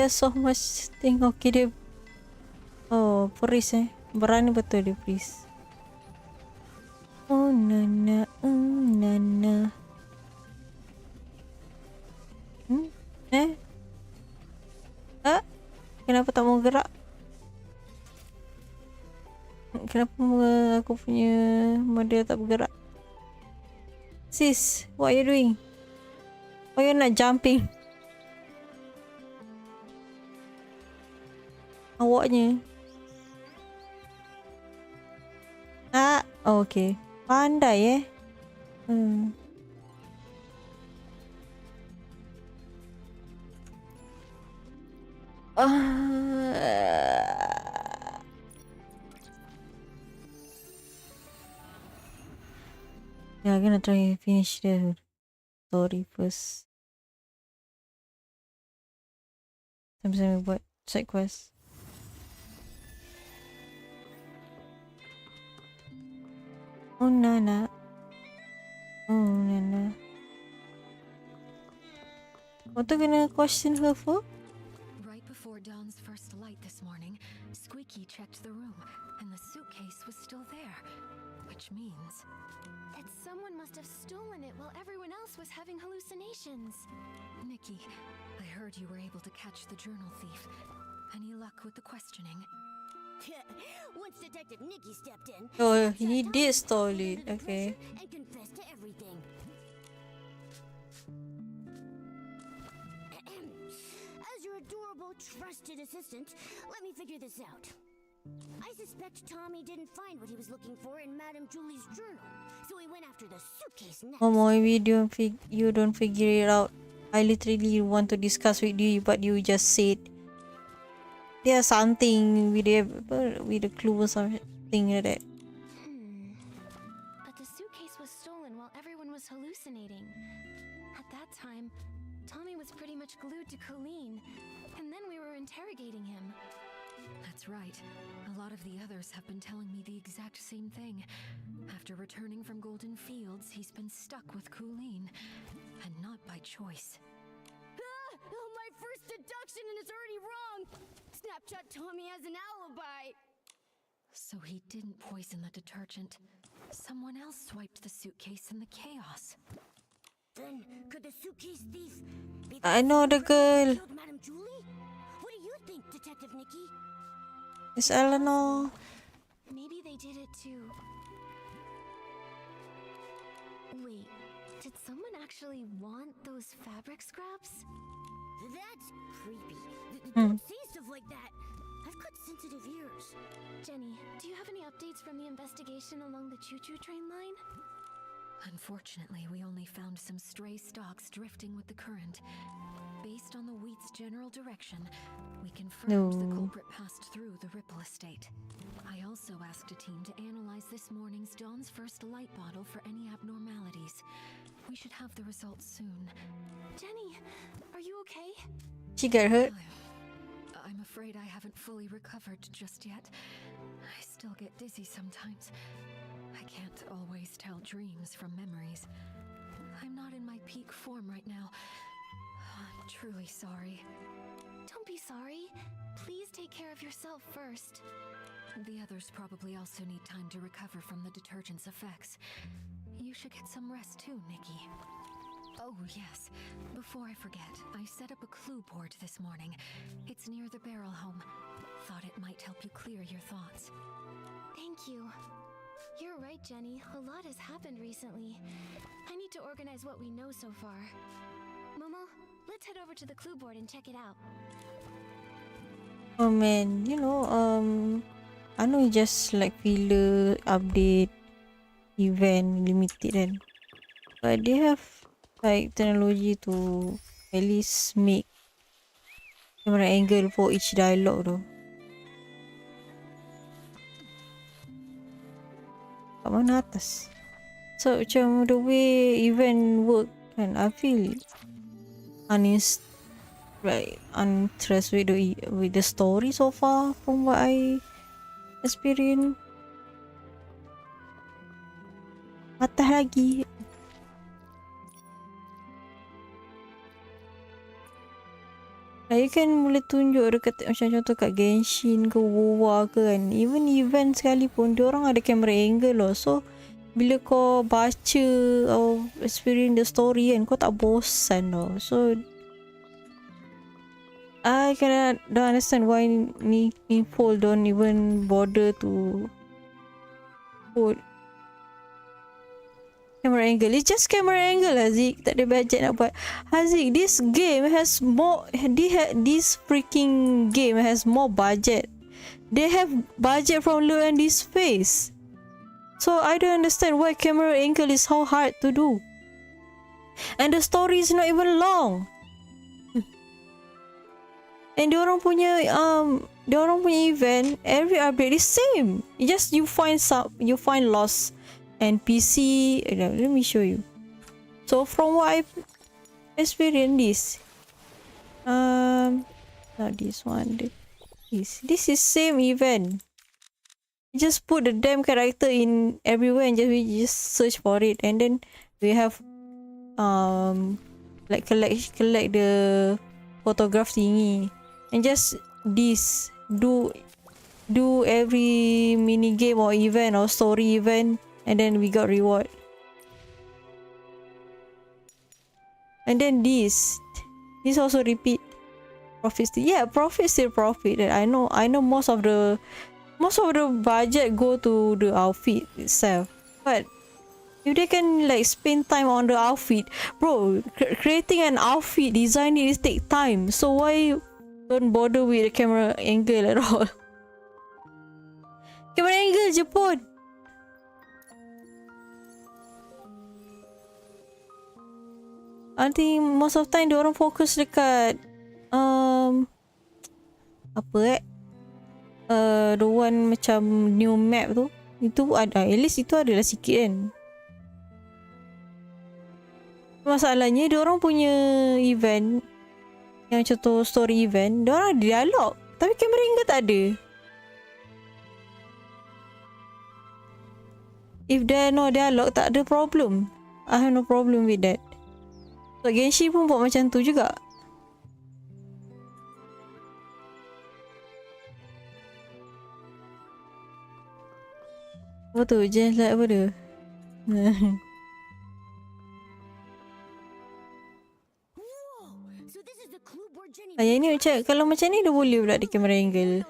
There's so much thing. Okay dia. Oh, peris berani betul dia peris. Oh nana, nana. Kenapa tak mau gerak? Kenapa aku punya model tak bergerak? Sis, what are you doing? Why you not jumping? Awaknya. Oh, okay. Pandai Yeah, I'm gonna try and finish the story first. Sampai buat side quest. Oh Nana. What are you gonna question her for? Right before Dawn's first light this morning, Squeaky checked the room, and the suitcase was still there. Which means that someone must have stolen it while everyone else was having hallucinations. Nikki, I heard you were able to catch the journal thief. Any luck with the questioning? Once Detective Nikki stepped in, Oh, he did stole it. Okay. And confessed to everything. As your adorable, trusted assistant, let me figure this out. I suspect Tommy didn't find what he was looking for in Madame Julie's journal, so he went after the suitcase next. Oh, maybe you don't figure it out. I literally want to discuss with you, but you just said there's something with the clue or something like that. But the suitcase was stolen while everyone was hallucinating. At that time, Tommy was pretty much glued to Colleen, and then we were interrogating him. That's right. A lot of the others have been telling me the exact same thing. After returning from Golden Fields, he's been stuck with Colleen, and not by choice. My first deduction, and it's already wrong. Snapchat Tommy has an alibi. So he didn't poison the detergent. Someone else swiped the suitcase in the chaos. Then could the suitcase thief be I know the girl. killed Madame Julie? What do you think, Detective Nikki? It's Eleanor. Maybe they did it too. Wait, did someone actually want those fabric scraps? That's creepy. Don't say stuff like that. I've got sensitive ears. Jenny, do you have any updates from the investigation along the choo-choo train line? Unfortunately, we only found some stray stalks drifting with the current. Based on the wheat's general direction, we confirmed the culprit passed through the Ripple estate. I also asked a team to analyze this morning's Dawn's first light bottle for any abnormalities. We should have the results soon. Jenny, are you okay? She got hurt. I'm afraid I haven't fully recovered just yet. I still get dizzy sometimes. I can't always tell dreams from memories. I'm not in my peak form right now. I'm truly sorry. Don't be sorry. Please take care of yourself first. The others probably also need time to recover from the detergent's effects. You should get some rest too, Nikki. Oh, yes. Before I forget, I set up a clue board this morning. It's near the barrel home. Thought it might help you clear your thoughts. Thank you. You're right, Jenny. A lot has happened recently. I need to organize what we know so far. Momo, let's head over to the clue board and check it out. Oh man, I know it's just like filler, update, event, limited kan. But they have like technology to at least make camera angle for each dialogue though. Kat mana atas? So macam the way event work kan, I feel uninterested with the story so far from what I experience. Patah lagi. you can boleh tunjuk dekat macam contoh kat Genshin ke WoW ke kan. Even event sekalipun diorang ada camera angle loh. So bila kau baca or experience the story kan, kau tak bosan loh. So I don't understand why Info don't even bother to put camera angle. It's just camera angle, Haziq. Tak ada budget nak buat. Haziq, this game has more. This freaking game has more budget. They have budget from Lu and this face. So I don't understand why camera angle is so hard to do. And the story is not even long. And diorang punya event, every update is same. Just you find lost NPC. Let me show you. So from what I've experienced this, not this one. This is same event. You just put the damn character in everywhere and we just search for it, and then we have like collect the photograph thingy, and just do every mini game or event or story event, and then we got reward. And then this also repeat. Profit still, yeah, profit still profit. I know most of the budget go to the outfit itself, but if they can like spend time on the outfit, bro, creating an outfit, designing it take time. So why don't bother with the camera angle at all? Camera angle je pun. I think most of time diorang fokus dekat the one macam new map tu. Itu ada, at least itu adalah sikit kan. Masalahnya diorang punya event yang contoh story event, diorang ada dialog tapi kamera angle tak ada. If there no dialog, tak ada problem. I have no problem with that. So Genshin pun buat macam tu juga. Apa tu? Jenis like apa tu? Yang ni macam, kalau macam ni dah boleh pula di kamera angle.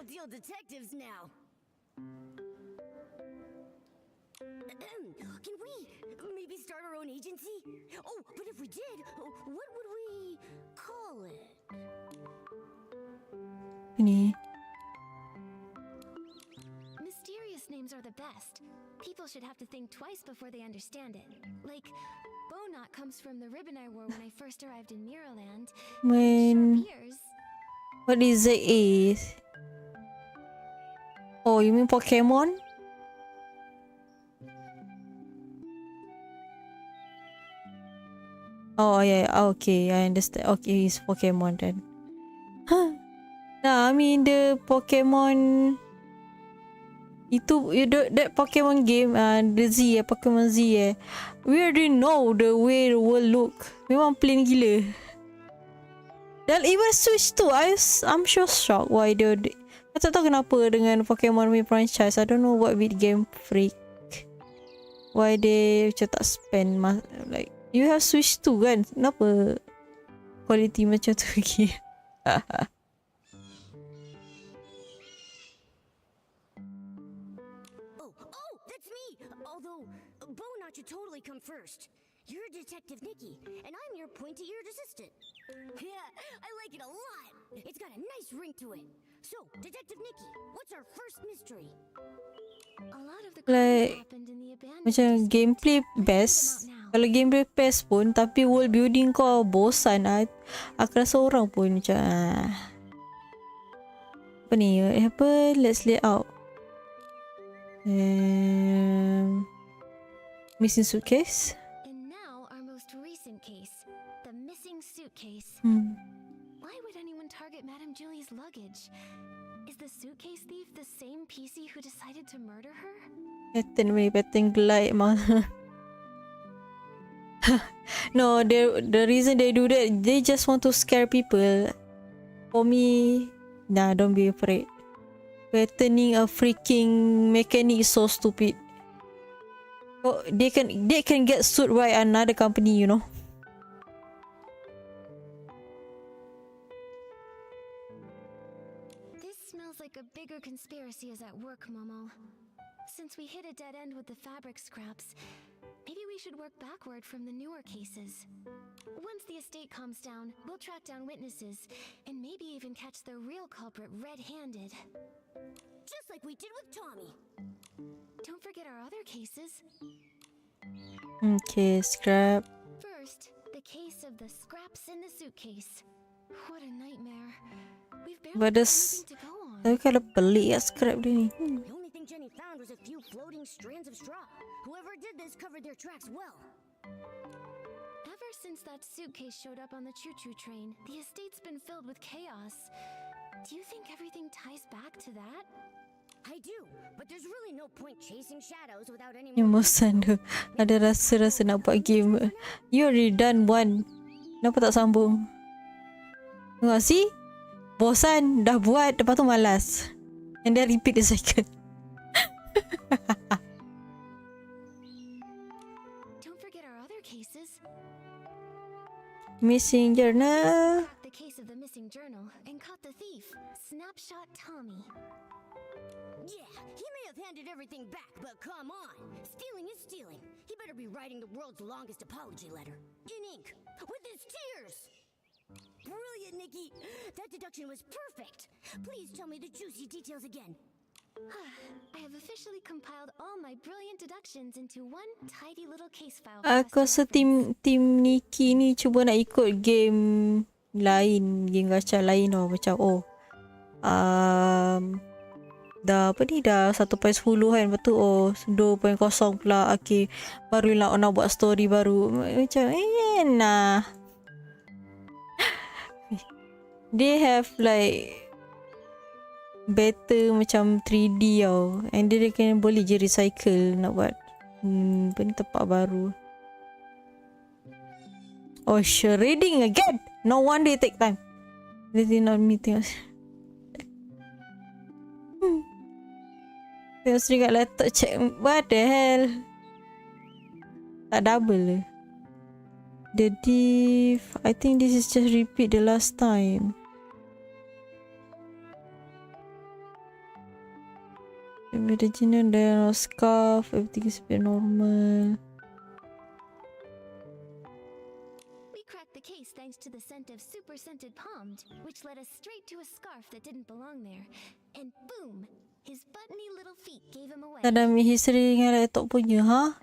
Can we maybe start our own agency? Oh, but if we did, what would we call it? Ni. Mysterious names are the best. People should have to think twice before they understand it. Like, Bonot comes from the ribbon I wore when I first arrived in Mirrorland. When... What is it is? Oh, you mean Pokemon? Oh yeah, okay, I understand. Okay, it's Pokemon then. Huh? Nah, I mean the Pokemon. Itu that Pokemon game, the Z, Pokemon Z we already know the way the world look. Memang plain gila. Dan even Switch tu, I'm sure shocked why they. I tak tahu kenapa dengan Pokemon punya franchise. I don't know what with Game Freak. Why they macam tak spend like you have Switch tu kan? Kenapa quality macam tu lagi? Should totally come first. You're Detective Nikki, and I'm your pointy-eared assistant. Yeah, I like it a lot. It's got a nice ring to it. So, Detective Nikki, what's our first mystery? A lot of the Like happened in the abandoned macam gameplay best. Kalau gameplay best pun, tapi world building kau bosan. Aku rasa orang pun macam apa ni? Apa? Let's lay out. Missing suitcase. And now our most recent case, the missing suitcase. Why would anyone target Madame Julie's luggage? Is the suitcase thief the same PC who decided to murder her? Pattern glide mah. No, the reason they do that, they just want to scare people. For me, nah, don't be afraid. Patterning a freaking mechanic is so stupid. Oh, they can get sued by another company, you know. This smells like a bigger conspiracy is at work, Momo. Since we hit a dead end with the fabric scraps, maybe we should work backward from the newer cases. Once the estate calms down, we'll track down witnesses, and maybe even catch the real culprit red-handed. Just like we did with Tommy. Don't forget our other cases. Okay, scrap. First, the case of the scraps in the suitcase. What a nightmare. We've barely But got this, anything to go on. tapi kalau pelik ya scrap dia ni. The only thing Jenny found was a few floating strands of straw. Whoever did this covered their tracks well. Ever since that suitcase showed up on the choo-choo train, the estate's been filled with chaos. Do you think everything ties back to that? I do, but there's really no point chasing shadows without any Ni more. bosan tu. Ada rasa-rasa nak buat game. You already done one. Kenapa tak sambung? Tengok, see? Bosan, dah buat, lepas tu malas. And then repeat the cycle. Don't forget our other cases. Missing journal. Cracked the case of the missing journal and caught the thief, Snapshot Tommy. Yeah, he may have handed everything back, but come on. Stealing is stealing. He better be writing the world's longest apology letter. In ink. With his tears. Brilliant, Nikki. That deduction was perfect. Please tell me the juicy details again. I have officially compiled all my brilliant deductions into one tidy little case file. Aku rasa tim Nikki ni cuba nak ikut game lain, game gacha lain tau. Macam dah apa ni, dah 1.10 kan, lepas tu 2.0 pula. Okay, baru nak buat story baru. Macam nah. They have like better macam 3D tau. And dia kan boleh je recycle nak buat apa ni, tempat baru. Oh, shredding again. No wonder it take time. This is not me tengok. Tengok sering kat laptop check. What the hell? Tak double le. The diff. I think this is just repeat the last time. The original diagonal scarf. Everything is bit normal. We cracked the case thanks to the scent of super scented palmed, which led us straight to a scarf that didn't belong there. And boom! His buttony little feet gave him away. Tak ada history dengan laptop punya, ha?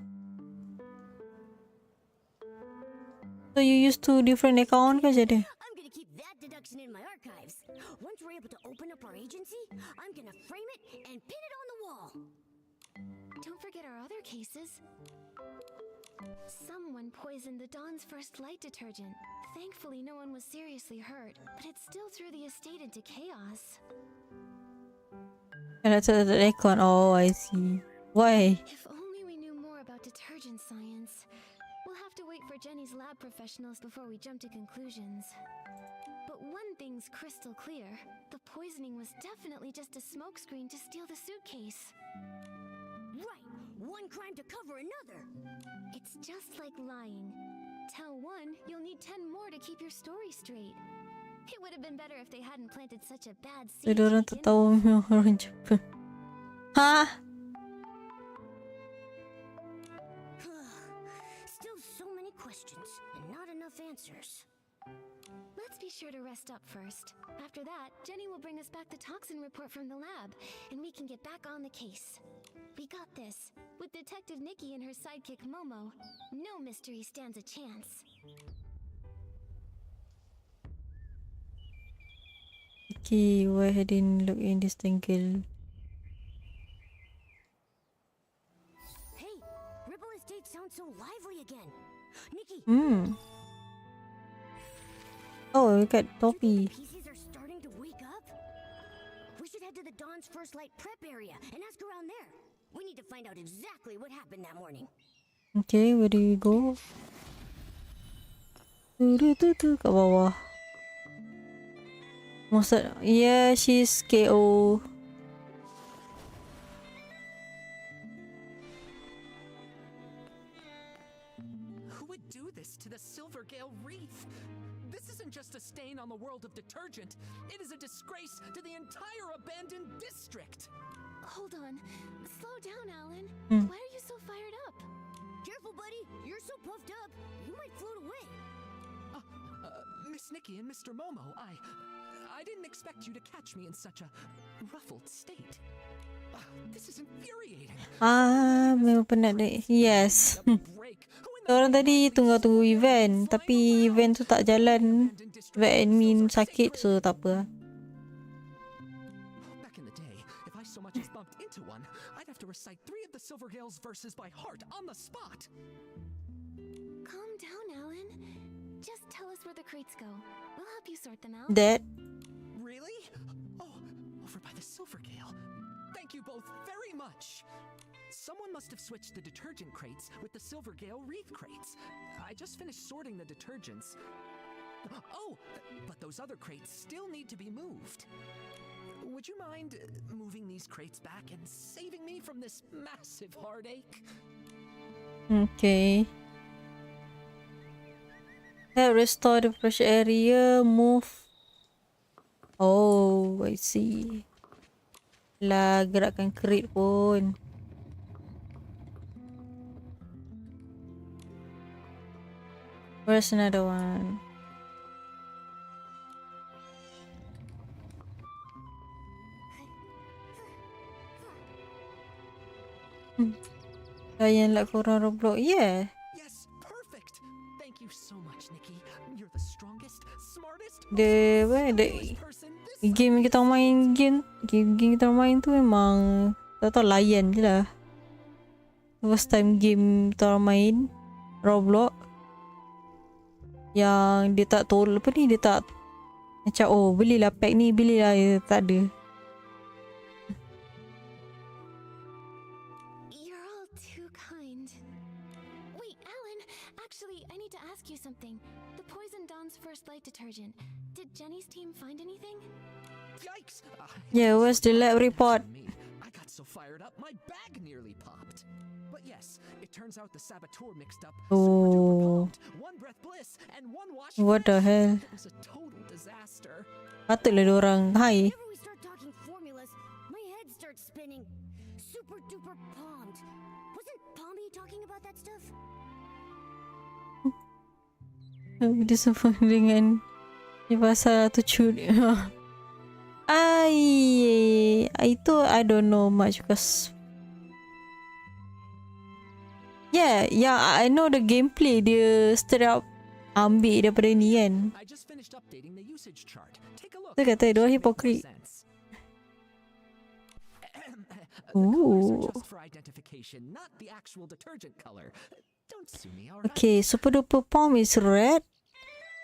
So you use two different account ke jadi? I'm gonna keep that deduction in my archives. Once we're able to open up our agency, I'm gonna frame it and pin it on the wall. Don't forget our other cases. Someone poisoned the Dawn's First Light detergent. Thankfully, no one was seriously hurt, but it still threw the estate into chaos. And that's the icon. Oh, I see. Why? If only we knew more about detergent science. We'll have to wait for Jenny's lab professionals before we jump to conclusions. But one thing's crystal clear. The poisoning was definitely just a smokescreen to steal the suitcase. Right! One crime to cover another! It's just like lying. Tell one, you'll need 10 more to keep your story straight. It would have been better if they hadn't planted such a bad seed. Jadi orang tak tahu orang Jepun. Ha? Still so many questions and not enough answers. Let's be sure to rest up first. After that, Jenny will bring us back the toxin report from the lab, and we can get back on the case. We got this. With Detective Nikki and her sidekick Momo, no mystery stands a chance. Okay, go ahead and look in this tangle. Hey, Ripple Estate sounds so lively again. Nikki, Oh, look at the Topi. pieces are starting to wake up. We should head to the Dawn's First Light prep area and ask around there. We need to find out exactly what happened that morning. Okay, where do we go? Kat bawah. Yeah, she's KO. Who would do this to the Silvergale Wreath? This isn't just a stain on the world of detergent. It is a disgrace to the entire abandoned district. Hold on. Slow down, Alan. Hmm. Why are you so fired up? Careful, buddy. You're so puffed up, you might float away. Miss Nikki and Mr. Momo, I didn't expect you to catch me in such a ruffled state. This is infuriating. Memang penat deh. Yes. Break. Who in the Orang tadi tunggu event, tapi event tu tak jalan. Web admin sakit, so tak apa. Back in the day, if I so much as bumped into one, I'd have to recite 3 of the Silvergale's verses by heart on the spot. Calm down, Alan. Just tell us where the crates go. We'll help you sort them out. That. Really? Oh, over by the Silvergale. Thank you both very much. Someone must have switched the detergent crates with the Silvergale Wreath crates. I just finished sorting the detergents. Oh, but those other crates still need to be moved. Would you mind moving these crates back and saving me from this massive heartache? Okay. Help restore the fresh area. Move. Oh, I see. Lah, gerakkan crate pun. Where's another one? Layan lah korang Roblox. Yeah. Yes, perfect. Thank you so much, Nikki. You're the strongest, smartest, The person this game kita main game kita main tu memang tak tahu layan je lah. First time game kita main Roblox yang dia tak tol apa ni, dia tak macam oh belilah pack ni, belilah, tak ada. You're all too kind. Wait, Alan. Actually, I need to ask you something. The Poison Dawn's first light detergent. Did Jenny's team find anything? Yikes! Yeah, where's the lab report? I got so fired up, my bag nearly popped. But yes, it turns out the saboteur mixed up Oh. one breath bliss and one wash. What the hell? It was a total disaster. Patutlah diorang hi. Whenever we start talking formulas, my head starts spinning. Super duper palmed. Wasn't Palmy talking about that stuff? Dia semua dengan dia pasal tu curi. Itu I don't know much because yeah, I know the gameplay dia straight up ambil daripada ni kan. I just finished updating the usage chart. Take a look. Dia kata dia hypocrite. The colors Ooh. are just for identification, not the actual detergent color. Don't sue me, alright? Okay, super duper palm is red.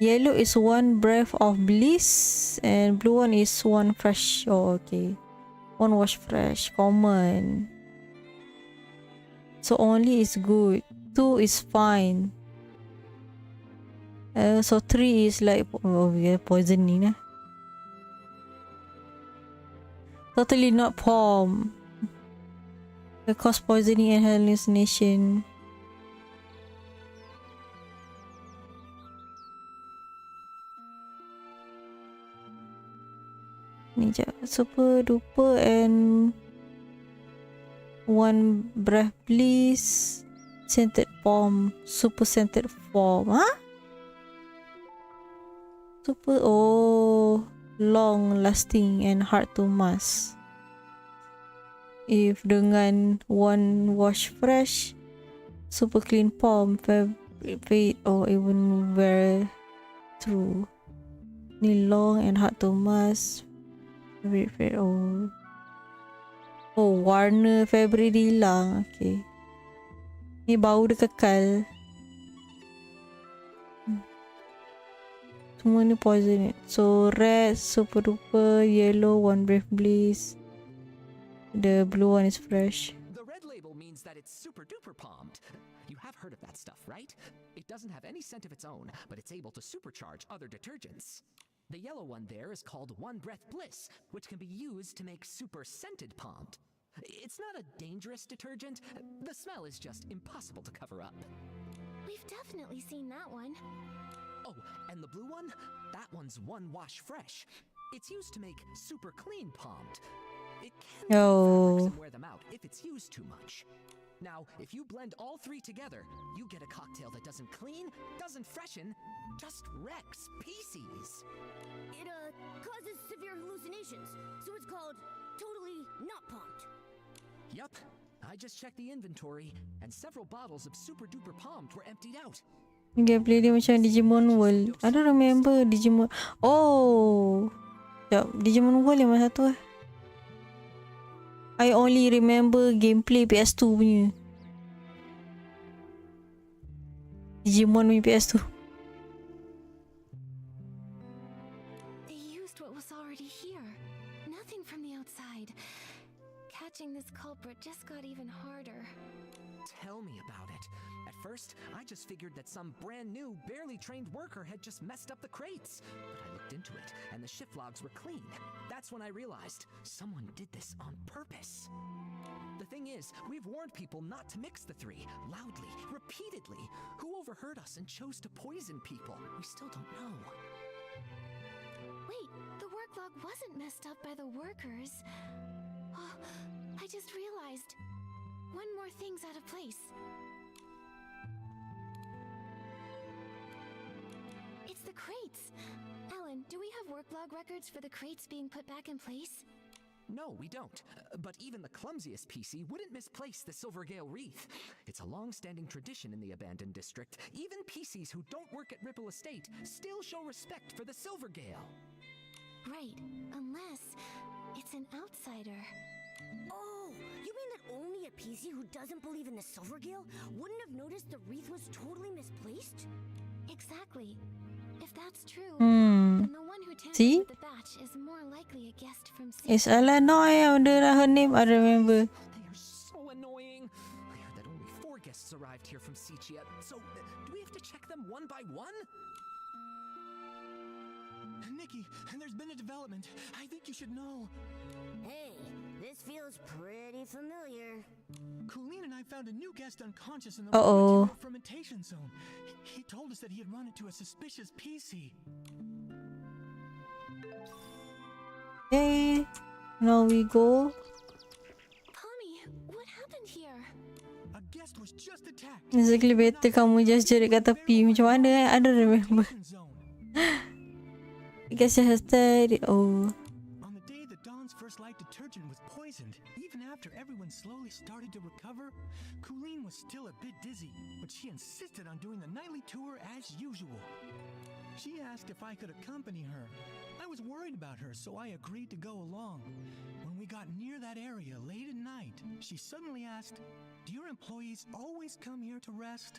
Yellow is one breath of bliss and blue one is one fresh. Oh, okay. One wash fresh. Common. So only is good. 2 is fine. So 3 is like poisoning. Totally not palm. They cause poisoning and hallucination. Ni je. Super duper and one breath bliss. Scented palm. Super scented form. Huh? Super long lasting and hard to mask. If dengan one wash fresh, super clean palm, fade or even wear through. Ni long and hard to mask. Favorite warna fabric dia hilang. Okay. Ni bau dia kekal. Semua ni poison. So red, super duper, yellow, one breath bliss. The blue one is fresh. The red label means that it's super duper palmed. You have heard of that stuff, right? It doesn't have any scent of its own, but it's able to supercharge other detergents. The yellow one there is called One Breath Bliss, which can be used to make super scented pomade. It's not a dangerous detergent. The smell is just impossible to cover up. We've definitely seen that one. Oh, and the blue one? That one's One Wash Fresh. It's used to make super clean pomade. It can clean fabrics and wear them out if it's used too much. Now, if you blend all three together, you get a cocktail that doesn't clean, doesn't freshen, just wrecks PCs. It causes severe hallucinations, so it's called totally not pumped. Yup, I just checked the inventory, and several bottles of super duper pomade were emptied out. Gameplay dia macam Digimon World. I don't remember Digimon. Oh, sekejap. Digimon World yang mana satu I only remember gameplay PS2 punya. Digimon punya PS2. They used what was already here. Nothing from the outside. Catching this culprit just got even harder. Tell me about it. At first, I just figured that some brand new, barely trained worker had just messed up the crates. But I looked into it, and the shift logs were clean. That's when I realized someone did this on purpose. The thing is, we've warned people not to mix the three, loudly, repeatedly. Who overheard us and chose to poison people? We still don't know. Wait, the work log wasn't messed up by the workers. Oh, I just realized. One more thing's out of place. It's the crates. Alan, do we have work log records for the crates being put back in place? No, we don't. But even the clumsiest PC wouldn't misplace the Silvergale wreath. It's a long-standing tradition in the abandoned district. Even PCs who don't work at Ripple Estate still show respect for the Silvergale. Right, unless it's an outsider. Oh, you mean that only a PC who doesn't believe in the Silvergale wouldn't have noticed the wreath was totally misplaced? Exactly. If that's true, Hmm. then the one who See? tampered with the batch is more likely a guest from It's Alanoy. Her name I remember. They are so annoying. I heard that only 4 guests arrived here from Sichia. So, do we have to check them one by one? Nikki, there's been a development. I think you should know. Hey, this feels pretty familiar. Colleen and I found a new guest unconscious in the Uh-oh. fermentation zone. He told us that he had run into a suspicious PC. Okay. Now we go. Tommy, what happened here? A guest was just attacked. Exactly better kamu just jerit kat tepi. Macam mana I don't remember. Zone. I guess I started. Oh. On the day that Dawn's first light detergent was poisoned, even after everyone slowly started to recover, Colleen was still a bit dizzy, but she insisted on doing the nightly tour as usual. She asked if I could accompany her. I was worried about her, so I agreed to go along. When we got near that area late at night, she suddenly asked, "Do your employees always come here to rest?"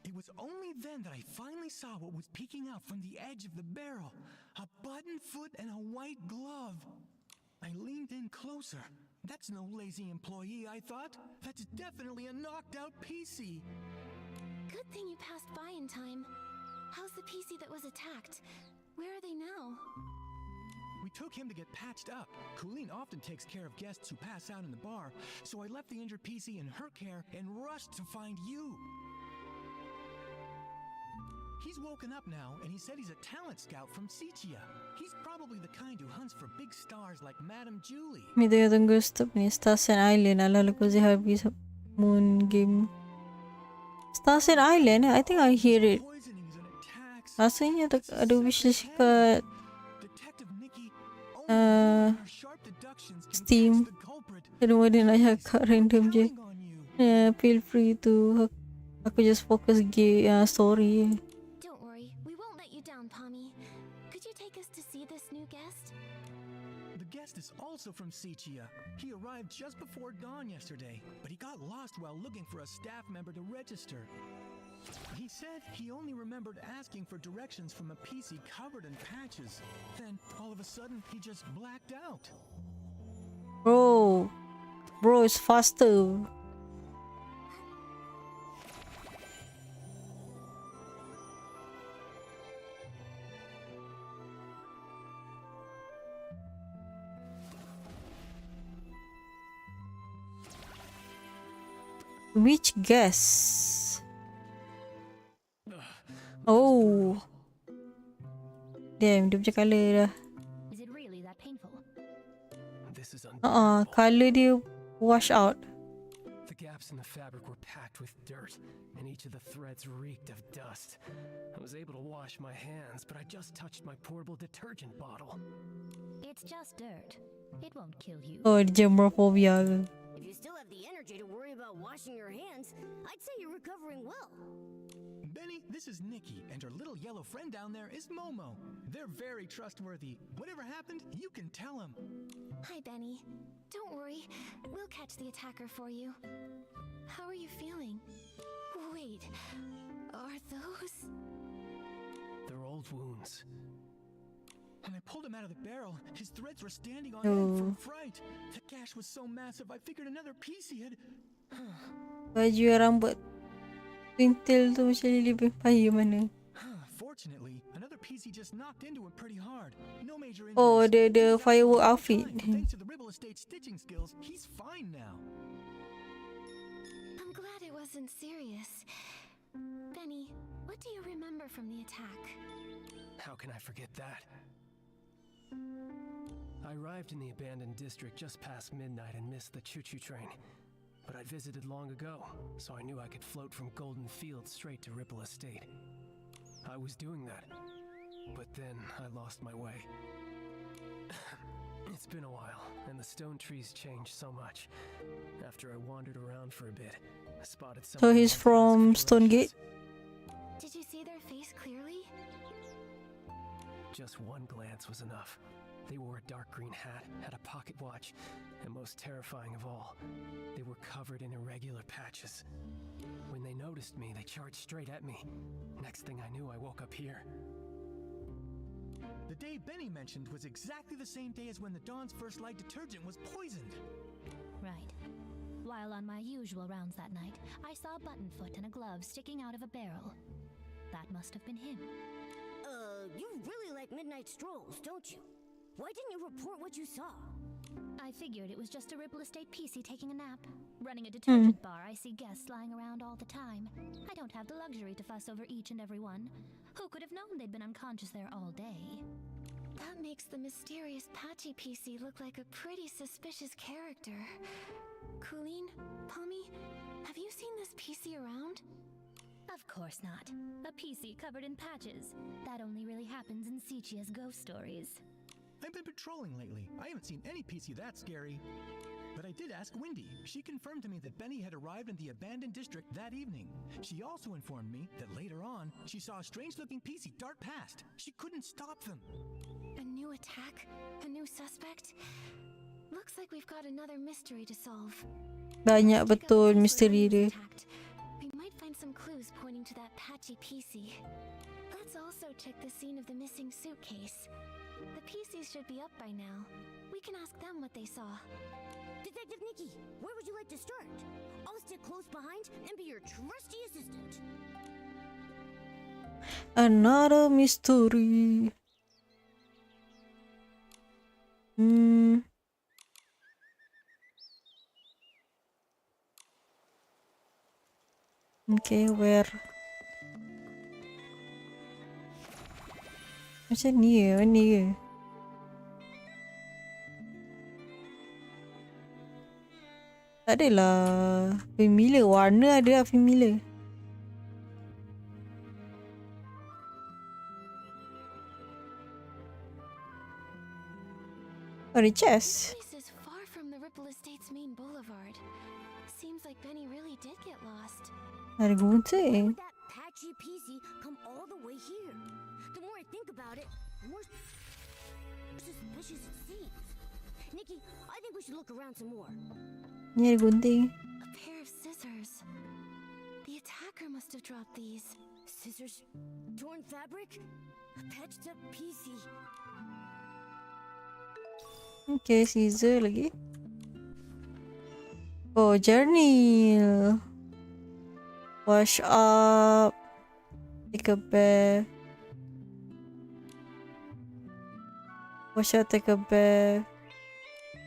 It was only then that I finally saw what was peeking out from the edge of the barrel. A button foot and a white glove. I leaned in closer. That's no lazy employee, I thought. That's definitely a knocked out PC. Good thing you passed by in time. How's the PC that was attacked? Where are they now? We took him to get patched up. Colleen often takes care of guests who pass out in the bar, so I left the injured PC in her care and rushed to find you. He's woken up now, and he said he's a talent scout from Sichia. He's probably the kind who hunts for big stars like Madam Julie. Mi tunggu stop ni. Stars and Island. Ala ko siya habis moon game. Stars and Island. I think I hear it. Poisoning is an attack. Rasanya ada wishlist kat Detective Nikki only her sharp deductions can Steam. catch the culprit. Rumah dia nak cakap random je. Counting on you. Feel free to. Aku just focus story. Don't worry, we won't let you down, Pommy. Could you take us to see this new guest? The guest is also from Sichia. He arrived just before dawn yesterday, but he got lost while looking for a staff member to register. He said he only remembered asking for directions from a PC covered in patches. Then, all of a sudden, he just blacked out. Bro, it's faster. Which gas? Oh. Damn, dia macam colour dah. Is it really that painful? This is unbearable. Colour dia wash out. The gaps in the fabric were packed with dirt, and each of the threads reeked of dust. I was able to wash my hands, but I just touched my portable detergent bottle. It's just dirt. It won't kill you. Oh, dia germophobia ke? If you still have the energy to worry about washing your hands, I'd say you're recovering well. Benny, this is Nikki, and her little yellow friend down there is Momo. They're very trustworthy. Whatever happened, you can tell them. Hi, Benny. Don't worry. We'll catch the attacker for you. How are you feeling? Wait, are those... They're old wounds. When I pulled him out of the barrel, his threads were standing on end from fright. The gash was so massive, I figured another PC had... Baju rambut pintel tu macam lili vampire mana? Fortunately, another PC just knocked into him pretty hard. No major injuries. Oh, the He's firework absolutely outfit. fine. Thanks to the Ribble Estate stitching skills, he's fine now. I'm glad it wasn't serious. Benny, what do you remember from the attack? How can I forget that? I arrived in the abandoned district just past midnight and missed the choo-choo train. But I'd visited long ago, so I knew I could float from Golden Fields straight to Ripple Estate. I was doing that, but then I lost my way. It's been a while, and the stone trees changed so much. After I wandered around for a bit, I spotted some. So he's from Stonegate? Did you see their face clearly? Just one glance was enough. They wore a dark green hat, had a pocket watch, and most terrifying of all, they were covered in irregular patches. When they noticed me, they charged straight at me. Next thing I knew, I woke up here. The day Benny mentioned was exactly the same day as when the Dawn's First Light detergent was poisoned. Right. While on my usual rounds that night, I saw a button foot and a glove sticking out of a barrel. That must have been him. You really like midnight strolls, don't you? Why didn't you report what you saw? I figured it was just a Ripple Estate PC taking a nap. Running a detergent bar, I see guests lying around all the time. I don't have the luxury to fuss over each and every one. Who could have known they'd been unconscious there all day? That makes the mysterious patchy PC look like a pretty suspicious character. Colleen, Pommy, have you seen this PC around? Of course not. A PC covered in patches. That only really happens in Sichia's ghost stories. I've been patrolling lately. I haven't seen any PC that scary. But I did ask Wendy. She confirmed to me that Benny had arrived in the abandoned district that evening. She also informed me that later on, she saw a strange-looking PC dart past. She couldn't stop them. A new attack? A new suspect? Looks like we've got another mystery to solve. Banyak Check out betul the place where misteri Benny dia. was attacked. We might find some clues pointing to that patchy PC. Let's also check the scene of the missing suitcase. The PCs should be up by now. We can ask them what they saw. Detective Nikki, where would you like to start? I'll stick close behind and be your trusty assistant. Another mystery. Okay, where? Macam ni ke? Ni ke? Tak adalah familiar. Warna ada lah familiar. Oh, the chest. This is far from the Ripple Estate's main boulevard. Seems like Benny really did get lost. Ada gunting. Would that patchy PC come all the way here? The more I think about it, the more suspicious it seems. Nikki, I think we should look around some more. Ni ada gunting. A pair of scissors. The attacker must have dropped these. Scissors, torn fabric, a patched up PC. Okay, scissor lagi. Oh, journey. Wash up. Take a bath. Wash up, take a bath.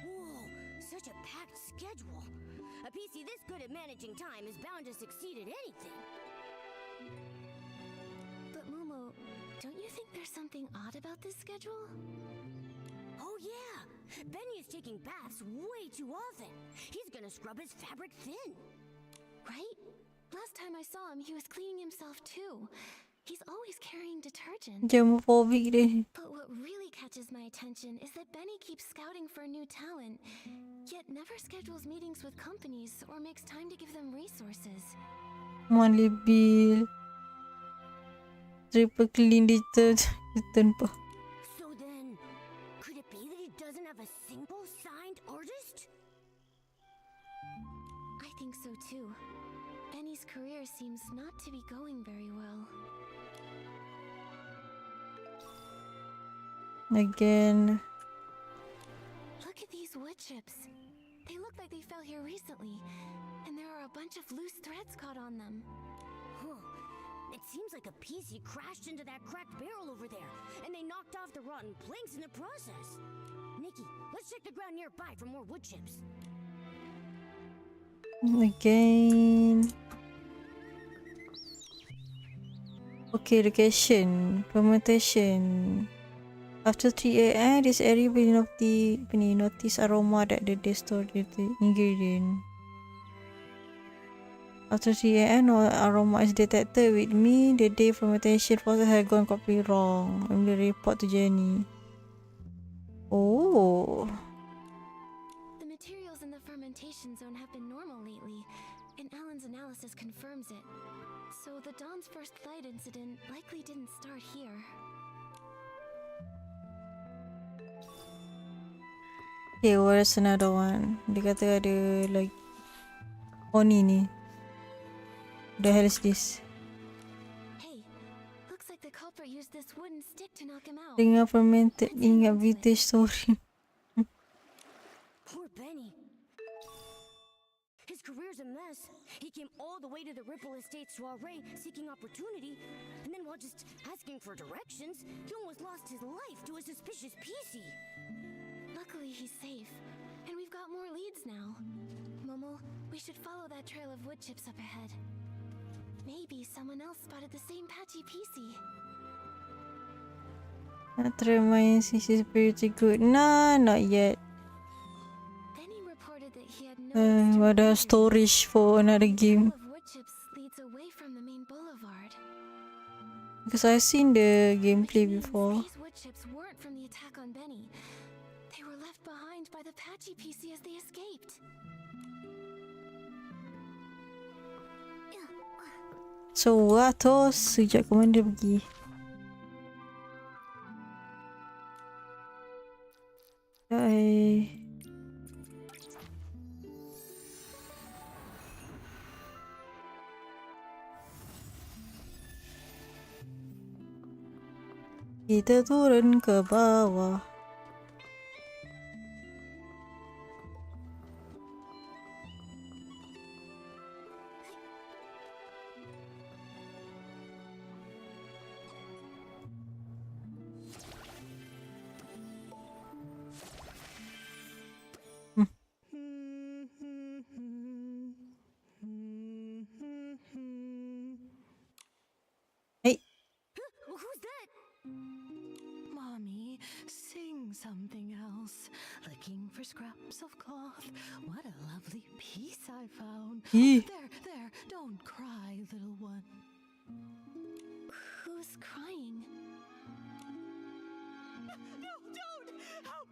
Whoa, such a packed schedule. A PC this good at managing time is did anything. But Momo, don't you think there's something odd about this schedule? Oh yeah, Benny is taking baths way too often. He's gonna scrub his fabric thin. Right? Last time I saw him, he was cleaning himself too. He's always carrying detergent. Germophobic deh. But what really catches my attention is that Benny keeps scouting for new talent, yet never schedules meetings with companies or makes time to give them resources. Monthly bill. Triple clean detergent pa. So then, could it be that he doesn't have a single signed artist? I think so too. Benny's career seems not to be going very well. Again. Look at these wood chips. They look like they fell here recently, and there are a bunch of loose threads caught on them. Huh. It seems like a PC crashed into that cracked barrel over there, and they knocked off the rotten planks in the process. Nikki, let's check the ground nearby for more wood chips. Again. Okay, location. Fermentation. After 3 a.m., this area will notice aroma that the stored the ingredient. After 3 a.m., no aroma is detected with me. The day fermentation process has gone completely wrong. I'm going to report to Jenny. Oh. The materials in the fermentation zone have been normal lately, and Alan's analysis confirms it. So the Dawn's first light incident likely didn't start here. Okay, where's another one? Dia kata ada like Oni ni. The hell is this? Hey, looks like the culprit used this wooden stick to knock him out. Dengar fermented ingat vintage story. Poor Benny. His career's a mess. He came all the way to the Ripple Estate soiree seeking opportunity, and then while just asking for directions, he almost lost his life to a suspicious PC. Luckily, he's safe, and we've got more leads now. Momo, we should follow that trail of wood chips up ahead. Maybe someone else spotted the same patchy PC. That reminds me, she's pretty good. Nah, not yet. Benny reported that he had noticed What a storage for another game. trail of wood chips leads away from the main boulevard. Because I've seen the gameplay Which means before. These wood chips weren't from the attack on Benny. They were left behind by the patchy PC as they escaped. So what else? Sejak ke mana dia pergi? Hai. Kita turun ke bawah. Hey, Who's that? Mommy, sing something else. Looking for scraps of cloth. What a lovely piece I found. Ee. There, don't cry, little one. Who's crying? No, don't! Help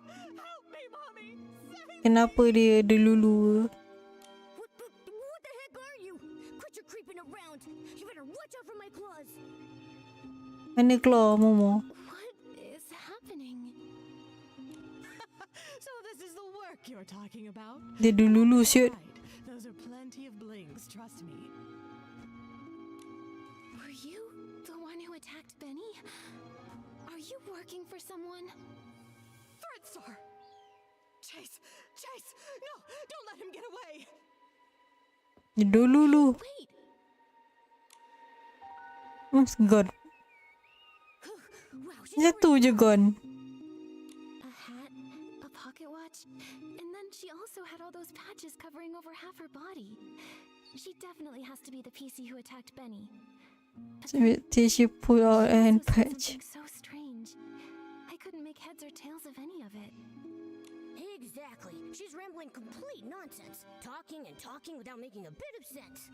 me, Mommy! Save kenapa dia delulu? What the heck are you? Quit your creeping around. You better watch out for my claws. Mana keluar Momo? What is happening? So this is the work you're talking about? Dia delulu siut. Right. Those are plenty of blings, trust me. Were you the one who attacked Benny? Are you working for someone? Thread Star! Chase! No! Don't let him get away! Dia delulu. Wait, Mas God. Wow, she's Jatuh je Gon. a hat, a pocket watch, and then she also had all those patches covering over half her body. She definitely has to be the PC who attacked Benny. Till she pull out She and also said patch. something so strange. I couldn't make heads or tails of any of it. Exactly. She's rambling complete nonsense. Talking and talking without making a bit of sense.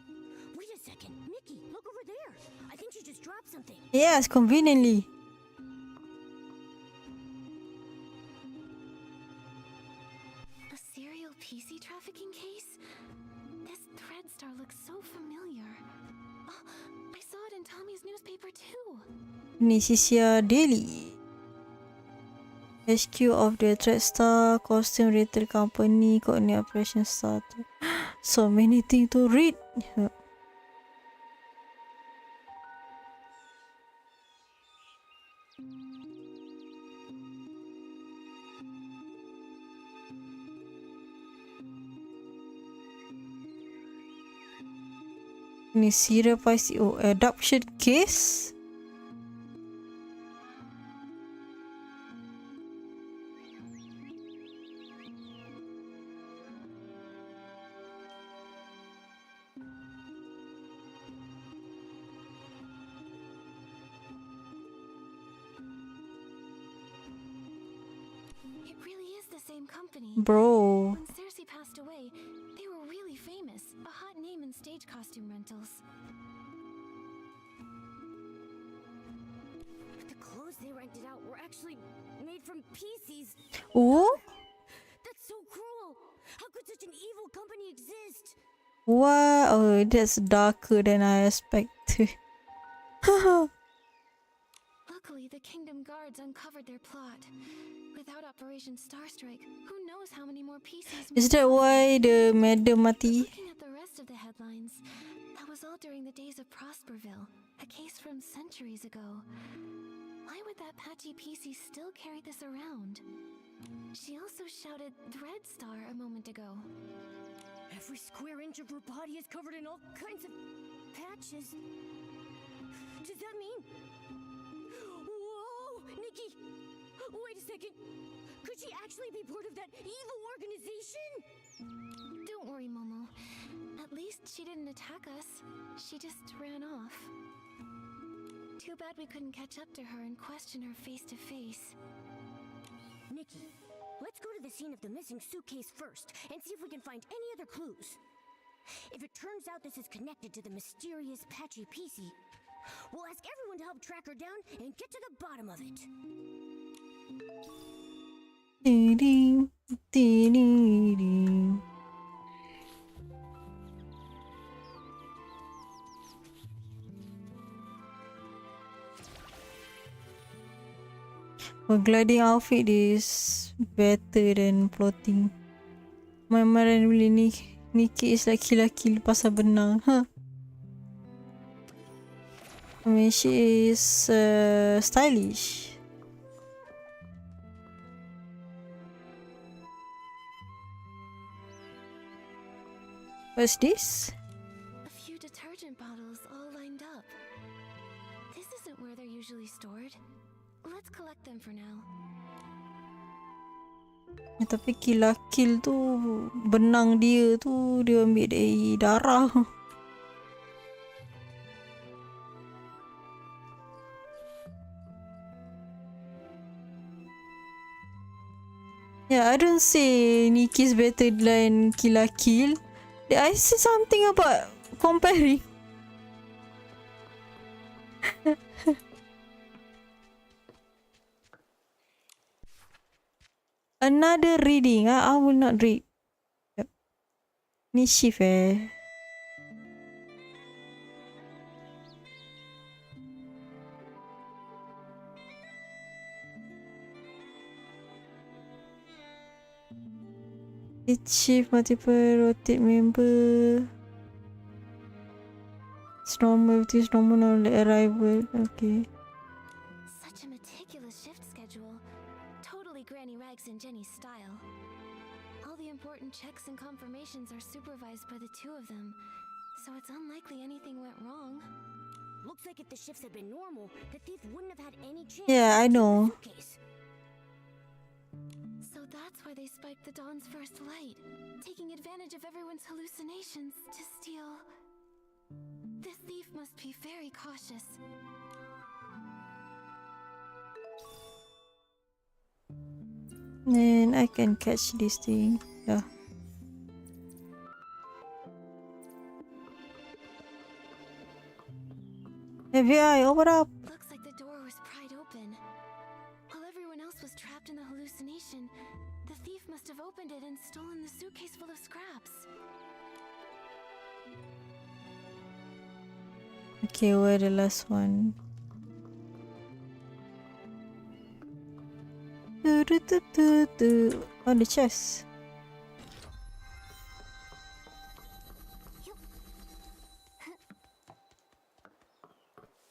Wait a second. Nikki, look over there. I think she just dropped something. Yes, conveniently. A serial PC trafficking case? This thread star looks so familiar. Oh, I saw it in Tommy's newspaper too. Nisia Daily. HQ of the Threadstar Costume Retail Company Coordinate Operation Starter. So many things to read. Ini serial PCO adoption case. It really is the same company. Bro. When Cersei passed away, they were really famous. A hot name in stage costume rentals. But the clothes they rented out were actually made from PCs. Oh? That's so cruel. How could such an evil company exist? What? Oh, that's darker than I expected. Luckily, the Kingdom Guards uncovered their plot. Without Operation Starstrike, who knows how many more PCs... Is that why the madam mati? Looking at the rest of the headlines, that was all during the days of Prosperville, a case from centuries ago. Why would that patchy PC still carry this around? She also shouted Thread Star a moment ago. Every square inch of her body is covered in all kinds of patches. Does that mean... Whoa! Nikki! Wait a second! Could she actually be part of that evil organization? Don't worry, Momo. At least she didn't attack us. She just ran off. Too bad we couldn't catch up to her and question her face to face. Nikki, let's go to the scene of the missing suitcase first and see if we can find any other clues. If it turns out this is connected to the mysterious patchy PC, we'll ask everyone to help track her down and get to the bottom of it. Ding, ding, ding. Her gliding outfit is better than plotting. My mind really Nikki is like kill pasal benang. Huh? I mean, she is stylish. What's this? A few detergent bottles all lined up. This isn't where they're usually stored. Let's collect them for now. Tapi kill tu benang dia tu dia ambil dari darah. Yeah, I don't say Nikki's better than Kill. I say something about comparing. Another reading. I will not read. Yep. Ni shift It shift multiple rotate member. It's normal. It is normal on the arrival. Okay. Such a meticulous shift schedule. Totally Granny Rags and Jenny's style. All the important checks and confirmations are supervised by the two of them, so it's unlikely anything went wrong. Looks like if the shifts had been normal, the thief wouldn't have had any chance. Yeah, I know. So that's why they spiked the dawn's first light, taking advantage of everyone's hallucinations to steal. This thief must be very cautious. Then I can catch this thing. Yeah. FBI, open up! Looks like the door was pried open. While everyone else was trapped in the hallucination, the thief must have opened it and stolen the suitcase full of scraps. Okay, where the last one? Oh, the chest.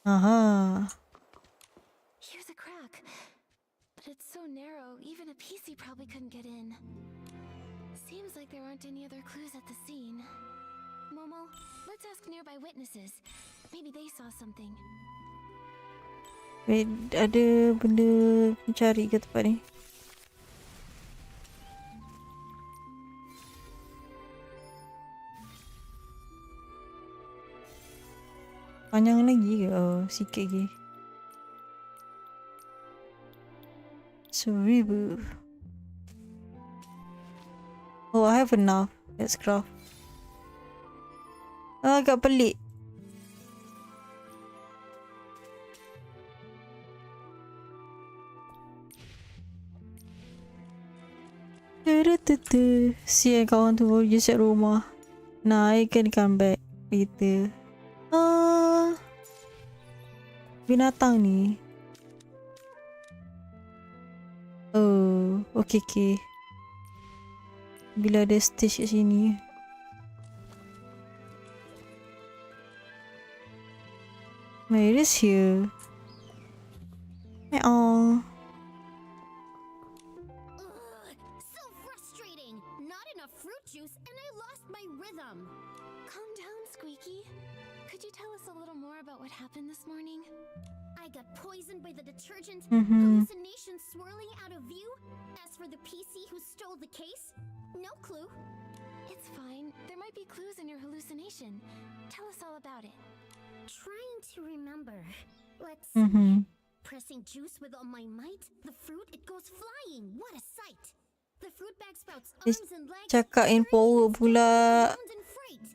Aha. Here's a crack, but it's so narrow, even a PC probably couldn't get in. Seems like there aren't any other clues at the scene. Momo, let's ask nearby witnesses. Maybe they saw something. Wait, ada benda mencari ke tempat ni? Panjang lagi ke? Oh, sikit lagi. Seribu. Oh, I have enough. Let's craft. Ah, agak pelik. Sial kawan tu baru je siap rumah. Nah, I can come back later. Binatang ni. Oh, okay. Bila ada stage kat sini. It is here. Meow. So frustrating! Not enough fruit juice, and I lost my rhythm. Calm down, Squeaky. Could you tell us a little more about what happened this morning? I got poisoned by the detergent, Mhm. hallucinations swirling out of view. As for the PC who stole the case, no clue. It's fine. There might be clues in your hallucination. Tell us all about it. Trying to remember. Let's Mhm. pressing juice with all my might. The fruit, it goes flying. What a sight! The fruit bag sprouts Dia arms and legs. cakap in power pula. Round and freight.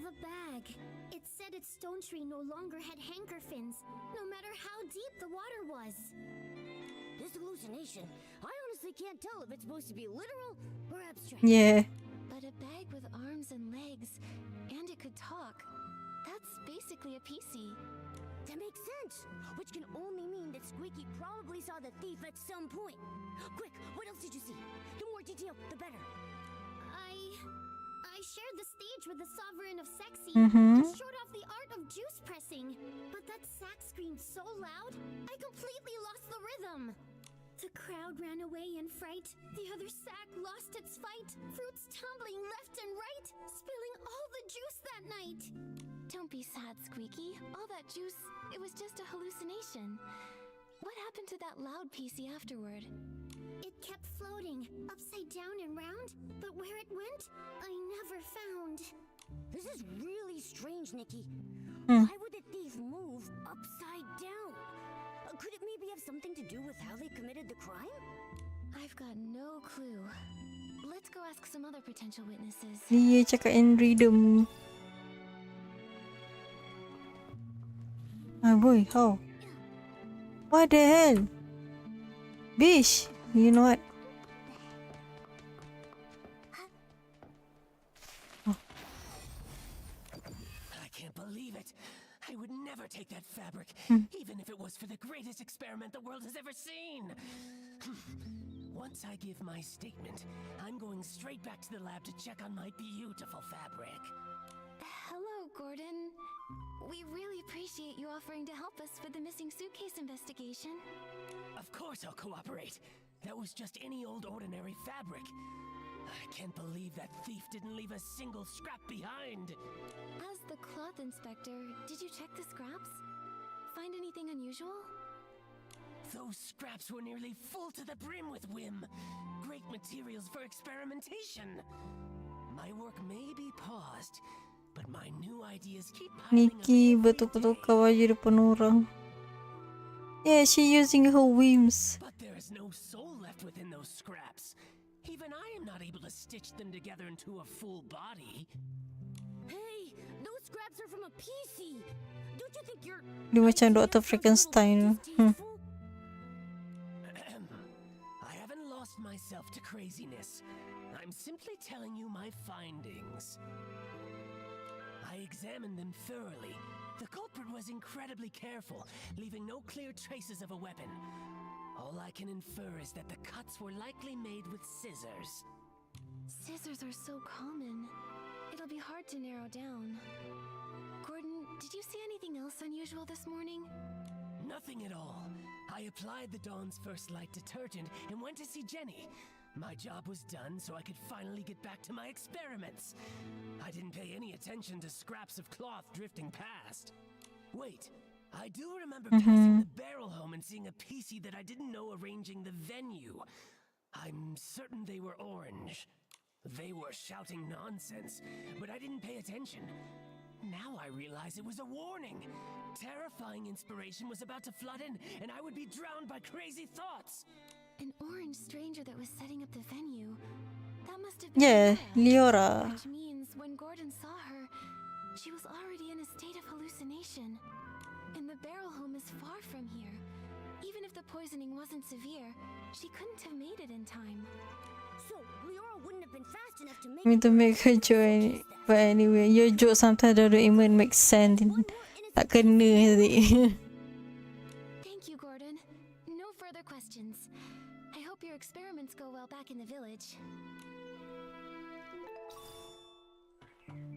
The bag. It said its stone tree no longer had hanker fins, no matter how deep the water was. This hallucination, I honestly can't tell if it's supposed to be literal or abstract. Yeah. But a bag with arms and legs, and it could talk. That's basically a PC. That makes sense, which can only mean that Squeaky probably saw the thief at some point. Quick, what else did you see? The more detail, the better. I shared the stage with the Sovereign of Sexy and showed off the art of juice pressing. But that sack screamed so loud, I completely lost the rhythm. The crowd ran away in fright. The other sack lost its fight. Fruits tumbling left and right, spilling all the juice that night. Don't be sad, Squeaky. All that juice, it was just a hallucination. What happened to that loud PC afterward? It kept floating, upside down and round, but where it went, I never found. This is really strange, Nikki. Why would the thief move upside down? Could it maybe have something to do with how they committed the crime? I've got no clue. Let's go ask some other potential witnesses. Dia cakap in rhythm. Ah boy, how? What the hell? Bish, you know what? I can't believe it. I would never take that fabric, even if it was for the greatest experiment the world has ever seen. Once I give my statement, I'm going straight back to the lab to check on my beautiful fabric. Hello, Gordon. We really appreciate you offering to help us with the missing suitcase investigation. Of course I'll cooperate. That was just any old ordinary fabric. I can't believe that thief didn't leave a single scrap behind. As the cloth inspector, did you check the scraps? Find anything unusual? Those scraps were nearly full to the brim with whim. Great materials for experimentation. My work may be paused, but my new ideas keep piling up Nikki every bertukar-tukar day. baju depan orang. Yeah, she using her whims. But there is no soul left within those scraps. Even I am not able to stitch them together into a full body. Hey, those scraps are from a PC. Don't you think you're... Dia macam Dr. Frankenstein. I haven't lost myself to craziness. I'm simply telling you my findings. I examined them thoroughly. The culprit was incredibly careful, leaving no clear traces of a weapon. All I can infer is that the cuts were likely made with scissors. Scissors are so common. It'll be hard to narrow down. Gordon, did you see anything else unusual this morning? Nothing at all. I applied the Dawn's First Light detergent and went to see Jenny. My job was done, so I could finally get back to my experiments. I didn't pay any attention to scraps of cloth drifting past. Wait, I do remember passing the barrel home and seeing a PC that I didn't know arranging the venue. I'm certain they were orange. They were shouting nonsense, but I didn't pay attention. Now I realize it was a warning. Terrifying inspiration was about to flood in, and I would be drowned by crazy thoughts. An orange stranger that was setting up the venue. That must have been Yeah, Leora. Leora. Which means when Gordon saw her, she was already in a state of hallucination. And the barrel home is far from here. Even if the poisoning wasn't severe, she couldn't have made it in time. So, Leora wouldn't have been fast enough to make Me to make her joke. But anyway, your joke sometimes don't even make sense. Tak kena nanti. Thank you, Gordon. No further questions. I hope your experiments go well back in the village.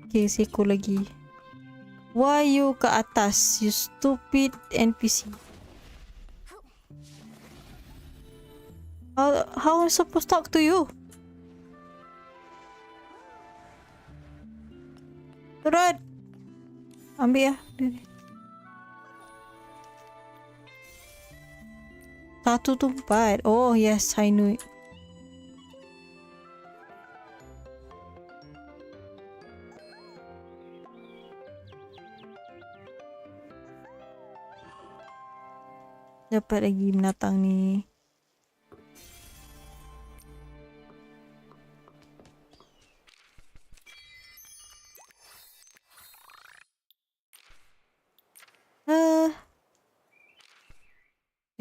Okay, seko lagi. Why you ke atas, you stupid NPC? How am I supposed to talk to you? Turun! Ambil lah. Satu tu 4. Oh yes, I knew it. Dapat lagi binatang ni.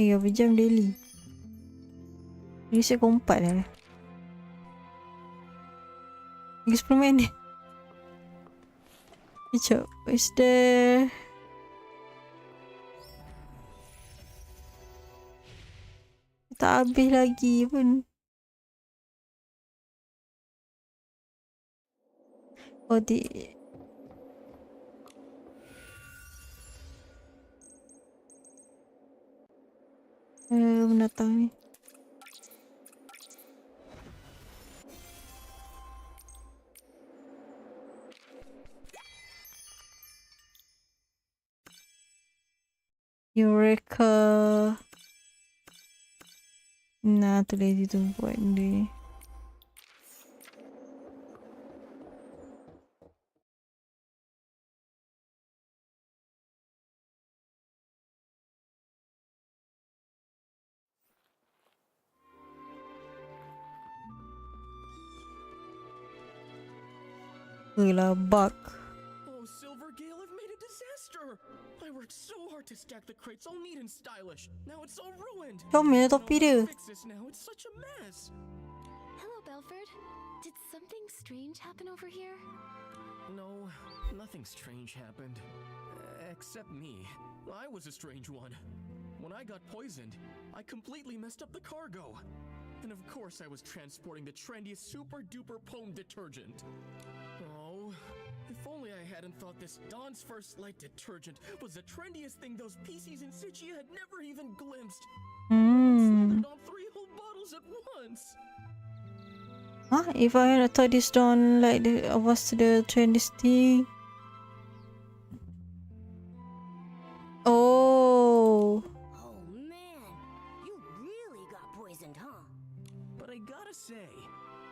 Berapa jam daily? Ni saya kompat dah. Lagi 10 minit. Kejap. Is there... Tak habis lagi pun. Oh, binatang ni. Eureka. Nah, tu lazy tu buat dia. Gila, bug. Oh, Silvergale, I've made a disaster! I worked so hard to stack the crates all neat and stylish. Now it's all ruined. Comel I don't topi know how dia. to fix this now. It's such a mess. Hello, Belford. Did something strange happen over here? No, nothing strange happened. Except me. I was a strange one. When I got poisoned, I completely messed up the cargo. And of course I was transporting the trendiest super-duper foam detergent. Oh, if only I hadn't thought this Dawn's First Light detergent was the trendiest thing those PCs in Suchi had never even glimpsed. I slathered on 3 whole bottles at once. Huh? If I had thought this down like was the trendiest thing. Oh. Oh man, you really got poisoned, huh? But I gotta gotta say,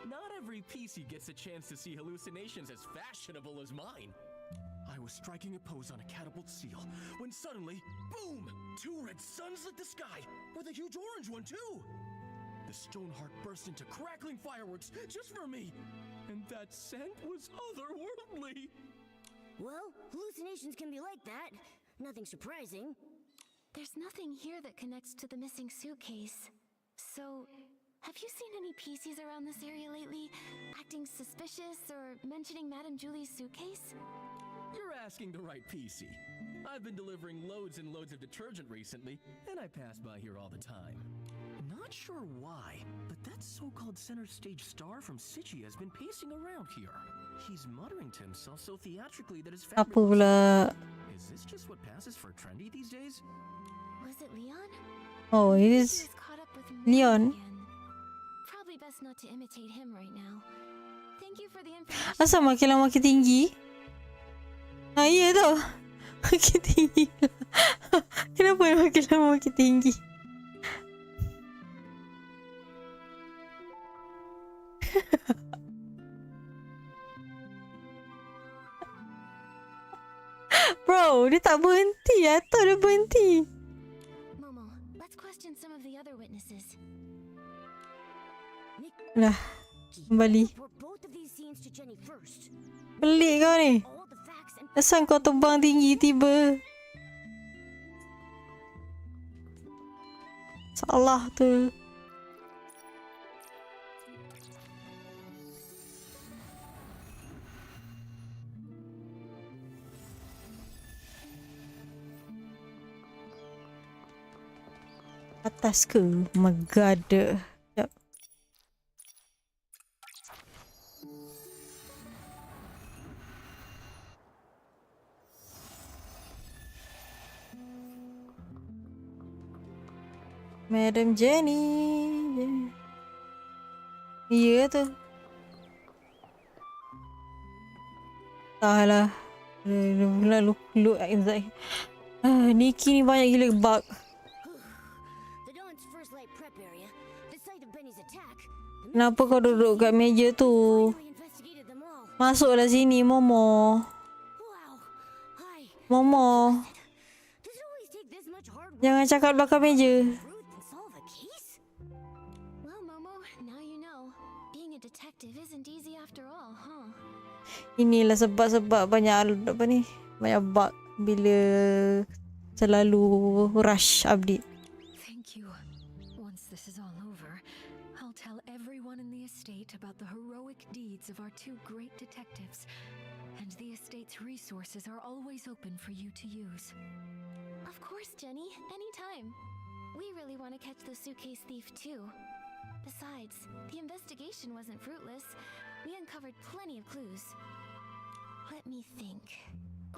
not every PC gets a chance to see hallucinations as fashionable as mine. I was striking a pose on a catapult seal when suddenly, boom! 2 red suns lit the sky, with a huge orange one too! The stone heart burst into crackling fireworks just for me, and that scent was otherworldly! Well, hallucinations can be like that. Nothing surprising. There's nothing here that connects to the missing suitcase. So, have you seen any PCs around this area lately? Acting suspicious or mentioning Madame Julie's suitcase? You're asking the right PC. I've been delivering loads and loads of detergent recently, and I pass by here all the time. Not sure why, but that so-called center stage star from Sussy has been pacing around here. He's muttering to himself so theatrically that his Apa pula? Is this just what passes for trendy these days? Was it Leon? Oh, it He is was caught up with Leon. again. Probably best not to imitate him right now. Thank you for the information. Asal makin lama makin tinggi? Ya tau. Makin tinggi. Kenapa makin lama makin tinggi? Bro, dia tak berhenti. Atau dia berhenti. Momo, let's question some of the other witnesses. Lah, kembali. Report both of these scenes to Jenny first. Pelik kau ni. All the facts and Asal kau terbang tinggi tiba. Salah tu. Atas ke? Megada. Sekejap. Madam Jenny. Ya tu. Entahlah. Look anxiety. Nikki ni banyak gila bug. the Dawn's first light prep area, the site of Benny's attack. Kenapa kau duduk kat meja tu? We investigated them all. Masuklah sini, Momo. Wow. Hi. Momo. Does it always take this much hard work Jangan cakap belakang meja. truth and solve a case? Well, Momo, now you know. Being a detective isn't easy after all, huh? Inilah sebab-sebab banyak apa ni? Banyak bug bila selalu rush update. Thank you. Once this is all over, I'll tell everyone in the estate about the heroic deeds of our 2 great detectives. And the estate's resources are always open for you to use. Of course, Jenny. Anytime. We really want to catch the suitcase thief, too. Besides, the investigation wasn't fruitless. We uncovered plenty of clues. Let me think.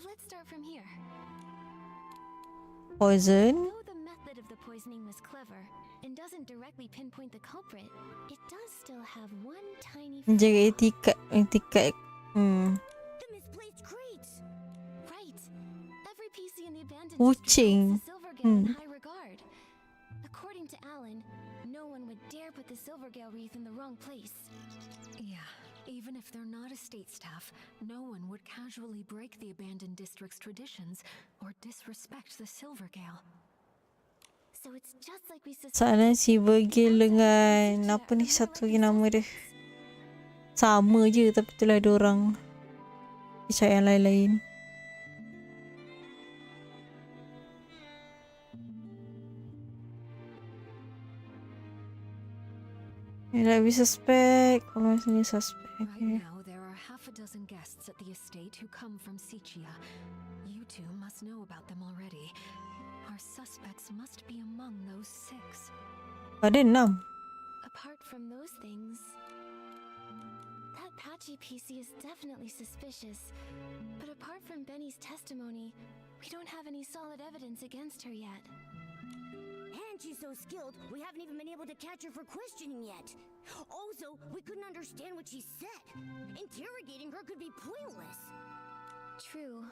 Let's start from here. Poison. Though the method of the poisoning was clever and doesn't directly pinpoint the culprit, it does still have one tiny Menjaga etikat. The misplaced crates. Right. Every PC in the abandoned Kucing. district holds the Silvergale in high regard. According to Alan, no one would dare put the Silvergale wreath in the wrong place. Yeah, even if they're not estate staff, no one would casually break the abandoned district's traditions or disrespect the Silvergale. So it's just like we Sana si Virgil dengan apa ni satu lagi nama dia. Sama je tapi itulah ada orang percaya yang lain-lain. Like we suspect. Almost any suspect. Right now, there are half a dozen guests at the estate who come from Sichia. You 2 must know about them already. Our suspects must be among those 6. Ada 6. Apart from those things, that patchy PC is definitely suspicious. But apart from Benny's testimony, we don't have any solid evidence against her yet. And she's so skilled, we haven't even been able to catch her for questioning yet. Also, we couldn't understand what she said. Interrogating her could be pointless. True.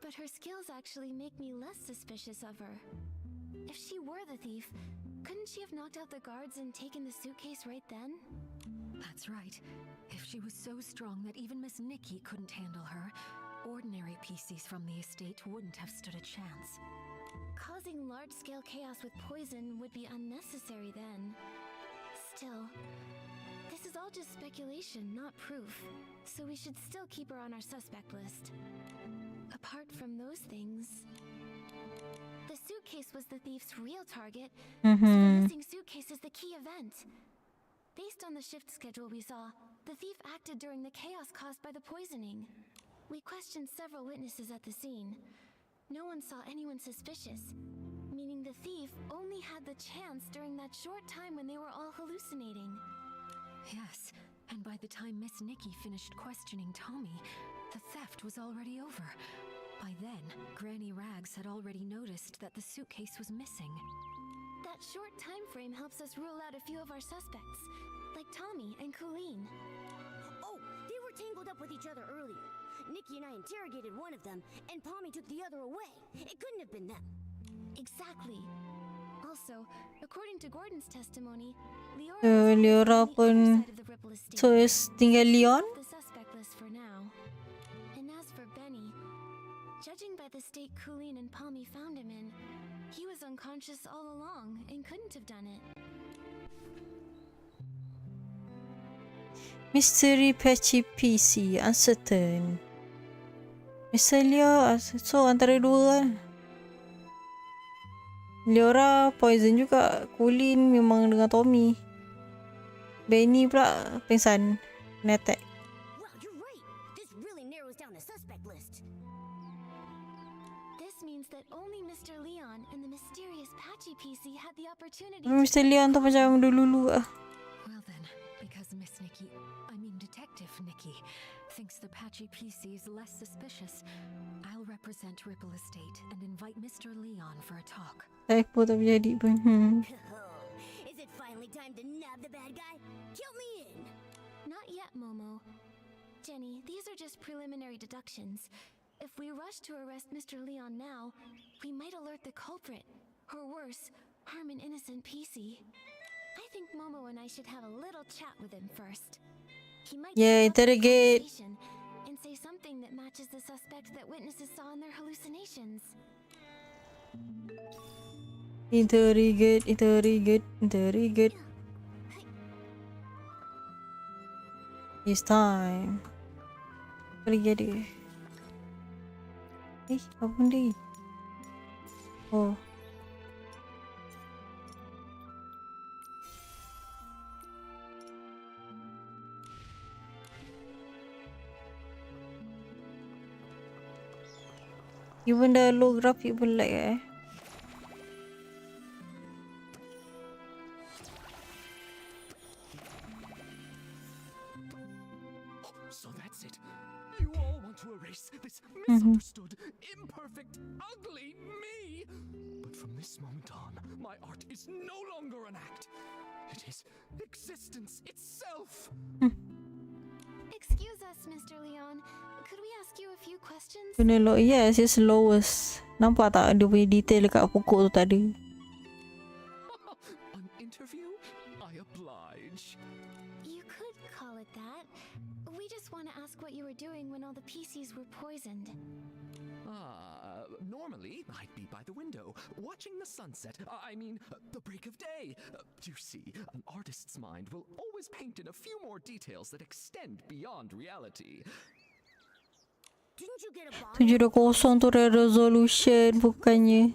but her skills actually make me less suspicious of her. If she were the thief, couldn't she have knocked out the guards and taken the suitcase right then? That's right. If she was so strong that even Miss Nikki couldn't handle her, ordinary PCs from the estate wouldn't have stood a chance. Causing large-scale chaos with poison would be unnecessary then. Still, this is all just speculation, not proof, so we should still keep her on our suspect list. Apart from those things, the suitcase was the thief's real target, so the missing suitcase is the key event. Based on the shift schedule we saw, the thief acted during the chaos caused by the poisoning. We questioned several witnesses at the scene. No one saw anyone suspicious, meaning the thief only had the chance during that short time when they were all hallucinating. Yes, and by the time Miss Nikki finished questioning Tommy, the theft was already over. By then, Granny Rags had already noticed that the suitcase was missing. That short time frame helps us rule out a few of our suspects, like Tommy and Colleen. Oh, they were tangled up with each other earlier. Nikki and I interrogated one of them, and Pommy took the other away. It couldn't have been them. Exactly. Also, according to Gordon's testimony, Leora pun so tinggal Leon. The suspect list for now. And as for Benny, judging by the state Colleen and Pommy found him in, he was unconscious all along and couldn't have done it. Mystery patchy PC uncertain. Mr. Leo, so antara dua kan. Leora poison juga. Colleen memang dengan Tommy. Benny pula pingsan. Kena attack. Wow, you're right. This really narrows down the suspect list. This means that only Mr. Leon and the mysterious Patchy PC had the opportunity. Mr. Leon tu macam dulu-dulu ah. Well then, because Miss Nikki, I mean Detective Nikki, thinks the Patchy PC is less suspicious, I'll represent Ripple Estate and invite Mr. Leon for a talk. Typo tak jadi pun. Is it finally time to nab the bad guy? Count me in. Not yet, Momo. Jenny, these are just preliminary deductions. If we rush to arrest Mr. Leon now, we might alert the culprit, or worse, harm an innocent PC. I think Momo and I should have a little chat with him first. He might interrogate and say something that matches the suspect that witnesses saw in their hallucinations. Interrogate. It's time. Pergi dia. Apa benda ni? Oh. Even the low graphic pun lag So that's it. You all want to erase this misunderstood, imperfect, ugly me. But from this moment on, my art is no longer an act. It is existence itself. Excuse us, Mr. Leon. Could we ask you a few questions? Kena low. Yes, it's lowest. Nampak tak dia punya detail dekat pokok tu tadi? An interview? I oblige. You could call it that. We just want to ask what you were doing when all the PCs were poisoned. Normally I'd be by the window, watching the sunset. The break of day. You see, an artist's mind will always paint in a few more details that extend beyond reality. Didn't you get a bottle? 720 tu resolution bukannya.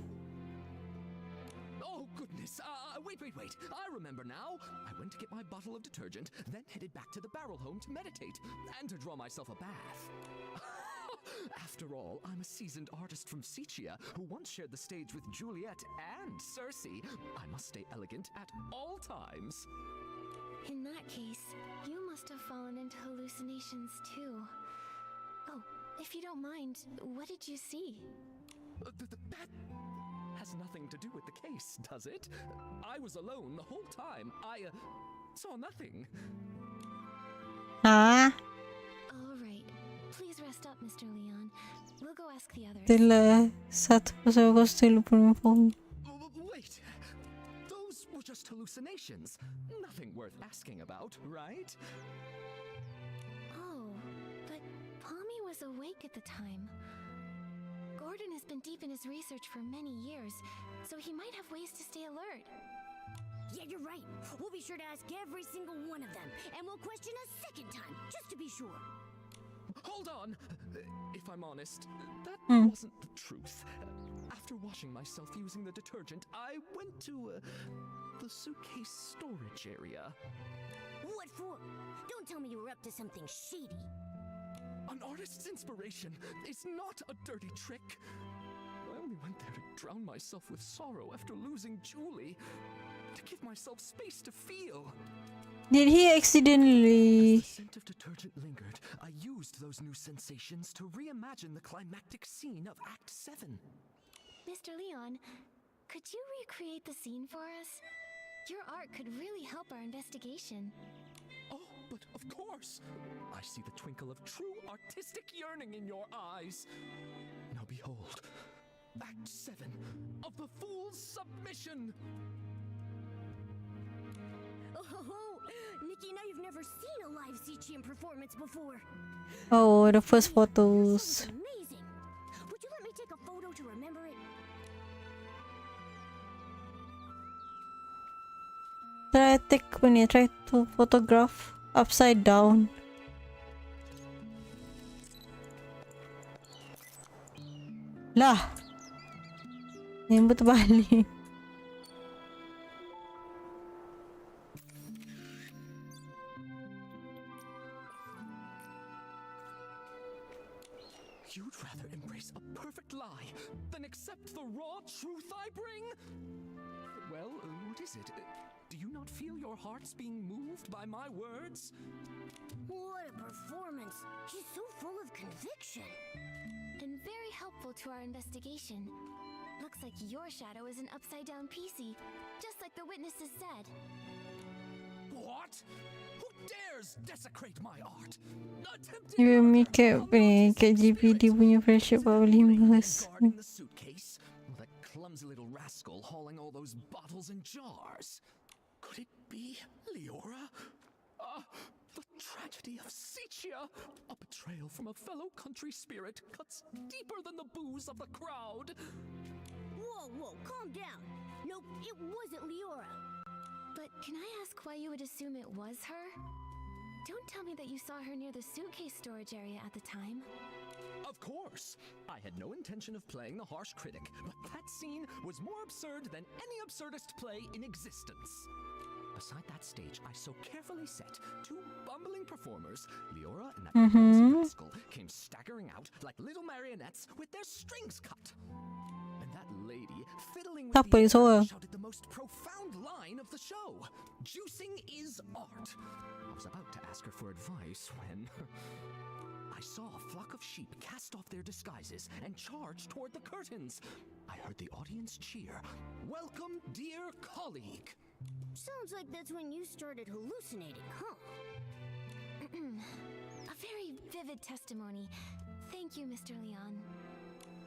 Oh, goodness. Wait. I remember now. I went to get my bottle of detergent, then headed back to the barrel home to meditate and to draw myself a bath. After all, I'm a seasoned artist from Sicia who once shared the stage with Juliet and Sussy. I must stay elegant at all times. In that case, you must have fallen into hallucinations too. Oh, if you don't mind, what did you see? That has nothing to do with the case, does it? I was alone the whole time. I saw nothing. Ah. All right. Please rest up, Mr. Leon. We'll go ask the others. Itulah satu pasal aku still lupa phone. Wait. Those were just hallucinations. Nothing worth asking about, right? Oh, but Pommy was awake at the time. Gordon has been deep in his research for many years, so he might have ways to stay alert. Yeah, you're right. We'll be sure to ask every single one of them, and we'll question a second time, just to be sure. Hold on! If I'm honest, that wasn't the truth. After washing myself using the detergent, I went to the suitcase storage area. What for? Don't tell me you were up to something shady. An artist's inspiration is not a dirty trick. I only went there to drown myself with sorrow after losing Julie. To give myself space to feel. Did he accidentally? As the scent of detergent lingered, I used those new sensations to reimagine the climactic scene of Act 7. Mr. Leon, could you recreate the scene for us? Your art could really help our investigation. Oh, but of course! I see the twinkle of true artistic yearning in your eyes. Now behold, Act 7 of the Fool's Submission! Oh, Nikki, now you've never seen a live Sichian performance before. Oh, the first That photos. was amazing. Would you let me take a photo to remember it? Try to photograph upside down. Lah. Yang terbalik. You'd rather embrace a perfect lie than accept the raw truth I bring? Well, what is it? Do you not feel your hearts being moved by my words? What a performance. He's so full of conviction. And very helpful to our investigation. Looks like your shadow is an upside-down PC, just like the witnesses said. What? Who dares desecrate my art? You make it kat GPD punya friendship power 5. Guarding the suitcase? That clumsy little rascal hauling all those bottles and jars. Could it be Leora? The tragedy of Sichia! A betrayal from a fellow country spirit cuts deeper than the booze of the crowd. Whoa, calm down. Nope, it wasn't Leora. But can I ask why you would assume it was her? Don't tell me that you saw her near the suitcase storage area at the time. Of course! I had no intention of playing the harsh critic, but that scene was more absurd than any absurdist play in existence. Beside that stage, I so carefully set two bumbling performers, Leora and that clumsy rascal, came staggering out like little marionettes with their strings cut. And that lady, fiddling with Siapa the yang suara? air, shouted the most profound line of the show. Juicing is art. I was about to ask her for advice when I saw a flock of sheep cast off their disguises and charge toward the curtains. I heard the audience cheer, "Welcome, dear colleague." Sounds like that's when you started hallucinating, huh? A very vivid testimony. Thank you, Mr. Leon.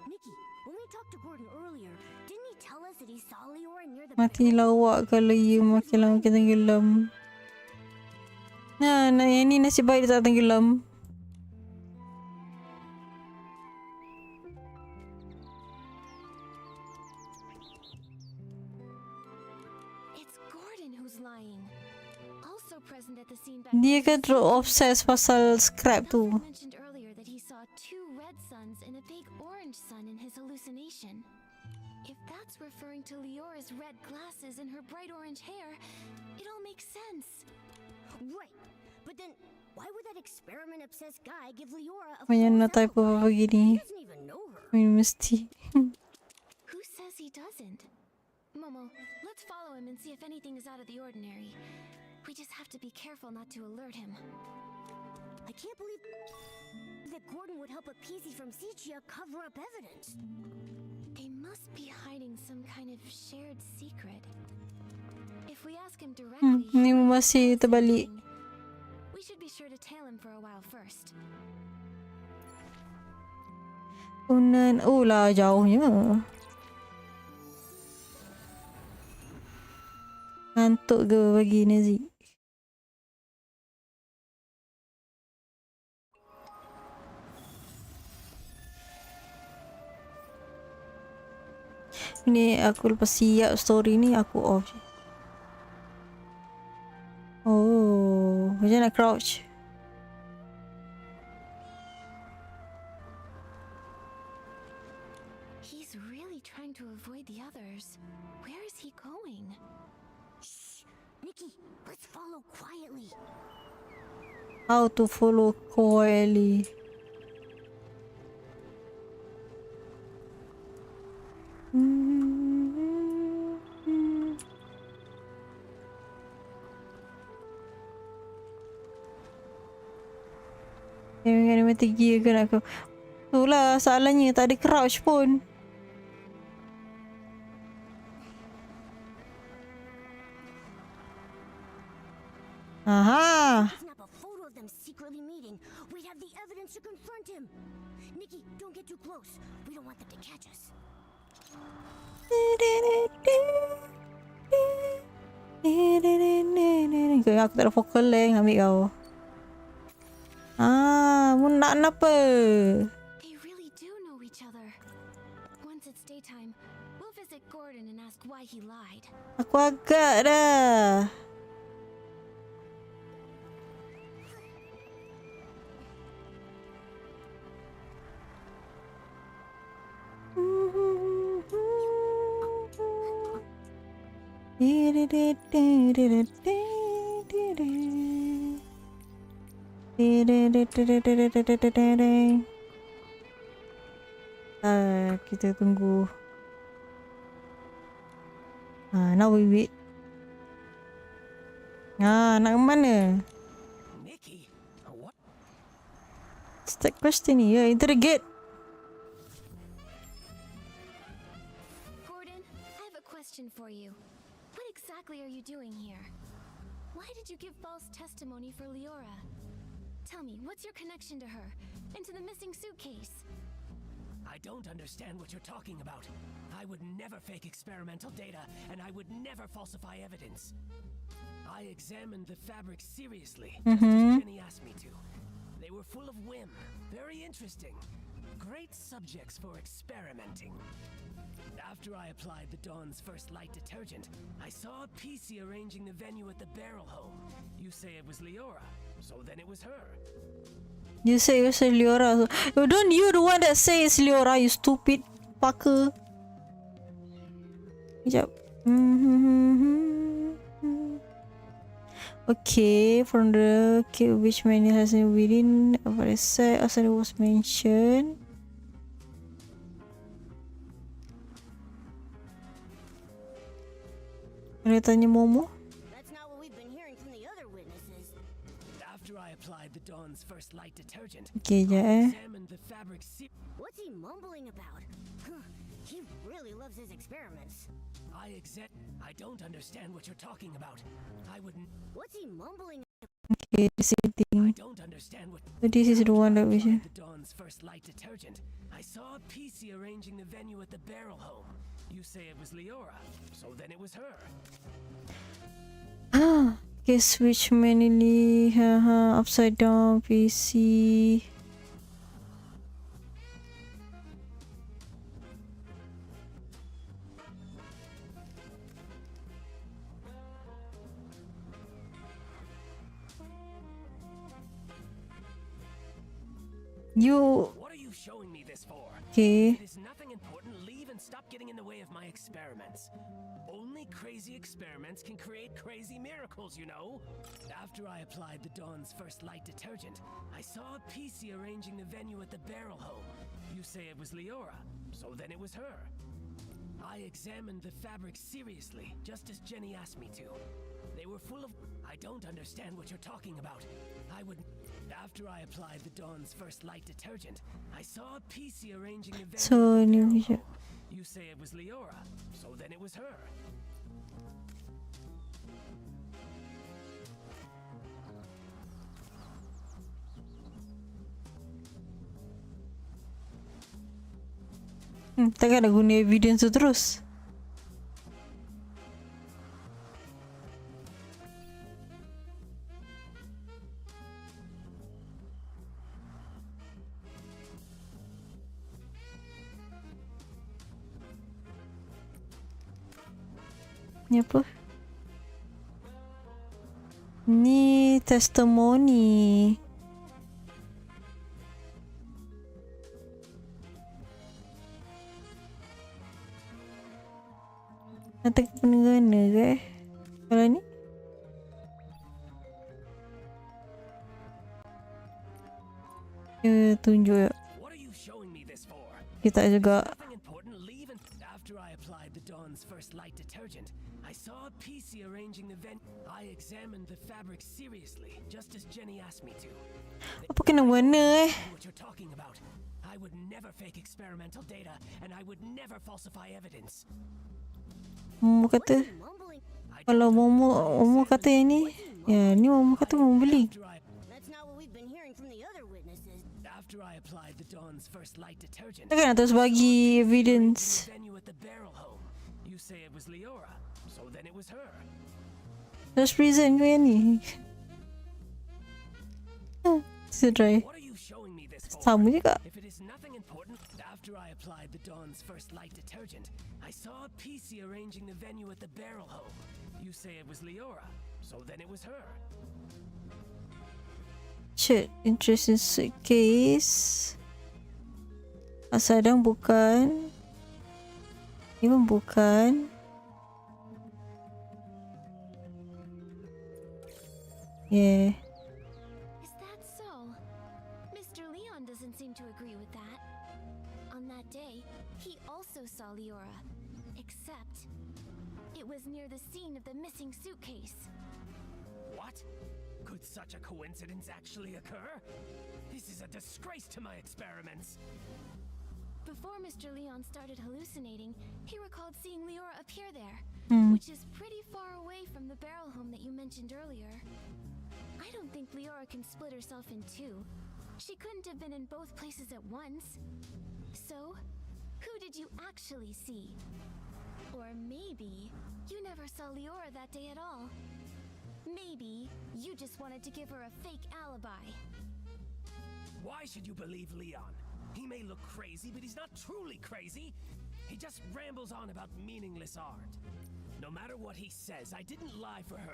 Nikki, when we talked to Gordon earlier, didn't he tell us that he saw Leora near the Matilah awak kalau you makin lama makin tenggelam. Nah, yang ni nasib baik dia tak tenggelam. It's Gordon who's lying. Also present at the scene back Dia kan terus obses pasal scrap tu. Alfred mentioned earlier that he saw two red suns and a big orange sun in his hallucination. If that's referring to Leora's red glasses and her bright orange hair, it all makes sense. Right, but then why would that experiment-obsessed guy give Leora a Banyak false nak type alibi? apa He begini. doesn't even know her. Mesti. Who says he doesn't? Momo, let's follow him and see if anything is out of the ordinary. We just have to be careful not to alert him. I can't believe that Gordon would help a PC from Sichia cover up evidence. They must be hiding some kind of shared secret. If we ask him directly, he Ni might not masih tell us terbalik. anything. We should be sure to tail him for a while first. Conan. Oh lah, jauhnya. Ngantuk ke pagi ni, Zik? Ni aku lepas siap story ni aku off je. Oh, macam nak crouch. He's really trying to avoid the others. Where is he going? Shh! Nikki, let's follow quietly. How to follow quietly. Animatic gear ke nak ke? Itulah soalannya, tak ada crouch pun. Aha! Snap a photo of them secretly meeting. We'd have the evidence to confront him. Nikki, don't get too close. We don't want them to catch us. Aku tak ada focal length, ambil kau. Mu nak apa? They really do know each other. Once it's daytime, we'll visit Gordon and ask why he lied. Aku agak dah. Kita tunggu. Now we wait. Nak ke mana? Nikki, what? Start question ni. Ya, interrogate. Gordon, I have a question for you. What exactly are you doing here? Why did you give false testimony for Leora? Tell me, what's your connection to her? And to the missing suitcase? I don't understand what you're talking about. I would never fake experimental data, and I would never falsify evidence. I examined the fabrics seriously, just as Jenny asked me to. They were full of whim, very interesting. Great subjects for experimenting. After I applied the Dawn's first light detergent, I saw a PC arranging the venue at the barrel home. You say it was Leora, so then it was her. You say it's Leora. Don't you the one that say it's Leora, you stupid fucker. Sekejap. Okay, from the cake which many has within of the set as it was mentioned. Dia tanya Momo. That's not what we've been hearing from the other witnesses. After I applied the Dawn's first light detergent, Okay, I examined the fabric What's he mumbling about? He really loves his experiments. I don't understand what you're talking about. I wouldn't. What's he mumbling? Okay, the same I thing. don't understand what. So this is the one that we should. The Dawn's first light detergent. I saw a PC arranging the venue at the barrel home. You say it was Leora, so then it was her. Guess which manually upside down PC. You What are you showing me this for? okay? It is nothing important. Leave and stop getting in the way of my experiments. Only crazy experiments can create crazy miracles, you know? After I applied the Dawn's first light detergent, I saw a PC arranging the venue at the barrel home. You say it was Leora, so then it was her. I examined the fabrics seriously, just as Jenny asked me to. They were full of. I don't understand what you're talking about. I would. After I applied the Dawn's first light detergent, I saw a PC arranging the venue So, at the ni barrel bisa. home. You say it was Leora, so then it was her. Takkan nak guna evidence tu terus. Ni apa? Ni testimoni. Nanti kena ke? Kalau ni? Dia tunjuk. What are you showing me this for? Kita juga. Nothing important. Leave and after I applied the Dawn's first light detergent, I saw a PC arranging the vent. I examined the fabric seriously, just as Jenny asked me to. Apa kena warna What you're talking about? I would never fake experimental data, and I would never falsify evidence. Momo kata. Mumbling. Kalau Momo kata yang ni. Ya, ni Momo kata Momo beli. That's not what we've been hearing from the other witnesses. After I applied the Dawn's first light detergent, Takkan nak terus bagi evidence. venue at the barrel home. You say it was Leora, so then it was her. Terus present ke yang ni? Kita try. What are you showing me this for? Sama juga. If it is nothing important, after I applied the Dawn's first light detergent, I saw a PC arranging the venue at the barrel home. You say it was Leora, so then it was her. Shit, interesting suitcase. Asadang bukan. Ni pun bukan. Yeah. Is that so? Mr. Leon doesn't seem to agree with that. On that day, he also saw Leora. Except, it was near the scene of the missing suitcase. What? Could such a coincidence actually occur? This is a disgrace to my experiments. Before Mr. Leon started hallucinating, he recalled seeing Leora appear there, which is pretty far away from the barrel home that you mentioned earlier. I don't think Leora can split herself in two. She couldn't have been in both places at once. So, who did you actually see? Or maybe you never saw Leora that day at all. Maybe you just wanted to give her a fake alibi. Why should you believe Leon? He may look crazy, but he's not truly crazy. He just rambles on about meaningless art. No matter what he says, I didn't lie for her.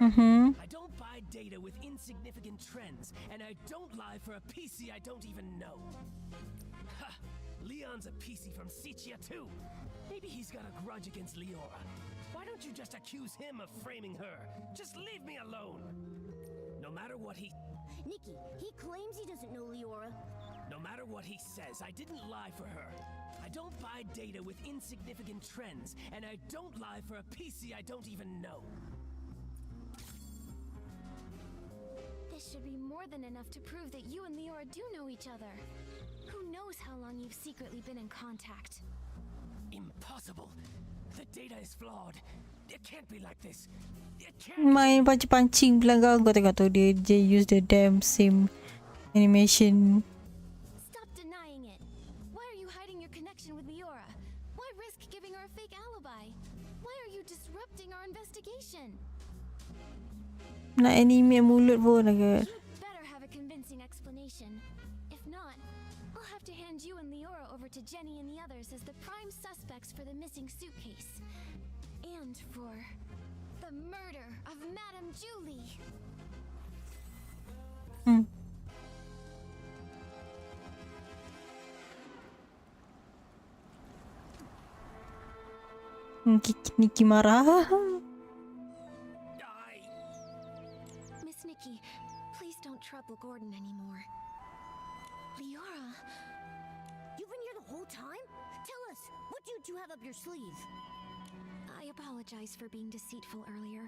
I don't buy data with insignificant trends, and I don't lie for a PC I don't even know. Ha! Leon's a PC from Sichia too. Maybe he's got a grudge against Leora. Why don't you just accuse him of framing her? Just leave me alone. No matter what he... Nikki, he claims he doesn't know Leora. No matter what he says, I didn't lie for her. I don't buy data with insignificant trends, and I don't lie for a PC I don't even know. This should be more than enough to prove that you and Leora do know each other. Who knows how long you've secretly been in contact? Impossible. The data is flawed. It can't be like this. It can't. Main pancing belakang kau tengok tu dia use the damn same animation. Stop denying it. Why are you hiding your connection with Leora? Why risk giving her a fake alibi? Why are you disrupting our investigation? Nak anime mulut pun agak. You better have a convincing explanation. If not, I'll have to hand you and Leora over to Jenny and the others as the prime suspects for the missing suitcase. And for the murder of Madame Julie. Nikki marah. Miss Nikki, please don't trouble Gordon anymore. Leora, You've been here the whole time? Tell us, what did you have up your sleeve? I apologize for being deceitful earlier.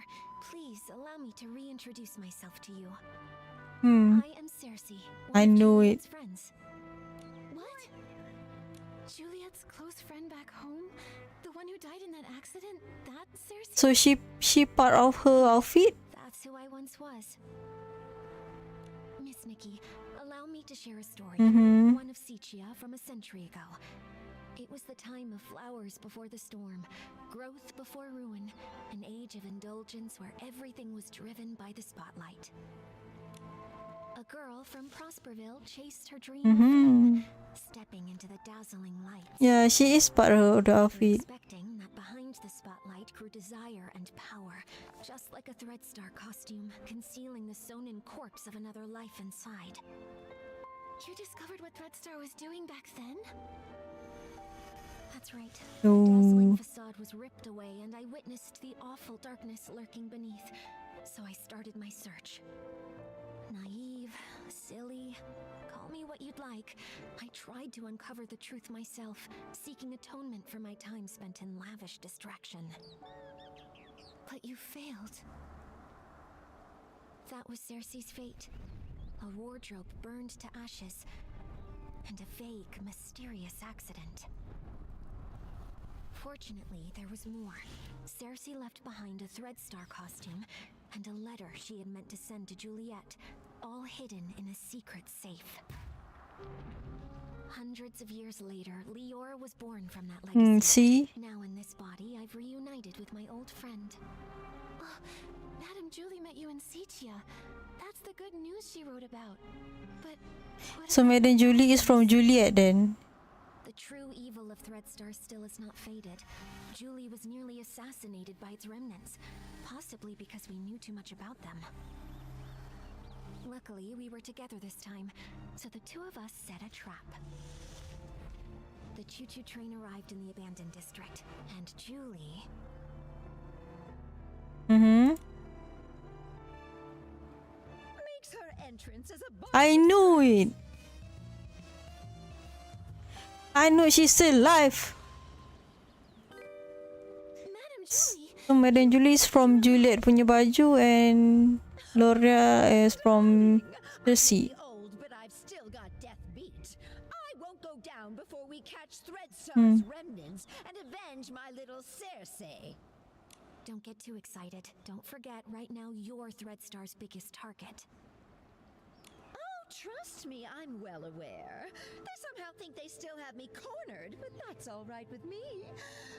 Please allow me to reintroduce myself to you. I am Cersei. I know Juliet's friends. What? Juliet's close friend back home? The one who died in that accident? That Cersei? So she part of her outfit? That's who I once was. Miss Nikki, allow me to share a story. One of Sichia from a century ago. It was the time of flowers before the storm, growth before ruin, an age of indulgence where everything was driven by the spotlight. A girl from Prosperville chased her dream of fame, stepping into the dazzling lights. Yeah, she is part of the outfit. Expecting that behind the spotlight grew desire and power, just like a Thread Star costume, concealing the sewn-in corpse of another life inside. You discovered what Thread Star was doing back then? That's right. The dazzling facade was ripped away, and I witnessed the awful darkness lurking beneath. So I started my search. Naive, silly, call me what you'd like. I tried to uncover the truth myself, seeking atonement for my time spent in lavish distraction. But you failed. That was Cersei's fate. A wardrobe burned to ashes, and a vague, mysterious accident. Fortunately, there was more. Cersei left behind a Thread Star costume and a letter she had meant to send to Juliet, all hidden in a secret safe. Hundreds of years later, Leora was born from that legacy. See? Now in this body, I've reunited with my old friend. Oh, Madame Julie met you in Setia. That's the good news she wrote about. But So Madame Julie is from Juliet then? the true evil of Threadstar still has not faded. Julie was nearly assassinated by its remnants, possibly because we knew too much about them. Luckily, we were together this time, so the two of us set a trap. The choo-choo train arrived in the abandoned district, and Julie... makes her entrance as a I knew it! I know she's still alive! Madame Julie! So Madame Julie is from Juliet punya baju and Gloria is from Sussy. old, but I've still got death beat. I won't go down before we catch Threadstar's remnants and avenge my little Cersei. Don't get too excited. Don't forget, right now you're Threadstar's biggest target. Trust me, I'm well aware. They somehow think they still have me cornered, but that's all right with me.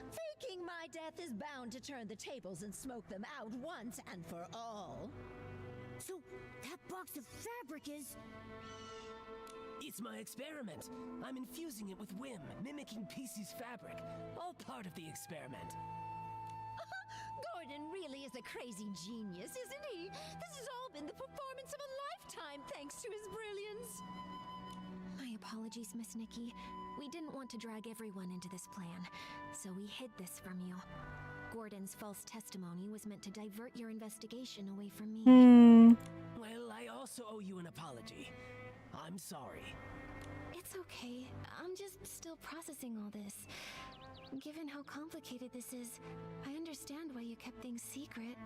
Faking my death is bound to turn the tables and smoke them out once and for all. So, that box of fabric is... It's my experiment. I'm infusing it with whim, mimicking PC's fabric. All part of the experiment. Gordon really is a crazy genius, isn't he? This has all been the performance of a lifetime thanks to his brilliance. My apologies, Miss Nikki. We didn't want to drag everyone into this plan, so we hid this from you. Gordon's false testimony was meant to divert your investigation away from me. Well, I also owe you an apology. I'm sorry. It's okay. I'm just still processing all this. Given how complicated this is, I understand why you kept things secret.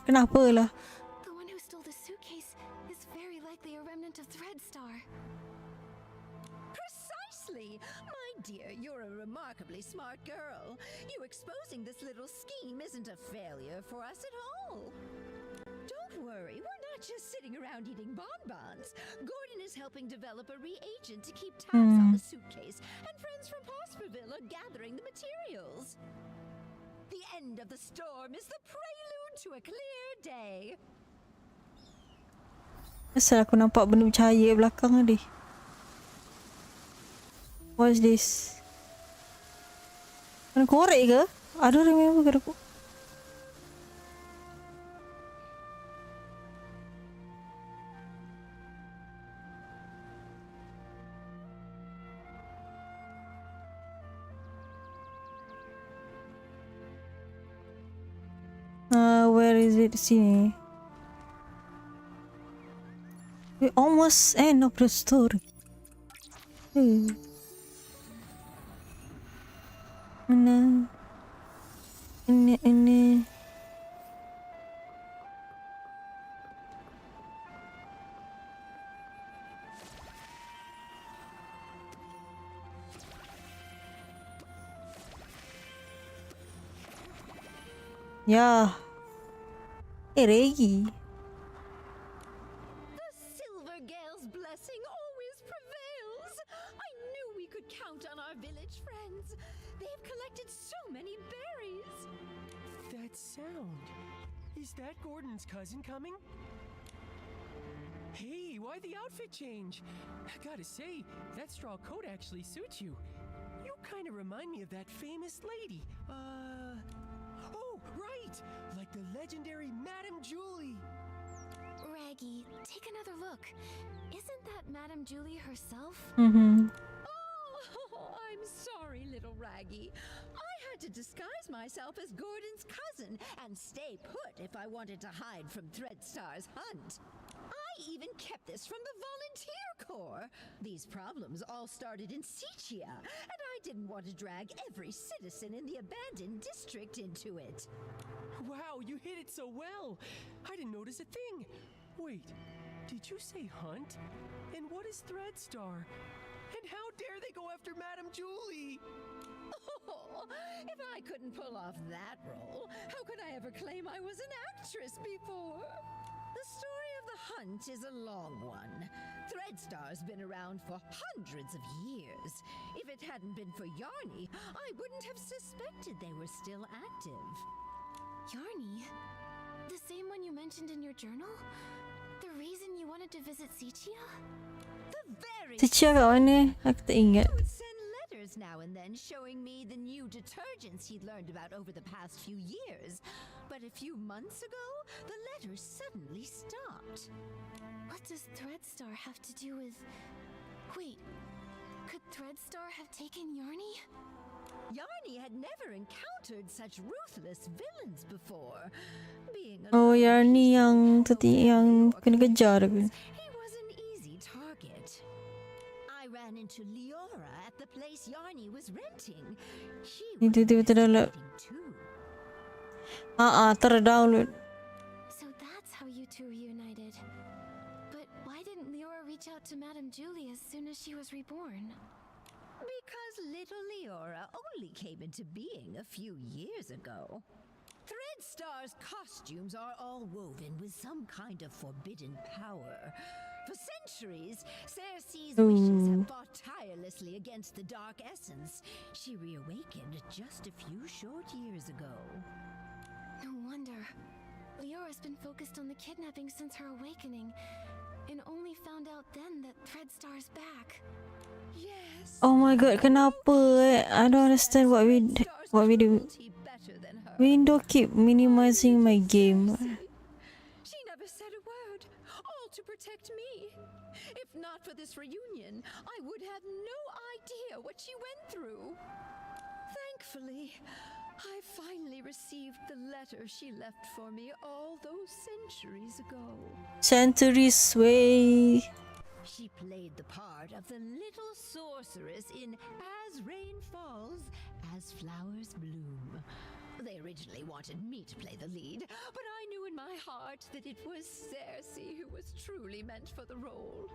Kenapa lah? The one who stole the suitcase is very likely a remnant of Threadstar. Precisely! My dear, you're a remarkably smart girl. You exposing this little scheme isn't a failure for us at all. Don't worry, we're not just sitting around eating bonbons. Gordon is helping develop a reagent to keep tabs on the suitcase, and friends from Prosperville are gathering the materials. The end of the storm is the prelude to a clear day. Asal aku nampak benda bercahaya belakang tadi. What's this? Kena korek ke? I don't remember kena korek. Where is it? Sini. We almost end of the story. Mana? Ini. Ya. Regi. The Silver Gale count on our village friends. They've collected so many berries. That sound. Is that Gordon's cousin coming? Hey, why the outfit change? I gotta say, that straw coat actually suits you. You kind of remind me of that famous lady. Oh, right! Like the legendary Madame Julie. Raggy, take another look. Isn't that Madame Julie herself? Mm-hmm. Oh, I'm sorry, little Raggy. I had to disguise myself as Gordon's cousin and stay put if I wanted to hide from Threadstar's hunt. I even kept this from the volunteer corps. These problems all started in Sichia, and I didn't want to drag every citizen in the abandoned district into it. Wow, you hit it so well. I didn't notice a thing. Wait, did you say hunt? And what is Threadstar? And how dare they go after Madame Julie? Oh, if I couldn't pull off that role, how could I ever claim I was an actress before? The story of the hunt is a long one. Threadstar's been around for hundreds of years. If it hadn't been for Yarny, I wouldn't have suspected they were still active. Yarny? The same one you mentioned in your journal? The reason you wanted to visit Sichia? The very Si Chia kat mana? Aku tak ingat. He would send letters now and then showing me the new detergents he'd learned about over the past few years. But a few months ago, the letters suddenly stopped. What does Threadstar have to do with... Wait, could Threadstar have taken Yarny? Yarny had never encountered such ruthless villains before. Being Oh, Yarny yang tadi yang kena kejar ke? he was an easy target. I ran into Leora at the place Yarny was renting. She was Itu tiba terdalam. investigating too. Terdownload. So that's how you two reunited. But why didn't Leora reach out to Madame Julie as soon as she was reborn? Because little Leora only came into being a few years ago. Threadstar's costumes are all woven with some kind of forbidden power. For centuries, Cersei's wishes have fought tirelessly against the dark essence. She reawakened just a few short years ago. No wonder. Leora's been focused on the kidnapping since her awakening, and only found out then that Threadstar's back. Yes. Oh my god, kenapa I don't understand what we do. Window keep minimizing my game. She never said a word, all to protect me. If not for this reunion, I would have no idea what she went through. Thankfully, I finally received the letter she left for me all those centuries ago. Centuries way. She played the part of the little sorceress in As Rain Falls, As Flowers Bloom. They originally wanted me to play the lead, but I knew in my heart that it was Cersei who was truly meant for the role.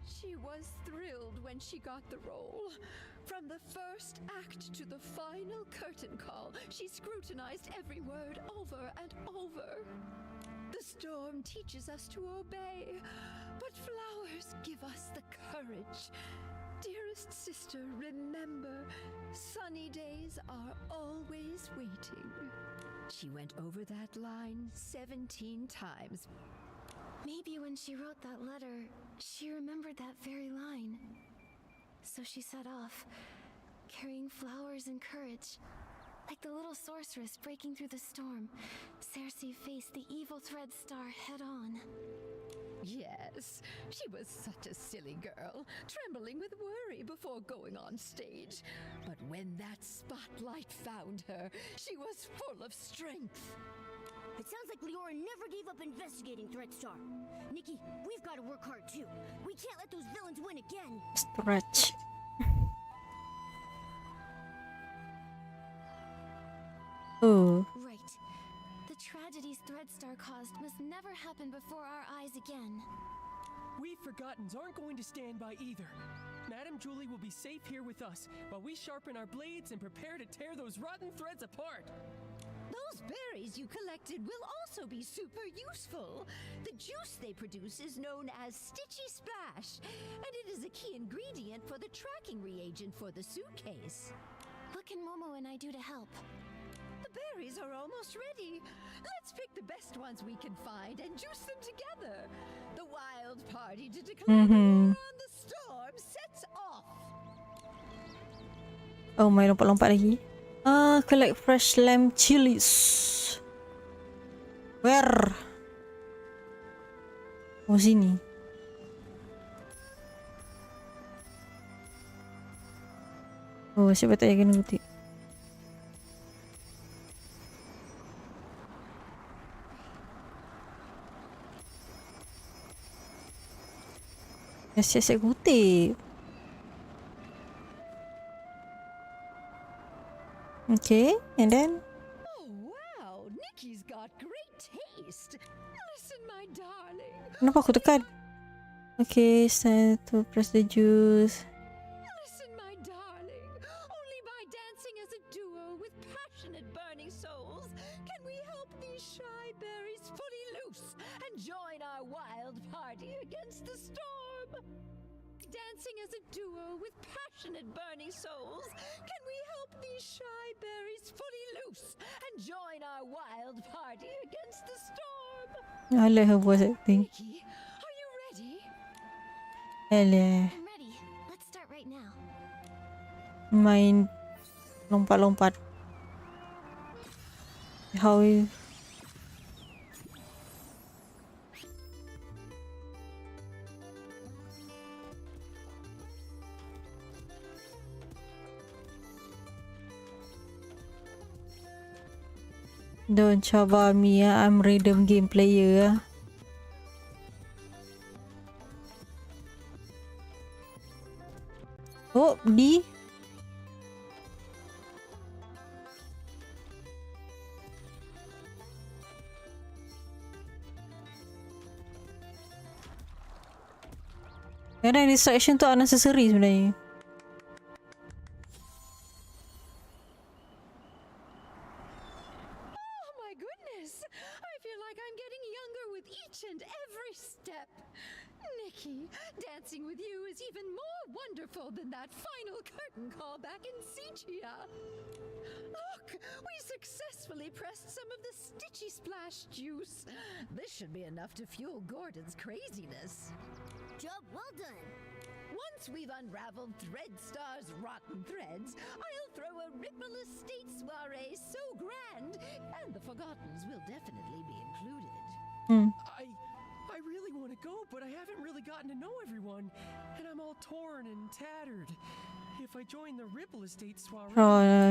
She was thrilled when she got the role. From the first act to the final curtain call, she scrutinized every word over and over. The storm teaches us to obey, but flowers give us the courage. Dearest sister, remember, sunny days are always waiting. She went over that line 17 times. Maybe when she wrote that letter, she remembered that very line. So she set off, carrying flowers and courage. Like the little sorceress breaking through the storm, Cersei faced the evil Threadstar head-on. Yes, she was such a silly girl, trembling with worry before going on stage. But when that spotlight found her, she was full of strength. It sounds like Leora never gave up investigating Threadstar. Nikki, we've got to work hard too. We can't let those villains win again. Stretch. Oh. Right. The tragedies Threadstar caused must never happen before our eyes again. We Forgottens aren't going to stand by either. Madame Julie will be safe here with us while we sharpen our blades and prepare to tear those rotten threads apart. Those berries you collected will also be super useful. The juice they produce is known as Stitchy Splash, and it is a key ingredient for the tracking reagent for the suitcase. What can Momo and I do to help? The berries are almost ready. Let's pick the best ones we can find and juice them together. The wild party to declare war on the storm sets off. Oh, main lompat-lompat lagi. Collect fresh lamb chilies. Where? Oh, sini. Oh, siapa tak kena kutip. Siap-siap kutip. Okay, and then? Oh, wow! Nikki's got great taste. Listen, my darling. Kenapa aku tekan? Okay, it's time to press the juice. Listen, my darling. Only by dancing as a duo with passionate burning souls can we help these shy berries fully loose and join our wild party against the storm. Dancing as a duo with passionate burning souls, can we help these shy berries fully loose and join our wild party against the storm? I like her voice acting. Nikki, are you ready? Alah, I'm ready. Let's start right now. main lompat-lompat. How you... Don't cabar me, I'm rhythm game player. Oh, D. Kadang distraction tu unnecessary sebenarnya. Oh my goodness! I feel like I'm getting younger with each and every step. Nikki, dancing with you is even more wonderful than that final curtain call back in Sichia. Look, we successfully pressed some of the Stitchy Splash juice. This should be enough to fuel Gordon's craziness. Job well done. Once we've unraveled Threadstar's rotten threads, I'll throw a Ripple Estate soiree so grand, and the Forgottens will definitely be included. I really want to go, but I haven't really gotten to know everyone, and I'm all torn and tattered. If I join the Ripple Estate soiree,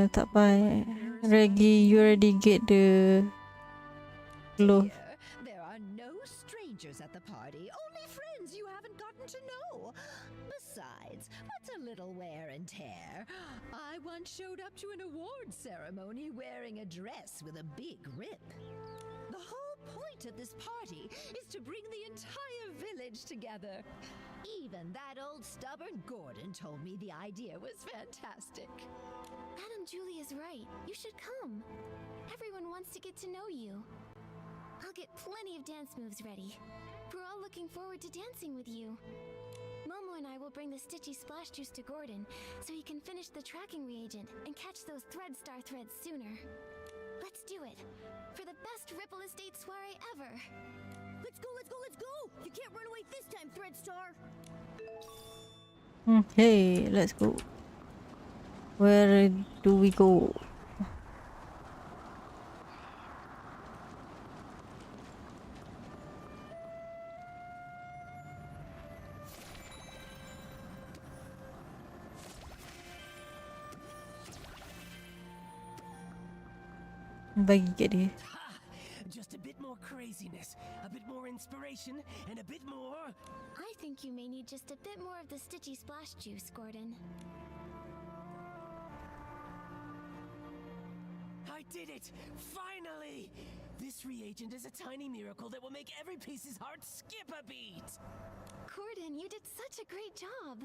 Tak payah. Reggie, you already get the glove. Dear, there are no strangers at the party, only friends you haven't gotten to know. Besides, what's a little wear and tear? I once showed up to an award ceremony wearing a dress with a big rip. The whole point of this party is to bring the entire village together. Even that old stubborn Gordon told me the idea was fantastic. Madam Julie is right. You should come. Everyone wants to get to know you. I'll get plenty of dance moves ready. We're all looking forward to dancing with you. Momo and I will bring the Stitchy Splash Juice to Gordon so he can finish the tracking reagent and catch those Threadstar threads sooner. Let's do it. For the best Ripple Estate soiree ever. Let's go, let's go, let's go! You can't run away this time, Threadstar! Okay, let's go. Where do we go? Bagi kat dia. just a bit more craziness, a bit more inspiration, and a bit more... I think you may need just a bit more of the Stitchy Splash Juice, Gordon. I did it! Finally! This reagent is a tiny miracle that will make every piece's heart skip a beat! Gordon, you did such a great job.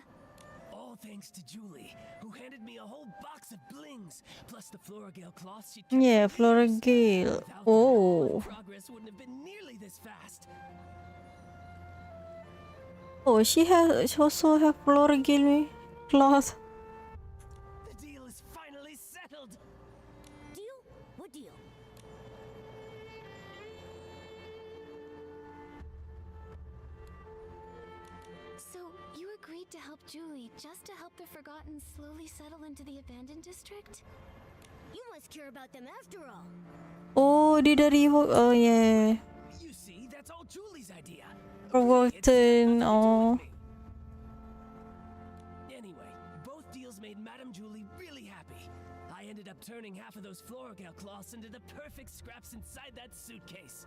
All thanks to Julie, who handed me a whole box of blings, plus the Floragale cloths she'd kept Yeah, for years. Floragale. Without that, Oh. my progress wouldn't have been nearly this fast. Oh, she also have Floragale cloth. The deal is finally settled. Deal? What deal? So, you agreed to help Julie just to help the Forgotten slowly settle into the abandoned district? You must care about them after all. Oh, dia dari oh yeah. You see, that's all Julie's idea. Forgotten. Oh. Anyway, both deals made Madame Julie really happy. I ended up turning half of those Floragale cloths into the perfect scraps inside that suitcase.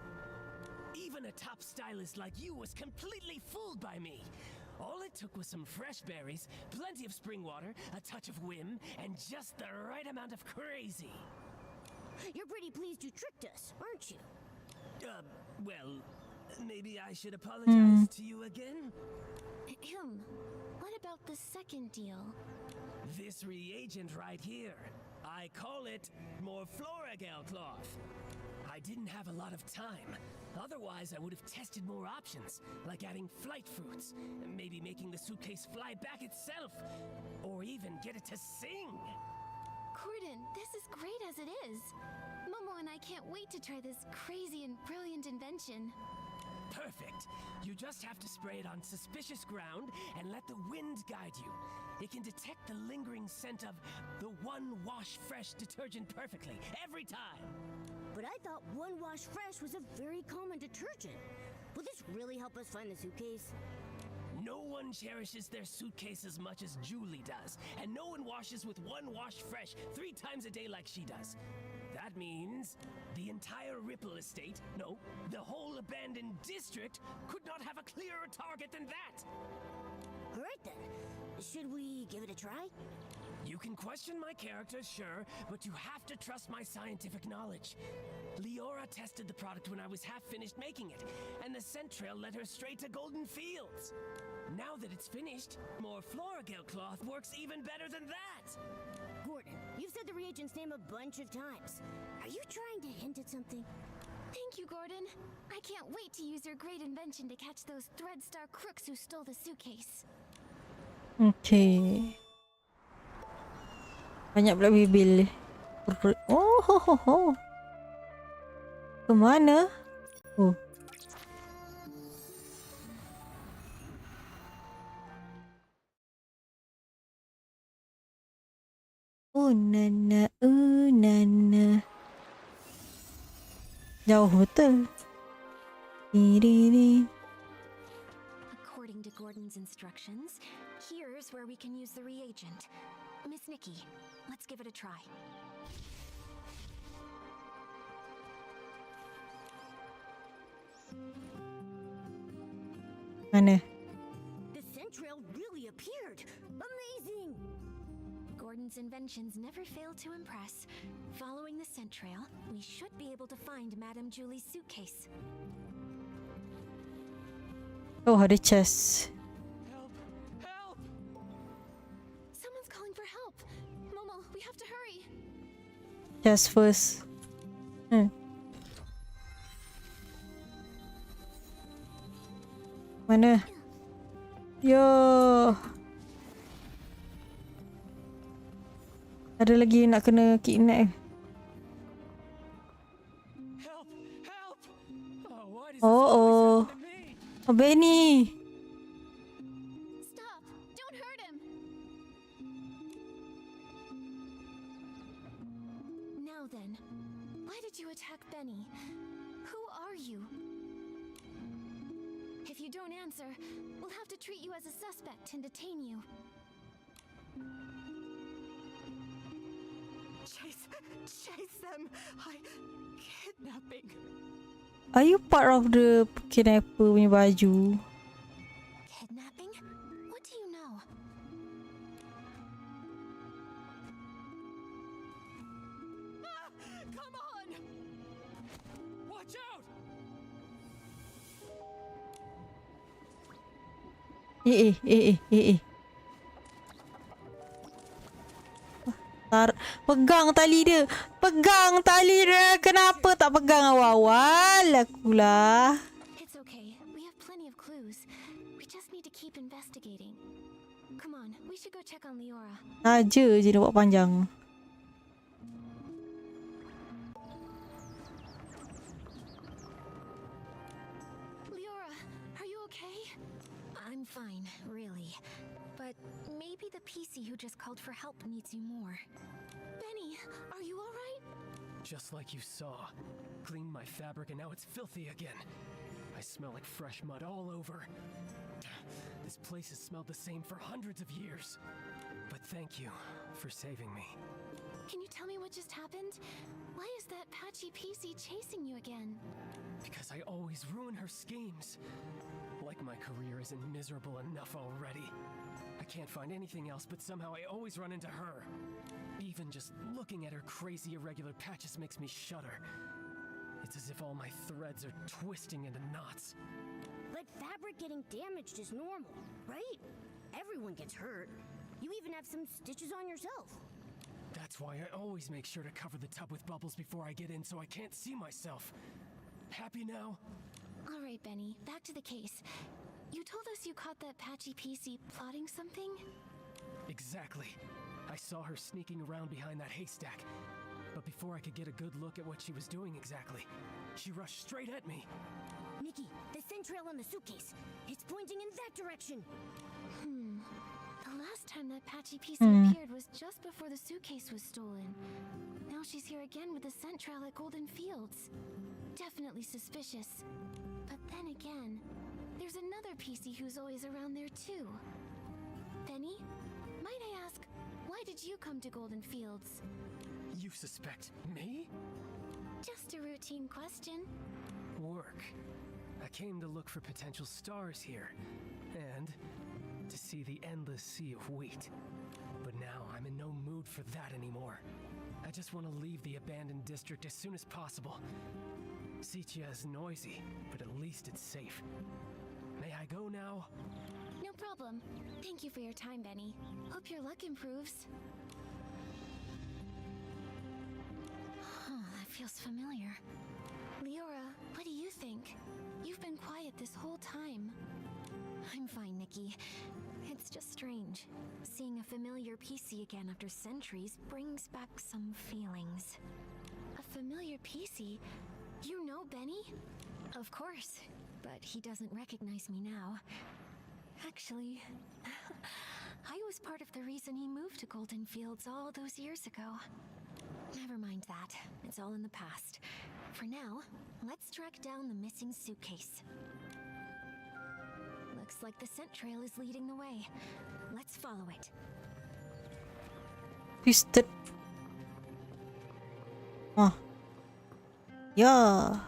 Even a top stylist like you was completely fooled by me. All it took was some fresh berries, plenty of spring water, a touch of whim, and just the right amount of crazy. You're pretty pleased you tricked us, aren't you? Well, maybe I should apologize to you again? What about the second deal? This reagent right here. I call it more Floragale cloth. I didn't have a lot of time. Otherwise, I would have tested more options, like adding flight fruits, maybe making the suitcase fly back itself, or even get it to sing. Gordon, this is great as it is. Momo and I can't wait to try this crazy and brilliant invention. Perfect. You just have to spray it on suspicious ground and let the wind guide you. It can detect the lingering scent of the One Wash Fresh detergent perfectly, every time. But I thought One Wash Fresh was a very common detergent. Will this really help us find the suitcase? No one cherishes their suitcase as much as Julie does, and no one washes with One Wash Fresh 3 times a day like she does. That means the entire Ripple estate, no, the whole abandoned district, could not have a clearer target than that. All right then. Should we give it a try? You can question my character, sure, but you have to trust my scientific knowledge. Leora tested the product when I was half finished making it, and the scent trail led her straight to Golden Fields. Now that it's finished, more Floragale cloth works even better than that. Gordon, you've said the reagent's name a bunch of times. Are you trying to hint at something? Thank you, Gordon. I can't wait to use your great invention to catch those Threadstar crooks who stole the suitcase. Okay. Banyak pula bibil. Oh, ho, ho, ho. Kemana? Oh. Oh, nana, nana. Jauh betul. According to Gordon's instructions, here's where we can use the reagent. Miss Nikki, let's give it a try. Mana? The scent trail really appeared. Amazing! Gordon's inventions never fail to impress. Following the scent trail, we should be able to find Madame Julie's suitcase. Oh, ada chest. Help! Help! Someone's calling for help. Momo, we have to hurry. Chest first. Mana? Yo. Ada lagi nak kena kidnap. Help! Help! Oh, why does this Oh, always oh. happen to me? Oh, Benny. Stop! Don't hurt him! Now then, why did you attack Benny? Who are you? If you don't answer, we'll have to treat you as a suspect and detain you. Chase them! Kidnapping! Are you part of the kidnapper punya baju? Kidnapping? What do you know? Ah! Come on! Watch out! Pegang tali dia. Pegang tali dia. Kenapa tak pegang awal-awal? Akulah. It's okay. We have plenty of clues. We just need to keep investigating. Come on, we should go check on Leora. Saja je dia buat panjang. Leora, are you okay? I'm fine, really. But maybe the PC who just called for help needs you more. Benny, are you alright? Just like you saw. Cleaned my fabric and now it's filthy again. I smell like fresh mud all over. This place has smelled the same for hundreds of years. But thank you for saving me. Can you tell me what just happened? Why is that patchy PC chasing you again? Because I always ruin her schemes. Like my career isn't miserable enough already. I can't find anything else, but somehow I always run into her. Even just looking at her crazy irregular patches makes me shudder. It's as if all my threads are twisting into knots. But fabric getting damaged is normal, right? Everyone gets hurt. You even have some stitches on yourself. That's why I always make sure to cover the tub with bubbles before I get in so I can't see myself. Happy now? All right, Benny, back to the case. You told us you caught that patchy PC plotting something? Exactly. I saw her sneaking around behind that haystack. But before I could get a good look at what she was doing exactly, she rushed straight at me. Nikki, the scent trail on the suitcase. It's pointing in that direction. The last time that patchy PC appeared was just before the suitcase was stolen. Now she's here again with the scent trail at Golden Fields. Definitely suspicious. But then again, there's another PC who's always around there too. Benny, might I ask, why did you come to Golden Fields? You suspect me? Just a routine question. Work. I came to look for potential stars here, and to see the endless sea of wheat. But now I'm in no mood for that anymore. I just want to leave the abandoned district as soon as possible. Sitia is noisy, but at least it's safe. May I go now? No problem. Thank you for your time, Benny. Hope your luck improves. That feels familiar. Leora, what do you think? You've been quiet this whole time. I'm fine, Nikki. It's just strange. Seeing a familiar PC again after centuries brings back some feelings. A familiar PC? You know Benny? Of course, but he doesn't recognize me now. Actually, I was part of the reason he moved to Golden Fields all those years ago. Never mind that. It's all in the past. For now, let's track down the missing suitcase. Looks like the scent trail is leading the way. Let's follow it. Twisted. Ah. Yeah.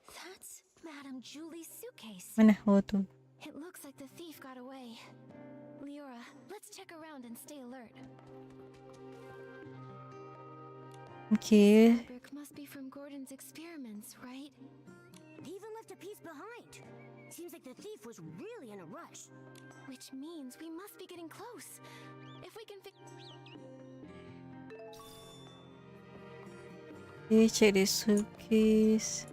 That's Madame Julie's suitcase. Mana? Oh tu. It looks like the thief got away. Leora, let's check around and stay alert. Okay. Fabric must be from Gordon's experiments, right? They even left a piece behind. Seems like the thief was really in a rush. Which means we must be getting close. If we can Okay, check this suitcase.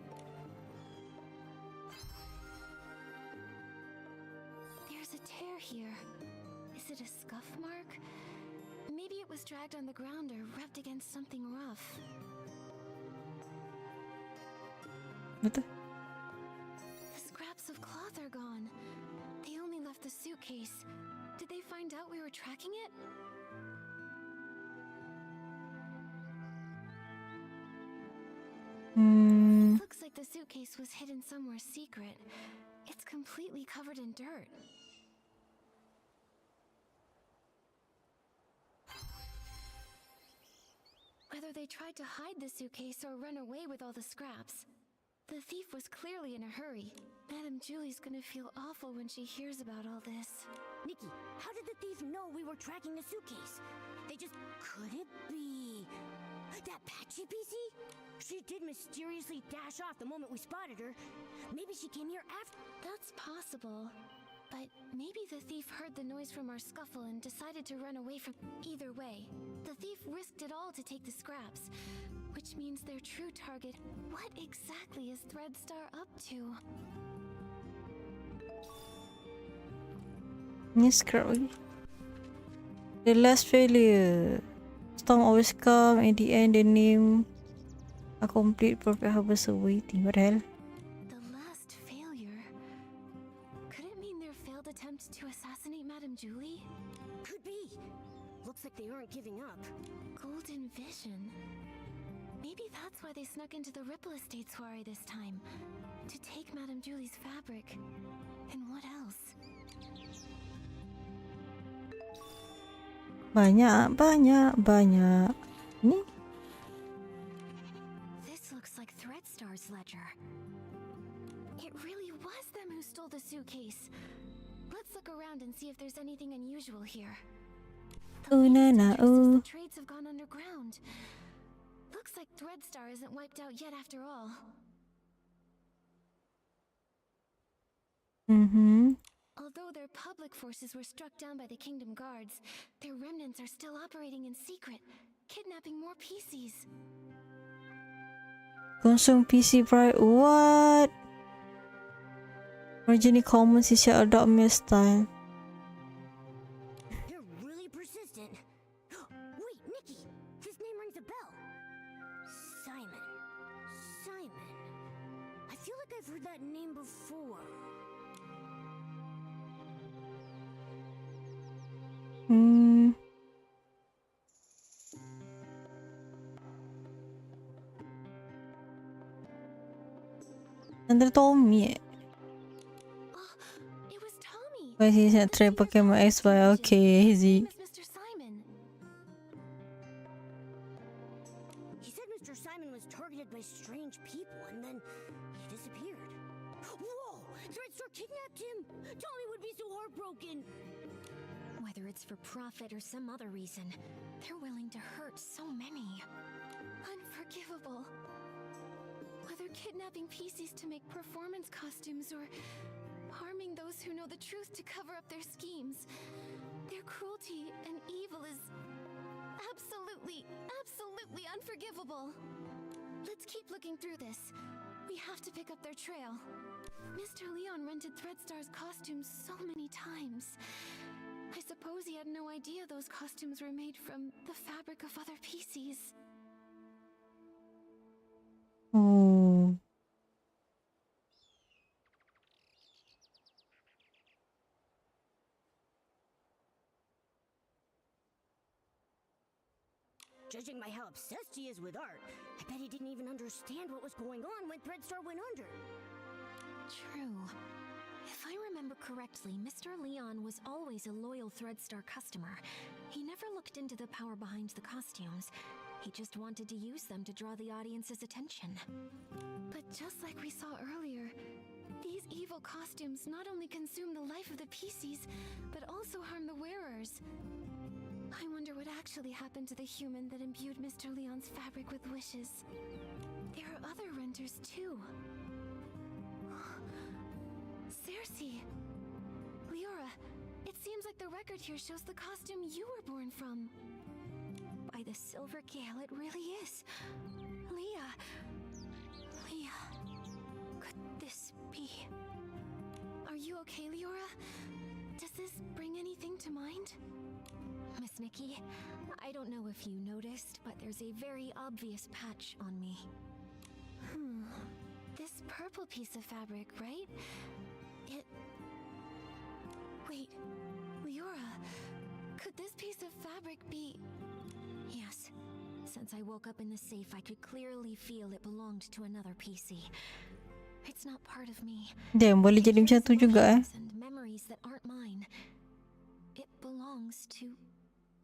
There's a tear here. Is it a scuff mark? Maybe it was dragged on the ground or rubbed against something rough. What the? The scraps of cloth are gone. They only left the suitcase. Did they find out we were tracking it? Looks like the suitcase was hidden somewhere secret. It's completely covered in dirt. Whether they tried to hide the suitcase or run away with all the scraps, the thief was clearly in a hurry. Madame Julie's gonna feel awful when she hears about all this. Nikki, how did the thief know we were tracking the suitcase? Could it be that Patchy PC? She did mysteriously dash off the moment we spotted her. Maybe she came here after. That's possible. But maybe the thief heard the noise from our scuffle and decided to run away from... Either way, the thief risked it all to take the scraps, which means their true target... What exactly is Threadstar up to? Ni scrap lagi. The last failure. Storm always come. At the end, the name. A complete perfect harvest awaiting. What the hell? The last failure? Could it mean their failed attempt to assassinate Madame Julie? Could be. Looks like they aren't giving up. Golden Vision? Maybe that's why they snuck into the Ripple Estate soiree this time. To take Madame Julie's fabric. And what else? Banyak. Ni? This looks like Threadstar's ledger. It really was them who stole the suitcase. Let's look around and see if there's anything unusual here. The Ooh, latest na, na, entry says ooh. the trades have gone underground. Looks like Threadstar isn't wiped out yet after all. Although their public forces were struck down by the Kingdom Guards, their remnants are still operating in secret, kidnapping more PCs. Consume PC price. What? Originally common si shall adopt my style. They're really persistent. Wait, Nikki! His name rings a bell. Simon. I feel like I've heard that name before. Under Tommy. Oh, it was Tommy. Why he's not try pakai my XY? Okay, easy. Mr. Simon. He said Mr. Simon was targeted by strange people and then he disappeared. Whoa! Threadstar kidnapped him! Tommy would be so heartbroken! Whether it's for profit or some other reason, they're willing to hurt so many. Unforgivable. Whether kidnapping PCs to make performance costumes or harming those who know the truth to cover up their schemes, their cruelty and evil is absolutely unforgivable. Let's keep looking through this. We have to pick up their trail. Mr. Leon rented Threadstar's costumes so many times. I suppose he had no idea those costumes were made from the fabric of other PCs. Oh. Judging by how obsessed he is with art, I bet he didn't even understand what was going on when Threadstar went under. True. If I remember correctly, Mr. Leon was always a loyal Threadstar customer. He never looked into the power behind the costumes. He just wanted to use them to draw the audience's attention. But just like we saw earlier, these evil costumes not only consume the life of the PCs, but also harm the wearers. I wonder what actually happened to the human that imbued Mr. Leon's fabric with wishes. There are other renters too. Cersei! Leora, it seems like the record here shows the costume you were born from. By the Silver Gale, it really is. Leah. Could this be? Are you okay, Leora? Does this bring anything to mind? Miss Nikki, I don't know if you noticed, but there's a very obvious patch on me. This purple piece of fabric, right? Wait, Leora, could this piece of fabric be... Yes. Since I woke up in the safe, I could clearly feel it belonged to another PC. It's not part of me. Damn, boleh jadi macam tu juga And memories that aren't mine. It belongs to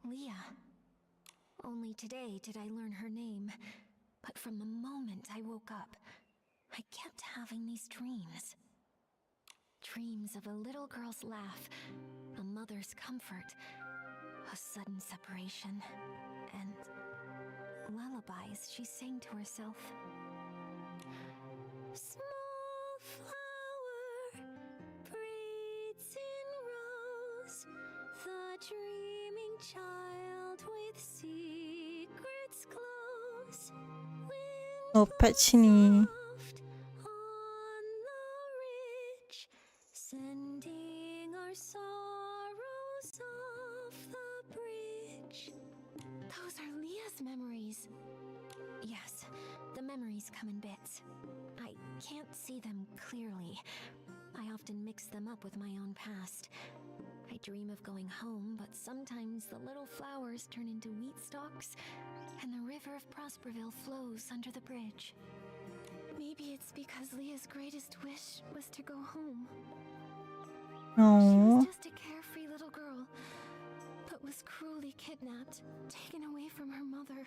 Leah. Only today did I learn her name. But from the moment I woke up, I kept having these dreams. Dreams of a little girl's laugh, a mother's comfort, a sudden separation, and lullabies she sang to herself. Small flower breathes in rose, the dreaming child with secrets close. Oh, patch ni. Soft on the ridge, sending our sorrows off the bridge. Those are Leah's memories. Yes, the memories come in bits. I can't see them clearly. I often mix them up with my own past. I dream of going home, but sometimes the little flowers turn into wheat stalks, and the river of Prosperville flows under the bridge. Maybe it's because Leah's greatest wish was to go home. She Oh. was just a carefree little girl, but was cruelly kidnapped, taken away from her mother.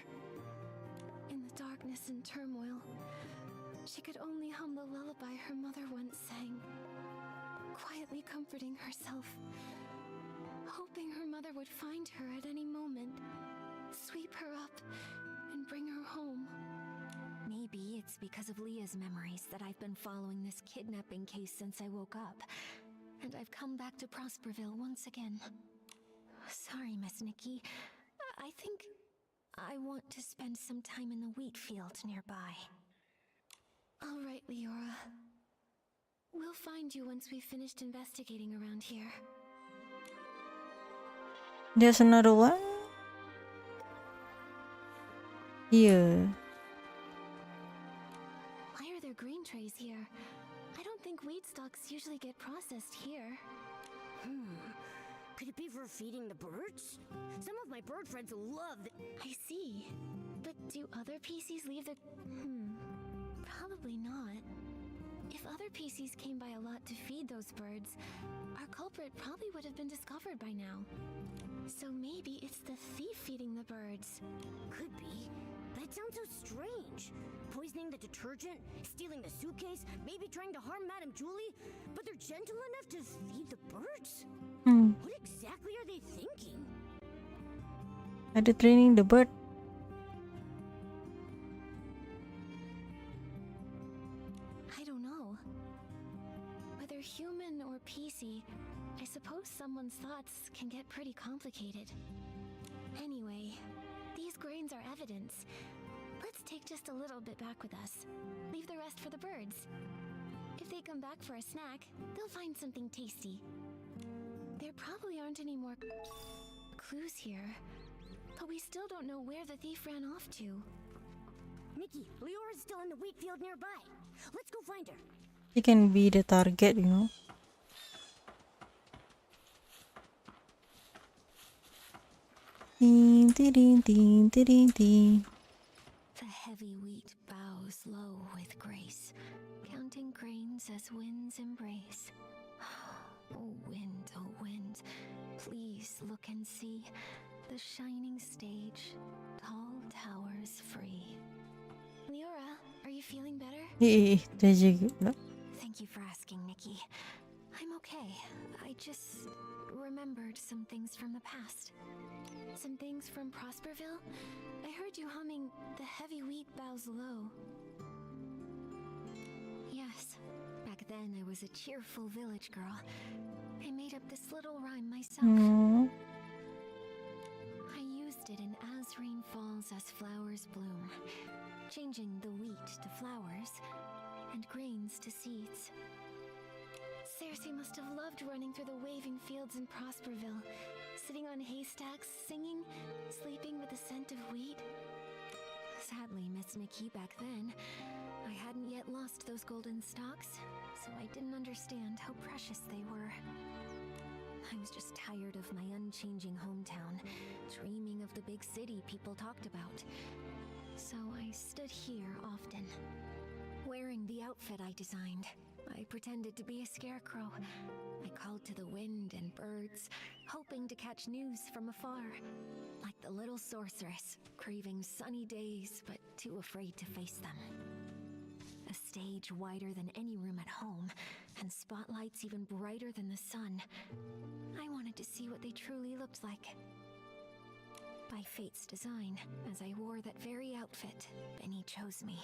In the darkness and turmoil, she could only hum the lullaby her mother once sang, quietly comforting herself, hoping her mother would find her at any moment, sweep her up, and bring her home. Maybe it's because of Leah's memories that I've been following this kidnapping case since I woke up, and I've come back to Prosperville once again. Sorry, Miss Nikki. I think I want to spend some time in the wheat field nearby. All right, Leora. We'll find you once we've finished investigating around here. There's another one. Here. Why are there grain trays here? I don't think wheat stalks usually get processed here. Could it be for feeding the birds? Some of my bird friends love the... I see. But do other PCs leave the... Probably not. If other PCs came by a lot to feed those birds, our culprit probably would have been discovered by now. So maybe it's the thief feeding the birds. Could be. But it sounds so strange. Poisoning the detergent, stealing the suitcase, maybe trying to harm Madame Julie, but they're gentle enough to feed the birds? What exactly are they thinking? Ada training the bird. I don't know. Whether human or PC, I suppose someone's thoughts can get pretty complicated. Anyway, these grains are evidence. Let's take just a little bit back with us. Leave the rest for the birds. If they come back for a snack, they'll find something tasty. There probably aren't any more clues here, but we still don't know where the thief ran off to. Nikki, Leora's still in the wheat field nearby. Let's go find her. She can be the target, you know. Ding, ding, ding, ding, ding, ding. The heavy wheat bows low with grace, counting grains as winds embrace. Oh wind, please look and see the shining stage, tall towers free. Leora, are you feeling better? Dia juga. Thank you for asking, Nikki. I'm okay. I just remembered some things from the past. Some things from Prosperville. I heard you humming "The heavy wheat bows low." Yes, back then I was a cheerful village girl. I made up this little rhyme myself. I used it in As Rain Falls, As Flowers Bloom, changing the wheat to flowers and grains to seeds. Cersei must have loved running through the waving fields in Prosperville, sitting on haystacks, singing, sleeping with the scent of wheat. Sadly, Miss Nikki, back then, I hadn't yet lost those golden stalks, so I didn't understand how precious they were. I was just tired of my unchanging hometown, dreaming of the big city people talked about. So I stood here often, wearing the outfit I designed. I pretended to be a scarecrow. I called to the wind and birds, hoping to catch news from afar. Like the little sorceress, craving sunny days, but too afraid to face them. A stage wider than any room at home, and spotlights even brighter than the sun. I wanted to see what they truly looked like. By fate's design, as I wore that very outfit, Benny chose me.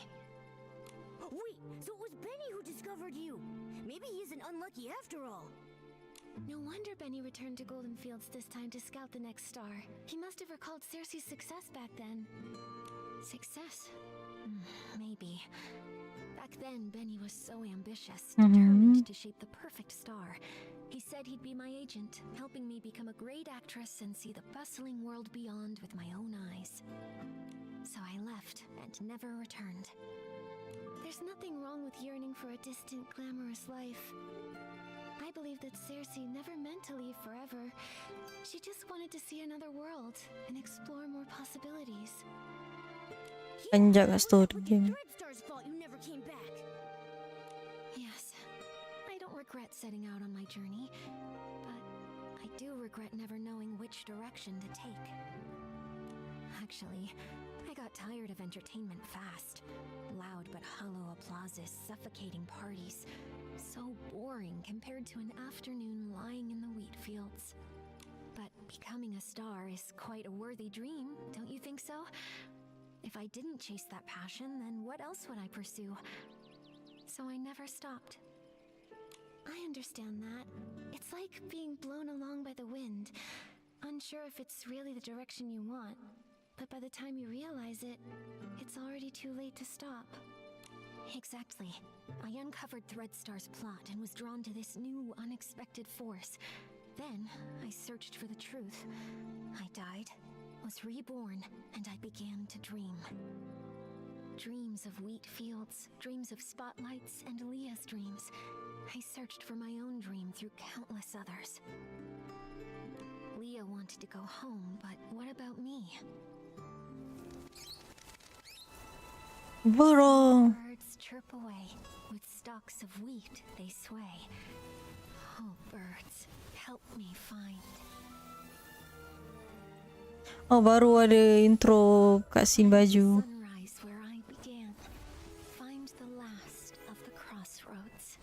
Wait, so it was Benny who discovered you. Maybe he isn't unlucky after all. No wonder Benny returned to Golden Fields this time to scout the next star. He must have recalled Cersei's success back then. Success? Maybe. Back then, Benny was so ambitious, determined to shape the perfect star. He said he'd be my agent, helping me become a great actress and see the bustling world beyond with my own eyes. So I left and never returned. There's nothing wrong with yearning for a distant, glamorous life. I believe that Cersei never meant to leave forever. She just wanted to see another world and explore more possibilities. Panjang story game. Dreadstar's fault you never came back. Yes, I don't regret setting out on my journey, but I do regret never knowing which direction to take. Actually, I got tired of entertainment fast. Loud but hollow applauses, suffocating parties. So boring compared to an afternoon lying in the wheat fields. But becoming a star is quite a worthy dream, don't you think so? If I didn't chase that passion, then what else would I pursue? So I never stopped. I understand that. It's like being blown along by the wind, unsure if it's really the direction you want. But by the time you realize it, it's already too late to stop. Exactly. I uncovered Threadstar's plot and was drawn to this new, unexpected force. Then, I searched for the truth. I died, was reborn, and I began to dream. Dreams of wheat fields, dreams of spotlights, and Leah's dreams. I searched for my own dream through countless others. Leah wanted to go home, but what about me? Burung. Birds chirp away. With stalks of wheat they sway. Oh, birds, help me find. Oh, baru ada intro cutscene baju. Sunrise where I began. Find the last of the crossroads.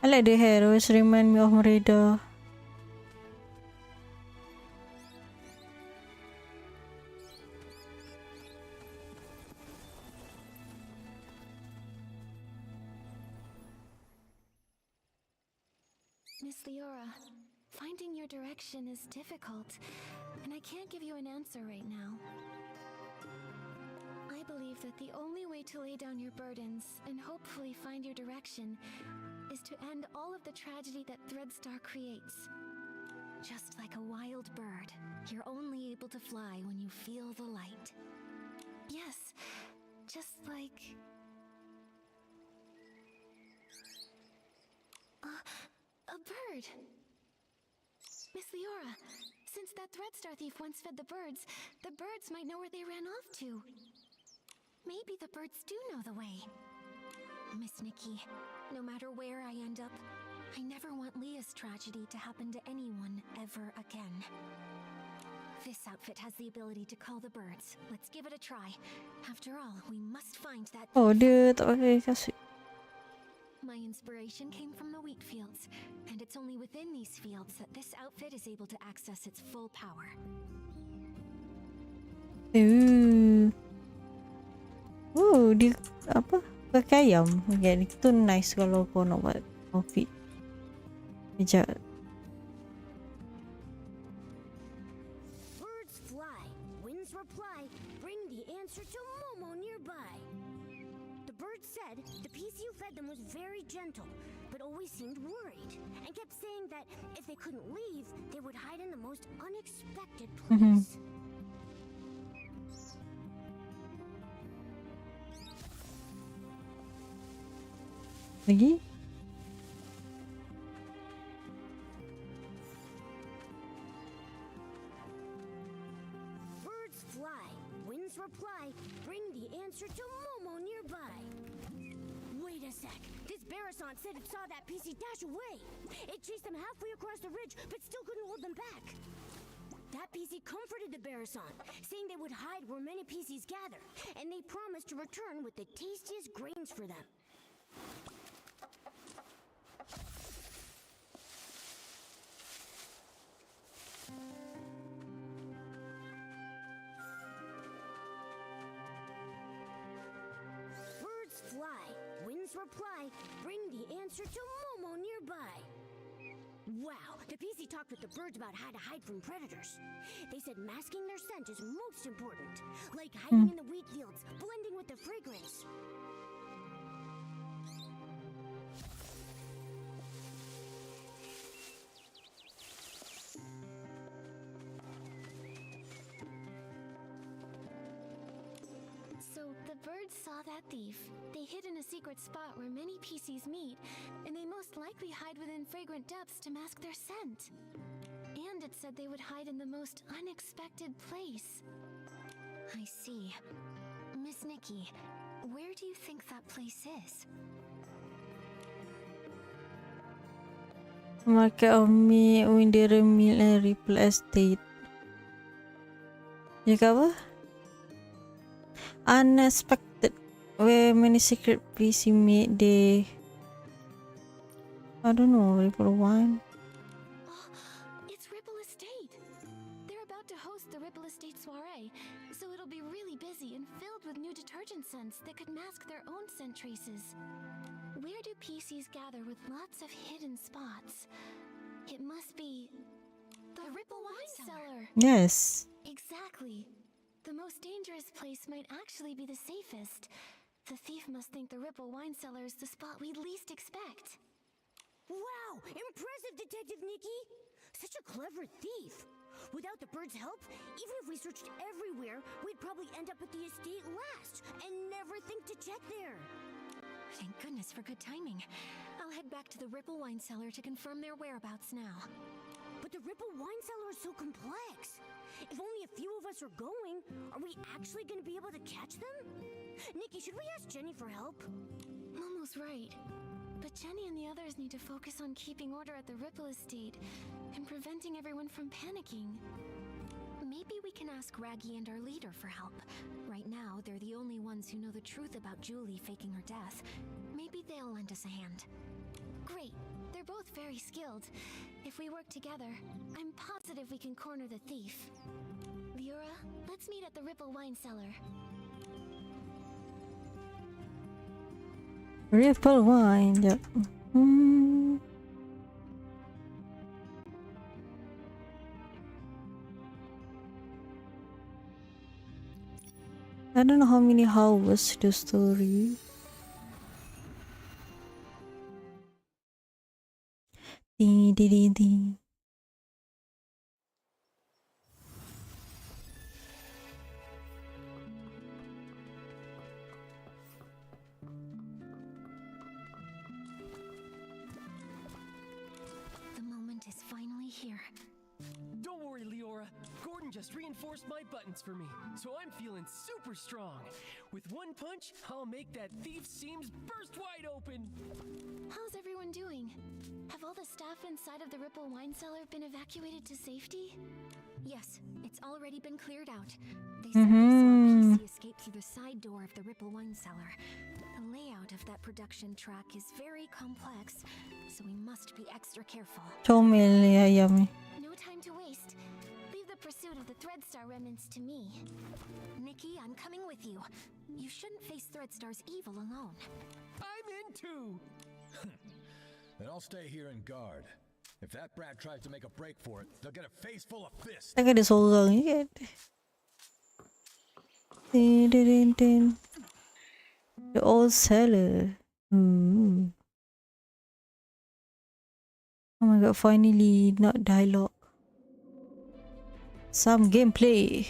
I like the hair, always remind me of Merida. Miss Leora, finding your direction is difficult, and I can't give you an answer right now. I believe that the only way to lay down your burdens and hopefully find your direction is to end all of the tragedy that Threadstar creates. Just like a wild bird, you're only able to fly when you feel the light. Yes, just like... a bird! Miss Leora, since that Threadstar thief once fed the birds might know where they ran off to. Maybe the birds do know the way. Miss Nikki, no matter where I end up, I never want Leah's tragedy to happen to anyone ever again. This outfit has the ability to call the birds. Let's give it a try. After all, we must find that... Oh, dia tak pakai kasut. My inspiration came from the wheat fields, and it's only within these fields that this outfit is able to access its full power. Dia apa? Pakai ayam. Okay, itu nice kalau kau nak buat outfit. Sekejap. Birds fly, winds reply, bring the answer to Momo nearby. The bird said the piece you fed them was very gentle, but always seemed worried, and kept saying that if they couldn't leave, they would hide in the most unexpected place. Lagi? Birds fly, winds reply, bring the answer to Momo nearby. Wait a sec. This Barasant said it saw that PC dash away. It chased them halfway across the ridge, but still couldn't hold them back. That PC comforted the Barasan, saying they would hide where many PCs gather, and they promised to return with the tastiest grains for them. Birds fly, winds reply, bring the answer to Momo nearby. Wow, the PC talked with the birds about how to hide from predators. They said masking their scent is most important, like hiding in the wheat fields, blending with the fragrance. So the birds saw that thief. They hid in a secret spot where many PCs meet, and they most likely hide within fragrant depths to mask their scent. And it said they would hide in the most unexpected place. I see. Miss Nikki, where do you think that place is? Market of May, Winderer Mill and Ripple Estate. Cakap apa? Unexpected, where many secret PC meet. They, I don't know, Ripple One. It's Ripple Estate. They're about to host the Ripple Estate soiree, so it'll be really busy and filled with new detergent scents that could mask their own scent traces. Where do PCs gather with lots of hidden spots? It must be the Ripple Wine Cellar. Yes. Exactly. The most dangerous place might actually be the safest. The thief must think the Ripple Wine Cellar is the spot we'd least expect. Wow, impressive, Detective Nikki! Such a clever thief. Without the birds' help, even if we searched everywhere, we'd probably end up at the estate last and never think to check there. Thank goodness for good timing. I'll head back to the Ripple Wine Cellar to confirm their whereabouts now. But the Ripple Wine Cellar is so complex. If only a few of us are going, are we actually going to be able to catch them? Nikki, should we ask Jenny for help? Momo's right. But Jenny and the others need to focus on keeping order at the Ripple Estate and preventing everyone from panicking. Maybe we can ask Raggy and our leader for help. Right now, they're the only ones who know the truth about Julie faking her death. Maybe they'll lend us a hand. Great. They're both very skilled. If we work together, I'm positive we can corner the thief. Leora, let's meet at the Ripple Wine Cellar. Ripple Wine, yep. I don't know how many hours the story. Ding, ding, ding, ding. The moment is finally here. Don't worry, Leora. Gordon just reinforced my buttons for me, so I'm feeling super strong. With one punch, I'll make that thief's seams burst wide open. How's everyone doing? Have all the staff inside of the Ripple Wine Cellar been evacuated to safety? Yes, it's already been cleared out. They said they saw a PC escape through the side door of the Ripple Wine Cellar. The layout of that production track is very complex, so we must be extra careful. Comel ya ayam. No time to waste. Leave the pursuit of the Threadstar remnants to me. Nikki, I'm coming with you. You shouldn't face Threadstar's evil alone. I'm in too. Then I'll stay here and guard. If that brat tries to make a break for it, they'll get a face full of fists. Takkan ada seorang je kan? Din, din, din, din. The old seller. Oh my god, finally not dialogue. Some gameplay.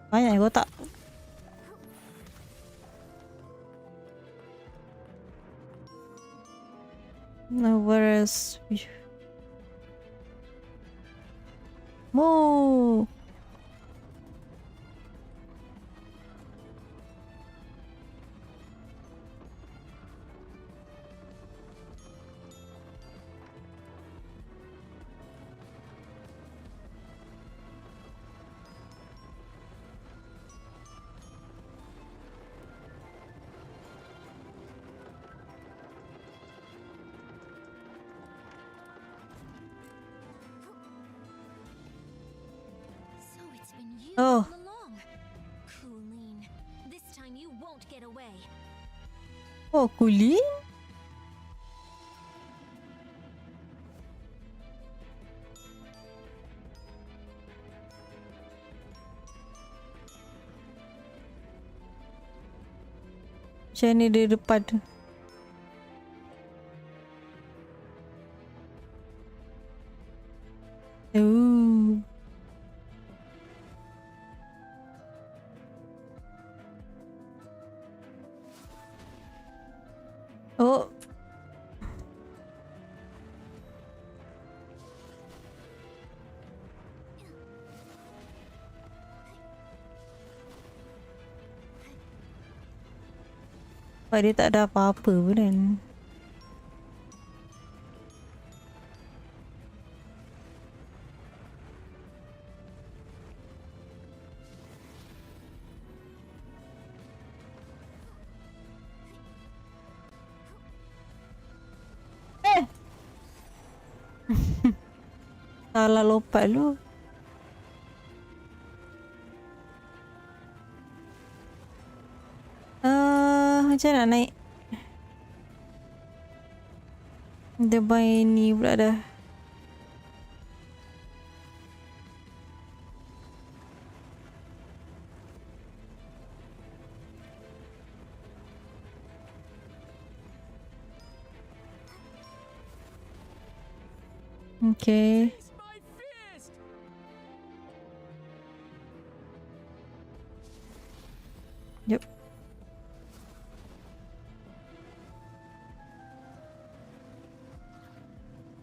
Banyak kotak. us. Moo. So it's been you Oh. all along. Colleen, this time you won't get away. Oh, Colleen? Macam ni dia depan tu. Ooh. Oh. Sebab dia tak ada apa-apa pun kan. Salah lompat lu. Macam nak naik? Dia main ni pula dah. Okay. Taste my fist! Yep.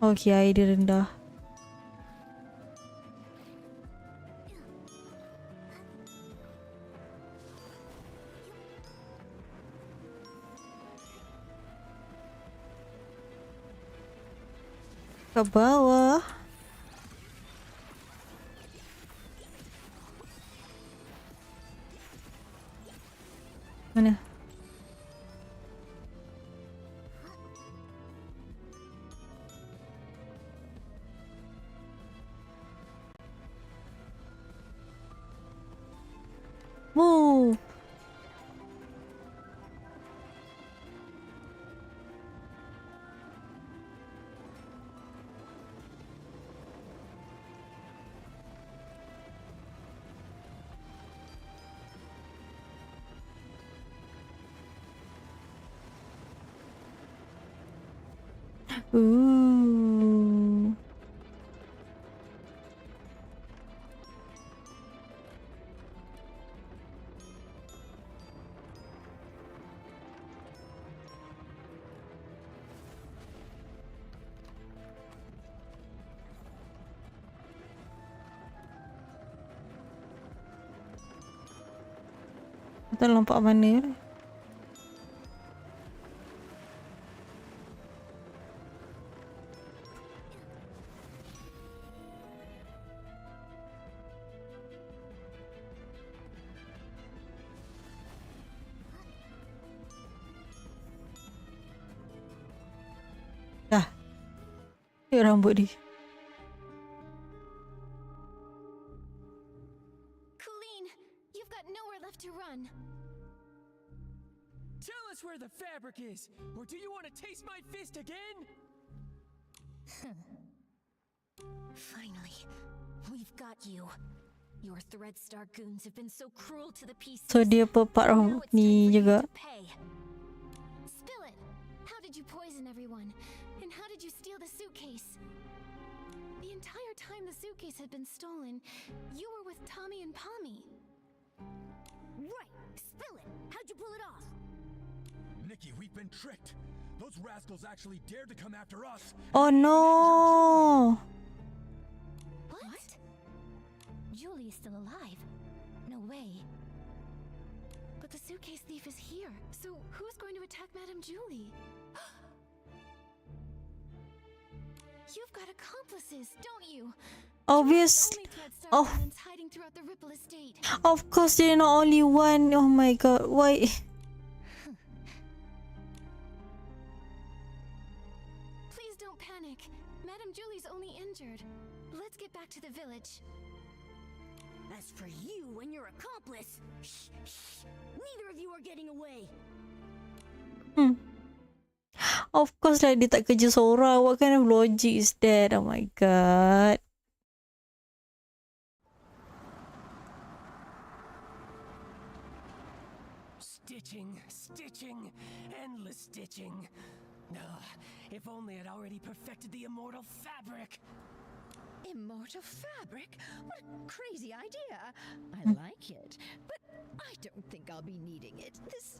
Okay, air dia rendah. Ke bawah. Mana? Move. Ooh. Kita lompat mana? Dah. Tengok rambut dia. Colleen, you've got nowhere left to run. Tell us where the fabric is, or do you want to taste my fist again? Finally, we've got you. Your Threadstar goons have been so cruel to the PCs. So dia pepak Now rambut it's time ni for you juga. to pay. Spill it. How did you poison everyone? And how did you steal the suitcase? The entire time the suitcase had been stolen, you were with Tommy and Pommy. Right. Spill it. How'd you pull it off? Nikki, we've been tricked. Those rascals actually dared to come after us. Oh no! What? Julie is still alive. No way. But the suitcase thief is here. So who's going to attack Madame Julie? You've got accomplices, don't you? Obvious. Only threat star Oh, remnants hiding throughout the Ripple estate. of course they're not only one. Oh my god, why? Please don't panic. Madame Julie's only injured. Let's get back to the village. As for you and your accomplice, neither of you are getting away. Of course lah, dia tak kerja seorang. What kind of logic is that? Oh my god. Stitching, stitching, endless stitching. If only I'd already perfected the immortal fabric. Immortal fabric? What a crazy idea. I like it, but I don't think I'll be needing it. This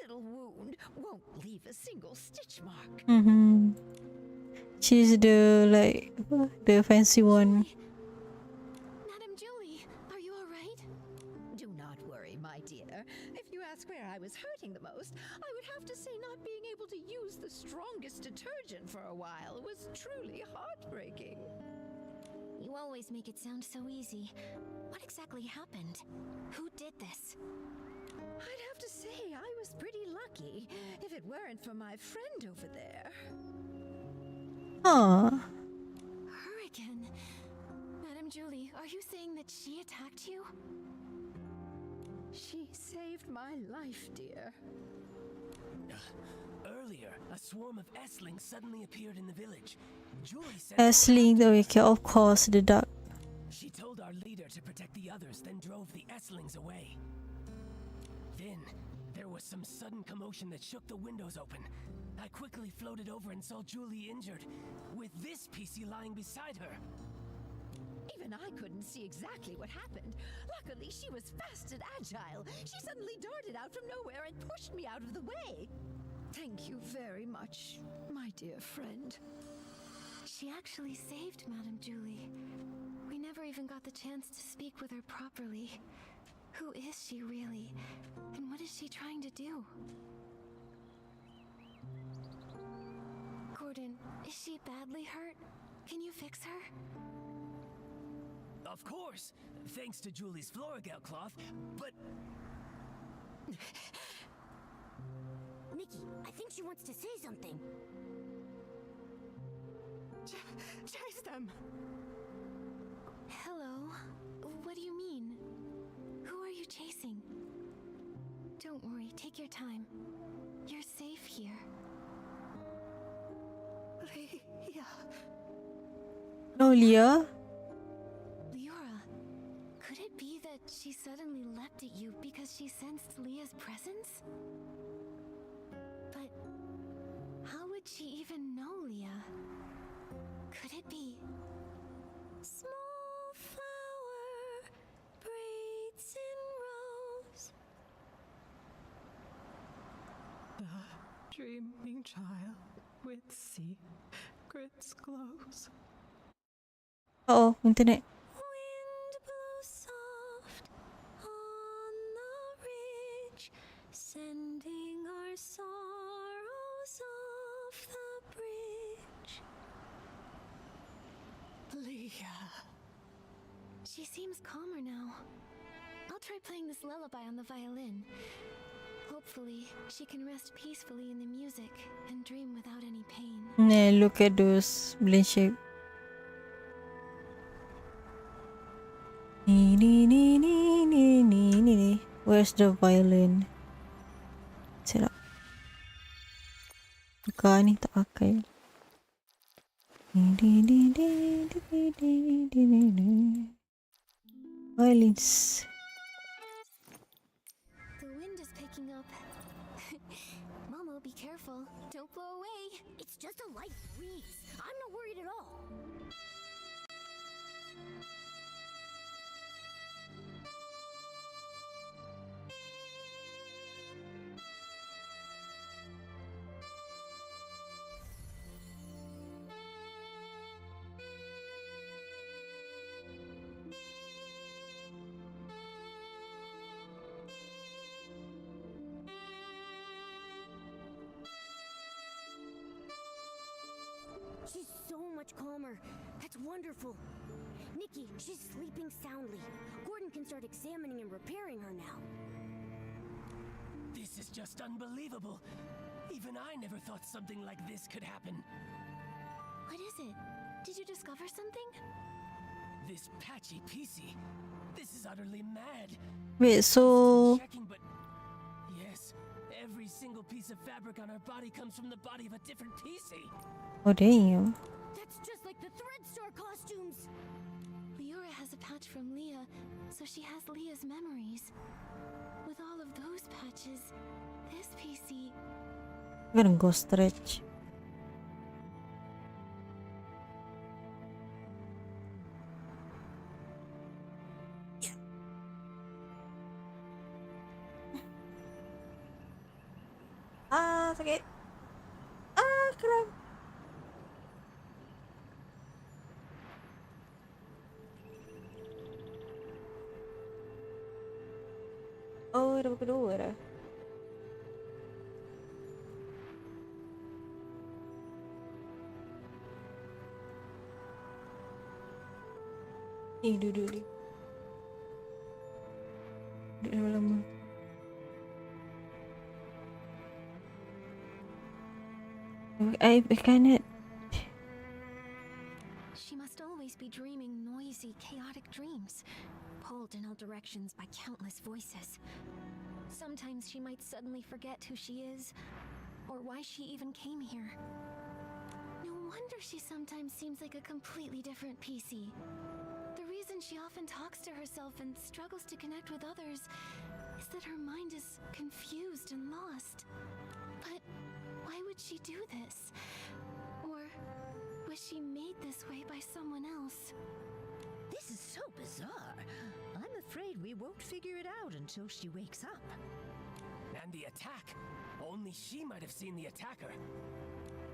little wound won't leave a single stitch mark. She's the fancy one. Madame Julie, are you alright? Do not worry, my dear. If you ask where I was hurting the most, I would have to say not being able to use the strongest detergent for a while was truly heartbreaking. You always make it sound so easy. What exactly happened? Who did this? I'd have to say I was pretty lucky, if it weren't for my friend over there. Hurricane. Madame Julie, are you saying that she attacked you? She saved my life, dear. Earlier, a swarm of Esslings suddenly appeared in the village. Julie said Esling, okay, of course, the duck. she told our leader to protect the others, then drove the Esslings away. Then, there was some sudden commotion that shook the windows open. I quickly floated over and saw Julie injured, with this PC lying beside her. Even I couldn't see exactly what happened. Luckily, she was fast and agile. She suddenly darted out from nowhere and pushed me out of the way. Thank you very much, my dear friend. She actually saved Madame Julie. We never even got the chance to speak with her properly. Who is she really? And what is she trying to do? Gordon, is she badly hurt? Can you fix her? Of course, thanks to Julie's Floragale cloth, but... Nikki, I think she wants to say something. Chase them! Hello? What do you mean? Who are you chasing? Don't worry, take your time. You're safe here. Leah. Oh, Leah? Leora, could it be that she suddenly leapt at you because she sensed Leah's presence? But how would she even know Leah? Could it be? Small flower breathes in rose. The dreaming child with secrets glows. Oh, internet. Wind blows soft on the ridge, sending our sorrows off the bridge. Leah. She seems calmer now. I'll try playing this lullaby on the violin. Hopefully, she can rest peacefully in the music and dream without any pain. Nah, look at those blend shape. Where's the violin? Set up. Buka ni tak pakai. Violins. The wind is picking up. Momo, be careful. Don't blow away. It's just a light breeze. I'm not worried at all. calmer. That's wonderful. Nikki, she's sleeping soundly. Gordon can start examining and repairing her now. This is just unbelievable. Even I never thought something like this could happen. What is it? Did you discover something? This patchy PC. This is utterly mad. Wait, so Checking, but yes, every single piece of fabric on her body comes from the body of a different PC. oh damn. That's just like the Threadstar costumes. Leora has a patch from Leah, so she has Leah's memories. With all of those patches, this PC... I'm gonna go stretch. Ah, sakit. Ah, kram. Oh, ada kedua dah. Duduk dia. Duduk lama-lama. I cannot. She must always be dreaming noisy, chaotic dreams, pulled in all directions by countless voices. Sometimes she might suddenly forget who she is, or why she even came here. No wonder she sometimes seems like a completely different PC. The reason she often talks to herself and struggles to connect with others is that her mind is confused and lost. But why would she do this? Or was she made this way by someone else? This is so bizarre. I'm afraid we won't figure it out until she wakes up. And the attack. Only she might have seen the attacker.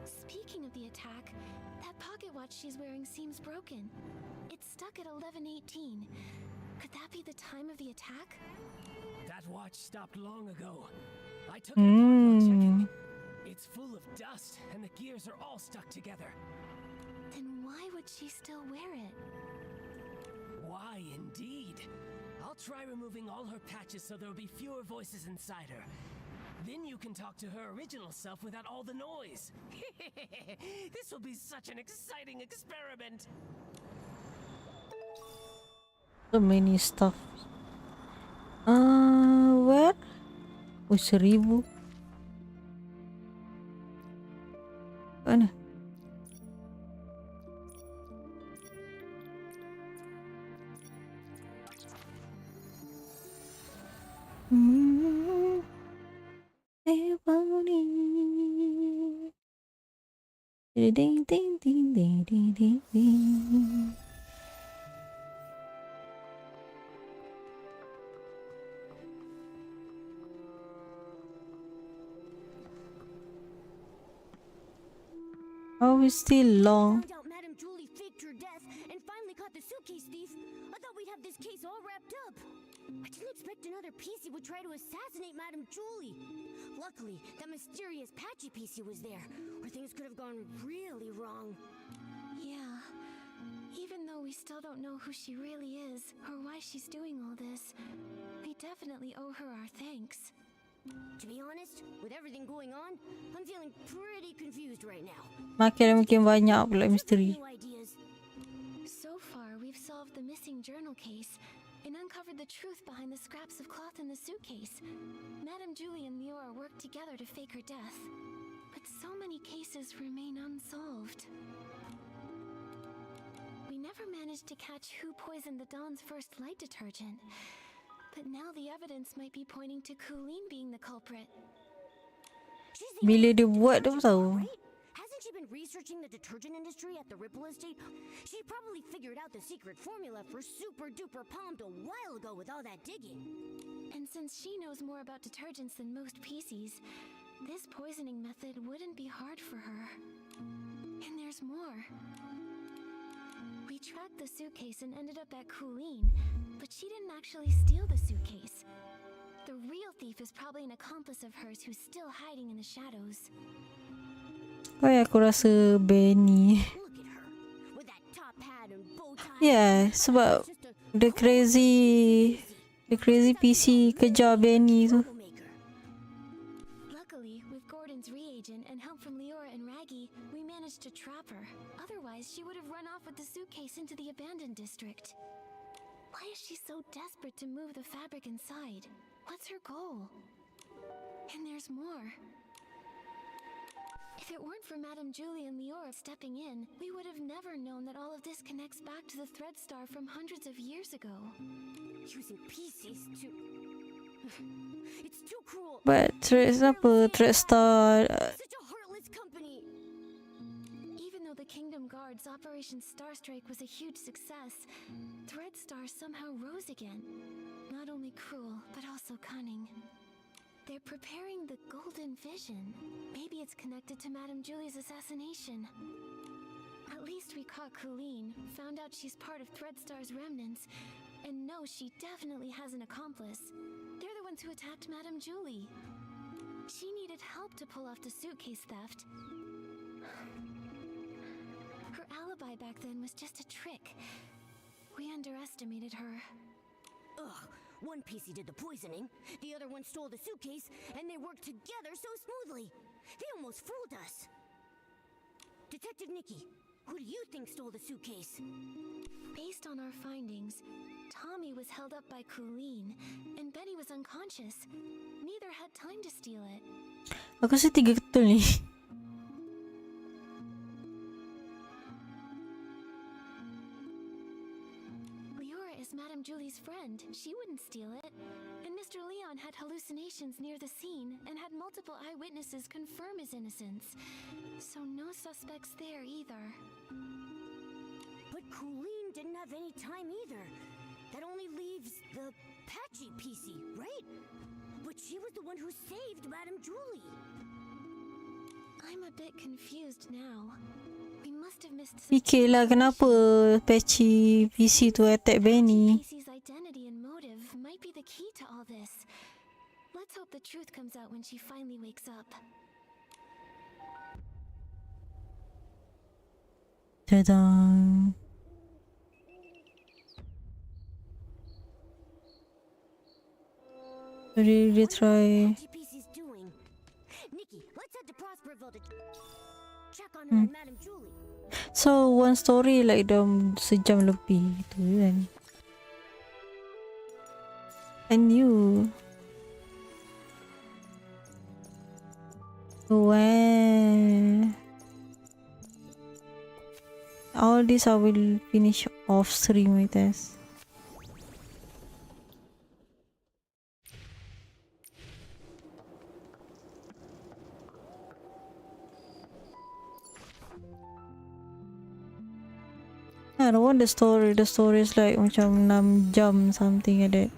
Speaking of the attack, that pocket watch she's wearing seems broken. It's stuck at 11:18. Could that be the time of the attack? That watch stopped long ago. I took it apart while checking. It's full of dust, and the gears are all stuck together. Then why would she still wear it? Why, indeed. I'll try removing all her patches so there'll be fewer voices inside her. Then you can talk to her original self without all the noise. This will be such an exciting experiment. So many stuff. Where? Oh, 1000. Mana? Ding ding ding ding ding ding ding. Oh, it's still long. Found out Madame Julie faked her death and finally caught the suitcase thief. I thought we'd have this case all wrapped up. I didn't expect another PC would try to assassinate Madame Julie. Luckily, that mysterious patchy PC was there, or things could have gone really wrong. Yeah. Even though we still don't know who she really is or why she's doing all this, we definitely owe her our thanks. To be honest, with everything going on, I'm feeling pretty confused right now. Makin banyak pula misteri. New ideas. So far, we've solved the missing journal case and uncovered the truth behind the scraps of cloth in the suitcase. Madame Julie and Leora worked together to fake her death. But so many cases remain unsolved. We never managed to catch who poisoned the Dawn's first light detergent. But now the evidence might be pointing to Colleen being the culprit. She's the Bila only dia buat tu detergent, tahu. right? Hasn't she been researching the detergent industry at the Ripple Estate? She probably figured out the secret formula for Super Duper Palmed a while ago with all that digging. And since she knows more about detergents than most PCs, this poisoning method wouldn't be hard for her. And there's more. We tracked the suitcase and ended up at Colleen, but she didn't actually steal the suitcase. The real thief is probably an accomplice of hers who's still hiding in the shadows. Oh ya, aku rasa Benny. Look at her. Yeah, sebab the crazy PC kejar Benny tu. Luckily, with Gordon's reagent and help from Leora and Raggy, we managed to trap her. Otherwise, she would have run off with the suitcase into the abandoned district. Why is she so desperate to move the fabric inside? What's her goal? And there's more. If it weren't for Madame Julie and Leora stepping in, we would have never known that all of this connects back to the Thread Star from hundreds of years ago. Using pieces to... It's too cruel. But Thread Star Such a heartless company. Even though the Kingdom Guard's Operation Starstrike was a huge success, Thread Star somehow rose again. Not only cruel, but also cunning. They're preparing the Golden Vision. Maybe it's connected to Madame Julie's assassination. At least we caught Colleen, found out she's part of Threadstar's remnants, and know she definitely has an accomplice. They're the ones who attacked Madame Julie. She needed help to pull off the suitcase theft. Her alibi back then was just a trick. We underestimated her. Ugh. One PC did the poisoning, the other one stole the suitcase, and they worked together so smoothly. They almost fooled us. Detective Nikki, who do you think stole the suitcase? Based on our findings, Tommy was held up by Colleen, and Benny was unconscious. Neither had time to steal it. aku rasa 3 ketul ni. Leora is Madame Julie's friend. She wouldn't steal it. And Mr. Leon had hallucinations near the scene and had multiple eyewitnesses confirm his innocence. So no suspects there either. But Colleen didn't have any time either. That only leaves the Patchy PC, right? But she was the one who saved Madame Julie. I'm a bit confused now. We must have missed some Fikirlah kenapa Patchy PC tu attack Benny. PC's identity and motive might be the key to all this. Let's hope the truth comes out when she finally wakes up. Ta-da. Really try. Patchy PC's doing. Nikki, let's head to Prosperville to check on her and Madame Julie. So one story like dalam sejam lebih tu kan. I knew. Wow. All this I will finish off stream with this. I don't want the story. The story is like macam 6 jam something like that.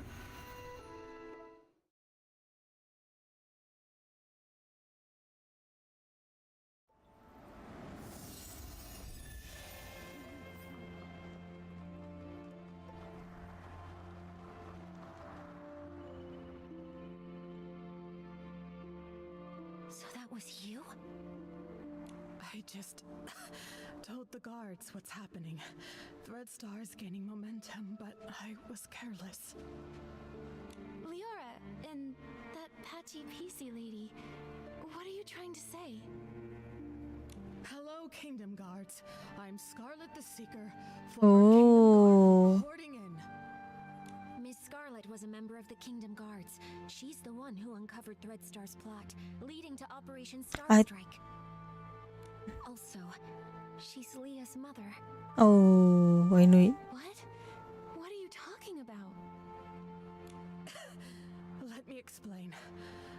So that was you? I just told the guards what's happening. Threadstar is gaining momentum, but I was careless. Leora and that Patchy PC lady. What are you trying to say? Hello, Kingdom Guards. I'm Scarlet the Seeker. Oh. Reporting in. Miss Scarlet was a member of the Kingdom Guards. She's the one who uncovered Threadstar's plot, leading to Operation Starstrike. Also, she's Leah's mother. Oh, I know it. What? What are you talking about? Let me explain.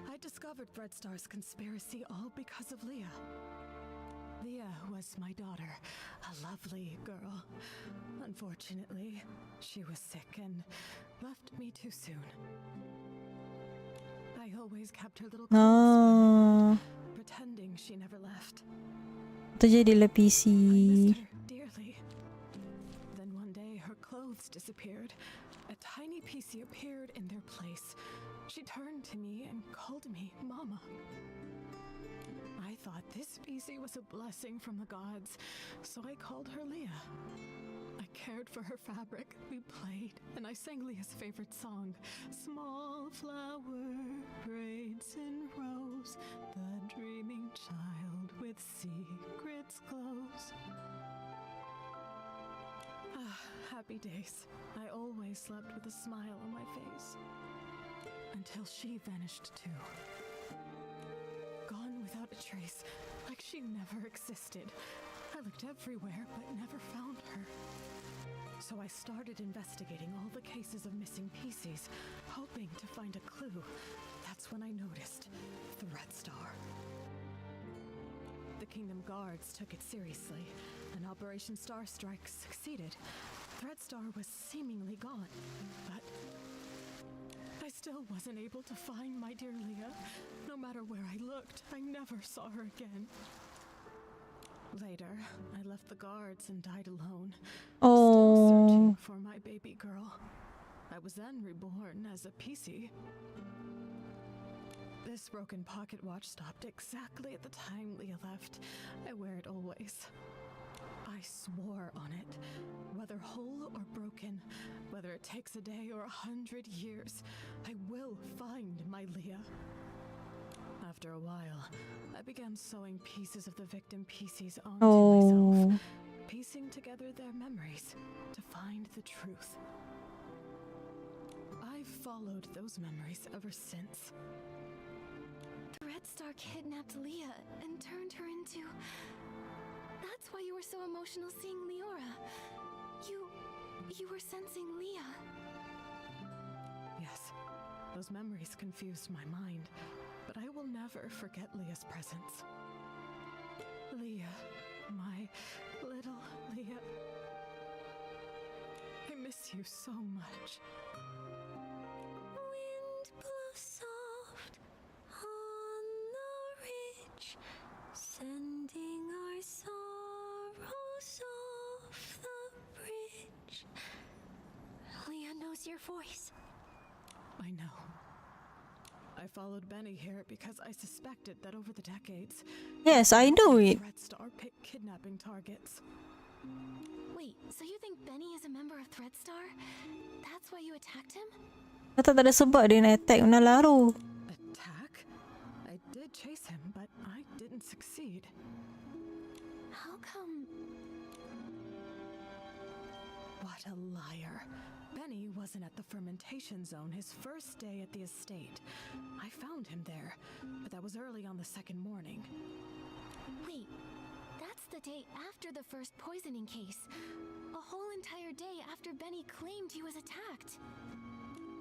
I discovered Threadstar's conspiracy all because of Leah. Leah was my daughter, a lovely girl. Unfortunately, she was sick and left me too soon. I always kept her little clothes, pretending she never left. Tu jadilah PC. I missed her dearly. Then one day her clothes disappeared. A tiny PC appeared in their place. She turned to me and called me Mama. I thought this PC was a blessing from the gods, so I called her Leah. I cared for her fabric. We played, and I sang Leah's favorite song. Small flower braids in rows, the dreaming child with secrets glows. Ah, happy days. I always slept with a smile on my face. Until she vanished too. Gone without a trace, like she never existed. I looked everywhere, but never found her. So I started investigating all the cases of missing PCs, hoping to find a clue. That's when I noticed Threadstar. The Kingdom Guards took it seriously, and Operation Starstrike succeeded. Threadstar was seemingly gone, but I still wasn't able to find my dear Leah. No matter where I looked, I never saw her again. Later, I left the guards and died alone, still searching for my baby girl. I was then reborn as a PC. This broken pocket watch stopped exactly at the time Leah left. I wear it always. I swore on it. Whether whole or broken, whether it takes a day or 100 years, I will find my Leah. After a while, I began sewing pieces of the victim PCs onto myself, piecing together their memories to find the truth. I've followed those memories ever since. Threadstar kidnapped Leah and turned her into... That's why you were so emotional seeing Leora. You were sensing Leah. Yes, those memories confused my mind, but I will never forget Leah's presence. Leah, my little Leah. I miss you so much. Wind blows soft on the ridge, sending our sorrows off the bridge. Leah knows your voice. I know. I followed Benny here because I suspected that over the decades... Yes, I know it. Threadstar picked kidnapping targets. Wait, so you think Benny is a member of Threadstar? That's why you attacked him? Kata tak ada sebab dia nak attack Nalaru. Attack? I did chase him, but I didn't succeed. How come? What a liar. Benny wasn't at the fermentation zone his first day at the estate. I found him there, but that was early on the second morning. Wait, that's the day after the first poisoning case. A whole entire day after Benny claimed he was attacked.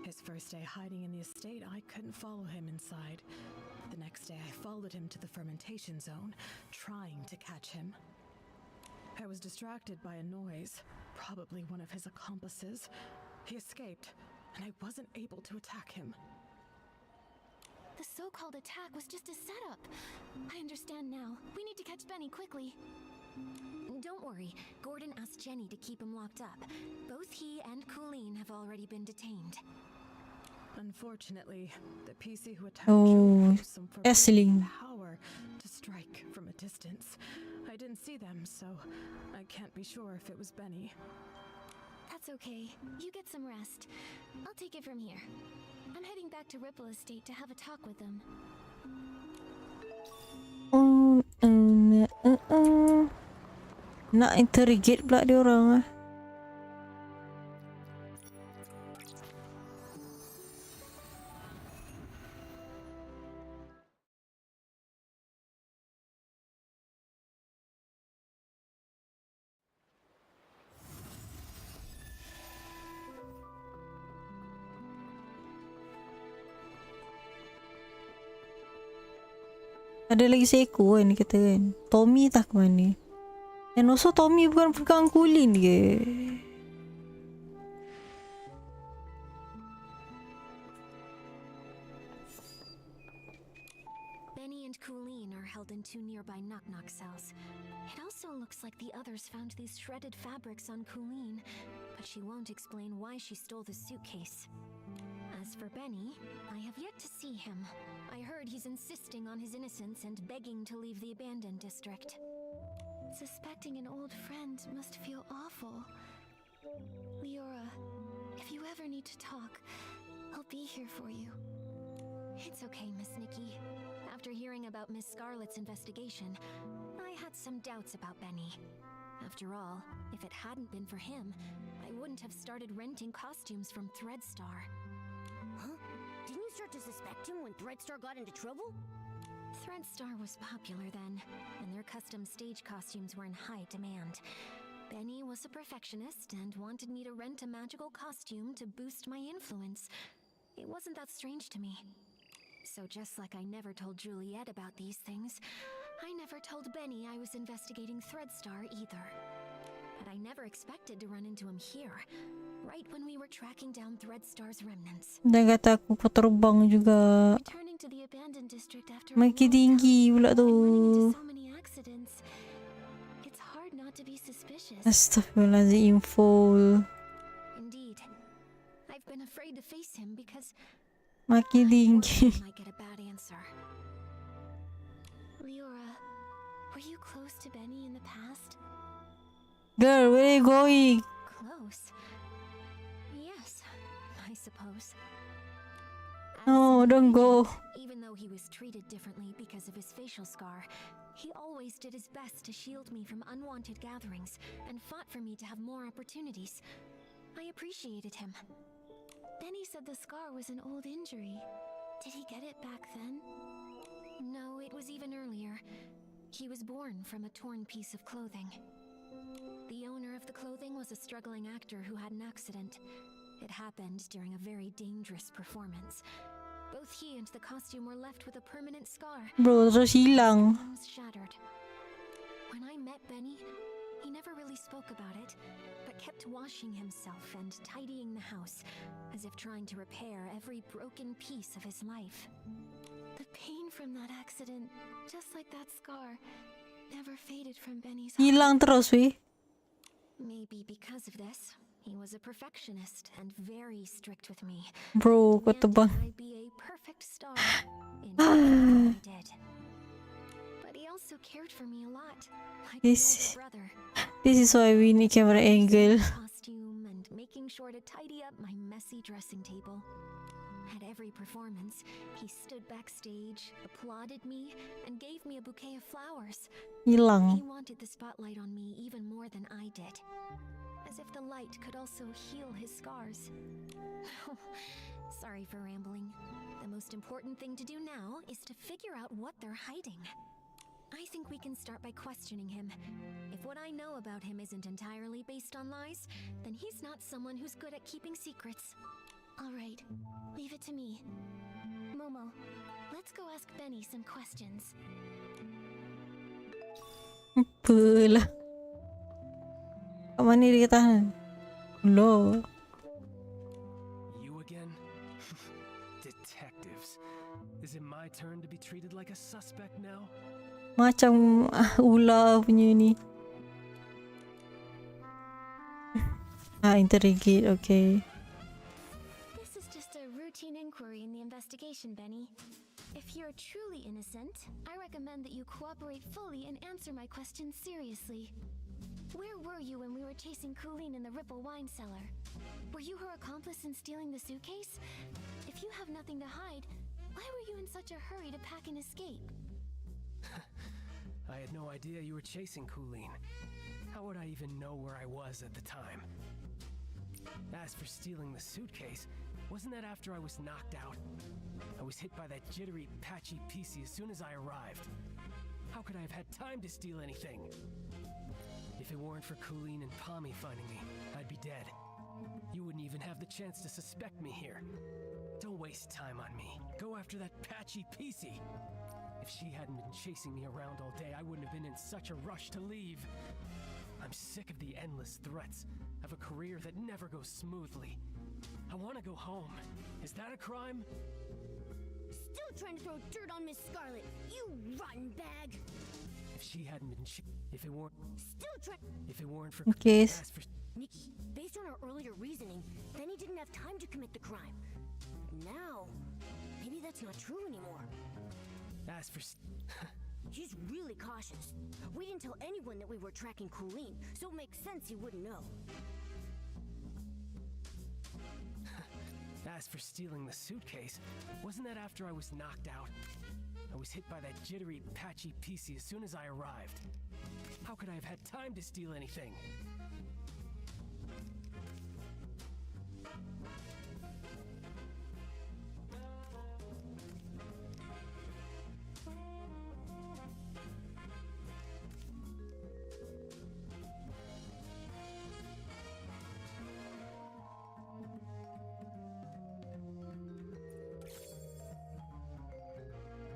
His first day hiding in the estate, I couldn't follow him inside. The next day, I followed him to the fermentation zone, trying to catch him. I was distracted by a noise, probably one of his accomplices. He escaped, and I wasn't able to attack him. The so-called attack was just a setup. I understand now. We need to catch Benny quickly. Don't worry. Gordon asked Jenny to keep him locked up. Both he and Colleen have already been detained. Unfortunately, the PC who attacked Julie used some forbidden power to strike from a distance. I didn't see them, so I can't be sure if it was Benny. That's okay. You get some rest. I'll take it from here. I'm heading back to Ripple Estate to have a talk with them. Nak interrogate pula dia orang ah. Ada lagi seekor kan dia kata kan. Tommy tak ke mana. And also Tommy bukan pegang Colleen ke. Benny and Colleen are held in 2 nearby knock-knock cells. It also looks like the others found these shredded fabrics on Colleen, but she won't explain why she stole the suitcase. As for Benny, I have yet to see him. I heard he's insisting on his innocence and begging to leave the abandoned district. Suspecting an old friend must feel awful. Leora, if you ever need to talk, I'll be here for you. It's okay, Miss Nikki. After hearing about Miss Scarlet's investigation, I had some doubts about Benny. After all, if it hadn't been for him, I wouldn't have started renting costumes from Threadstar. Huh? Didn't you start to suspect him when Threadstar got into trouble? Threadstar was popular then, and their custom stage costumes were in high demand. Benny was a perfectionist and wanted me to rent a magical costume to boost my influence. It wasn't that strange to me. So just like I never told Juliet about these things, I never told Benny I was investigating Threadstar either. But I never expected to run into him here, right when we were tracking down Threadstar's remnants. Kata aku terbang juga. Returning to the abandoned district after Makin tinggi pula and running into tu. so many accidents, it's hard not to be suspicious. Astaghfirullahaladzim, info. Indeed, I've been afraid to face him because Makin tinggi. I might get a bad answer. Leora, were you close to Benny in the past? Girl, where are you going? Close? Yes, I suppose. No, don't go. Even though he was treated differently because of his facial scar, he always did his best to shield me from unwanted gatherings and fought for me to have more opportunities. I appreciated him. Benny said the scar was an old injury. Did he get it back then? No, it was even earlier. He was born from a torn piece of clothing. The owner of the clothing was a struggling actor who had an accident. It happened during a very dangerous performance. Both he and the costume were left with a permanent scar. Bro, terus hilang. Bones shattered. When I met Benny, he never really spoke about it, but kept washing himself and tidying the house, as if trying to repair every broken piece of his life. The pain from that accident, just like that scar, never faded from Benny's heart. Hilang terus, weh. Maybe because of this, he was a perfectionist and very strict with me. Bro, kau terbang. I'd be a perfect star in everything I did. But he also cared for me a lot, like an This- older brother. This is why we need camera angle. Costume and making sure to tidy up my messy dressing table. At every performance, he stood backstage, applauded me, and gave me a bouquet of flowers. He Hilang. wanted the spotlight on me even more than I did. As if the light could also heal his scars. Sorry for rambling. The most important thing to do now is to figure out what they're hiding. I think we can start by questioning him. If what I know about him isn't entirely based on lies, then he's not someone who's good at keeping secrets. All right, leave it to me. Momo, let's go ask Benny some questions. Apalah. Kat mana dia tahan? Loh. You again? Detectives. Is it my turn to be treated like a suspect now? Macam ular punya ni. Interrogate, okay. This is just a routine inquiry in the investigation, Benny. If you're truly innocent, I recommend that you cooperate fully and answer my questions seriously. Where were you when we were chasing Colleen in the Ripple wine cellar? Were you her accomplice in stealing the suitcase? If you have nothing to hide, why were you in such a hurry to pack and escape? I had no idea you were chasing Colleen. How would I even know where I was at the time? As for stealing the suitcase, wasn't that after I was knocked out? I was hit by that jittery, patchy PC as soon as I arrived. How could I have had time to steal anything? If it weren't for Colleen and Pommy finding me, I'd be dead. You wouldn't even have the chance to suspect me here. Don't waste time on me. Go after that patchy PC. If she hadn't been chasing me around all day, I wouldn't have been in such a rush to leave. I'm sick of the endless threats, of a career that never goes smoothly. I want to go home. Is that a crime? Still trying to throw dirt on Miss Scarlet, you rotten bag! If she hadn't been if it weren't for Okay. as for Nikki, based on our earlier reasoning, Benny didn't have time to commit the crime. Now, maybe that's not true anymore. as for He's really cautious. We didn't tell anyone that we were tracking Colleen, so it makes sense he wouldn't know. as for stealing the suitcase, wasn't that after I was knocked out? I was hit by that jittery, patchy PC as soon as I arrived. How could I have had time to steal anything?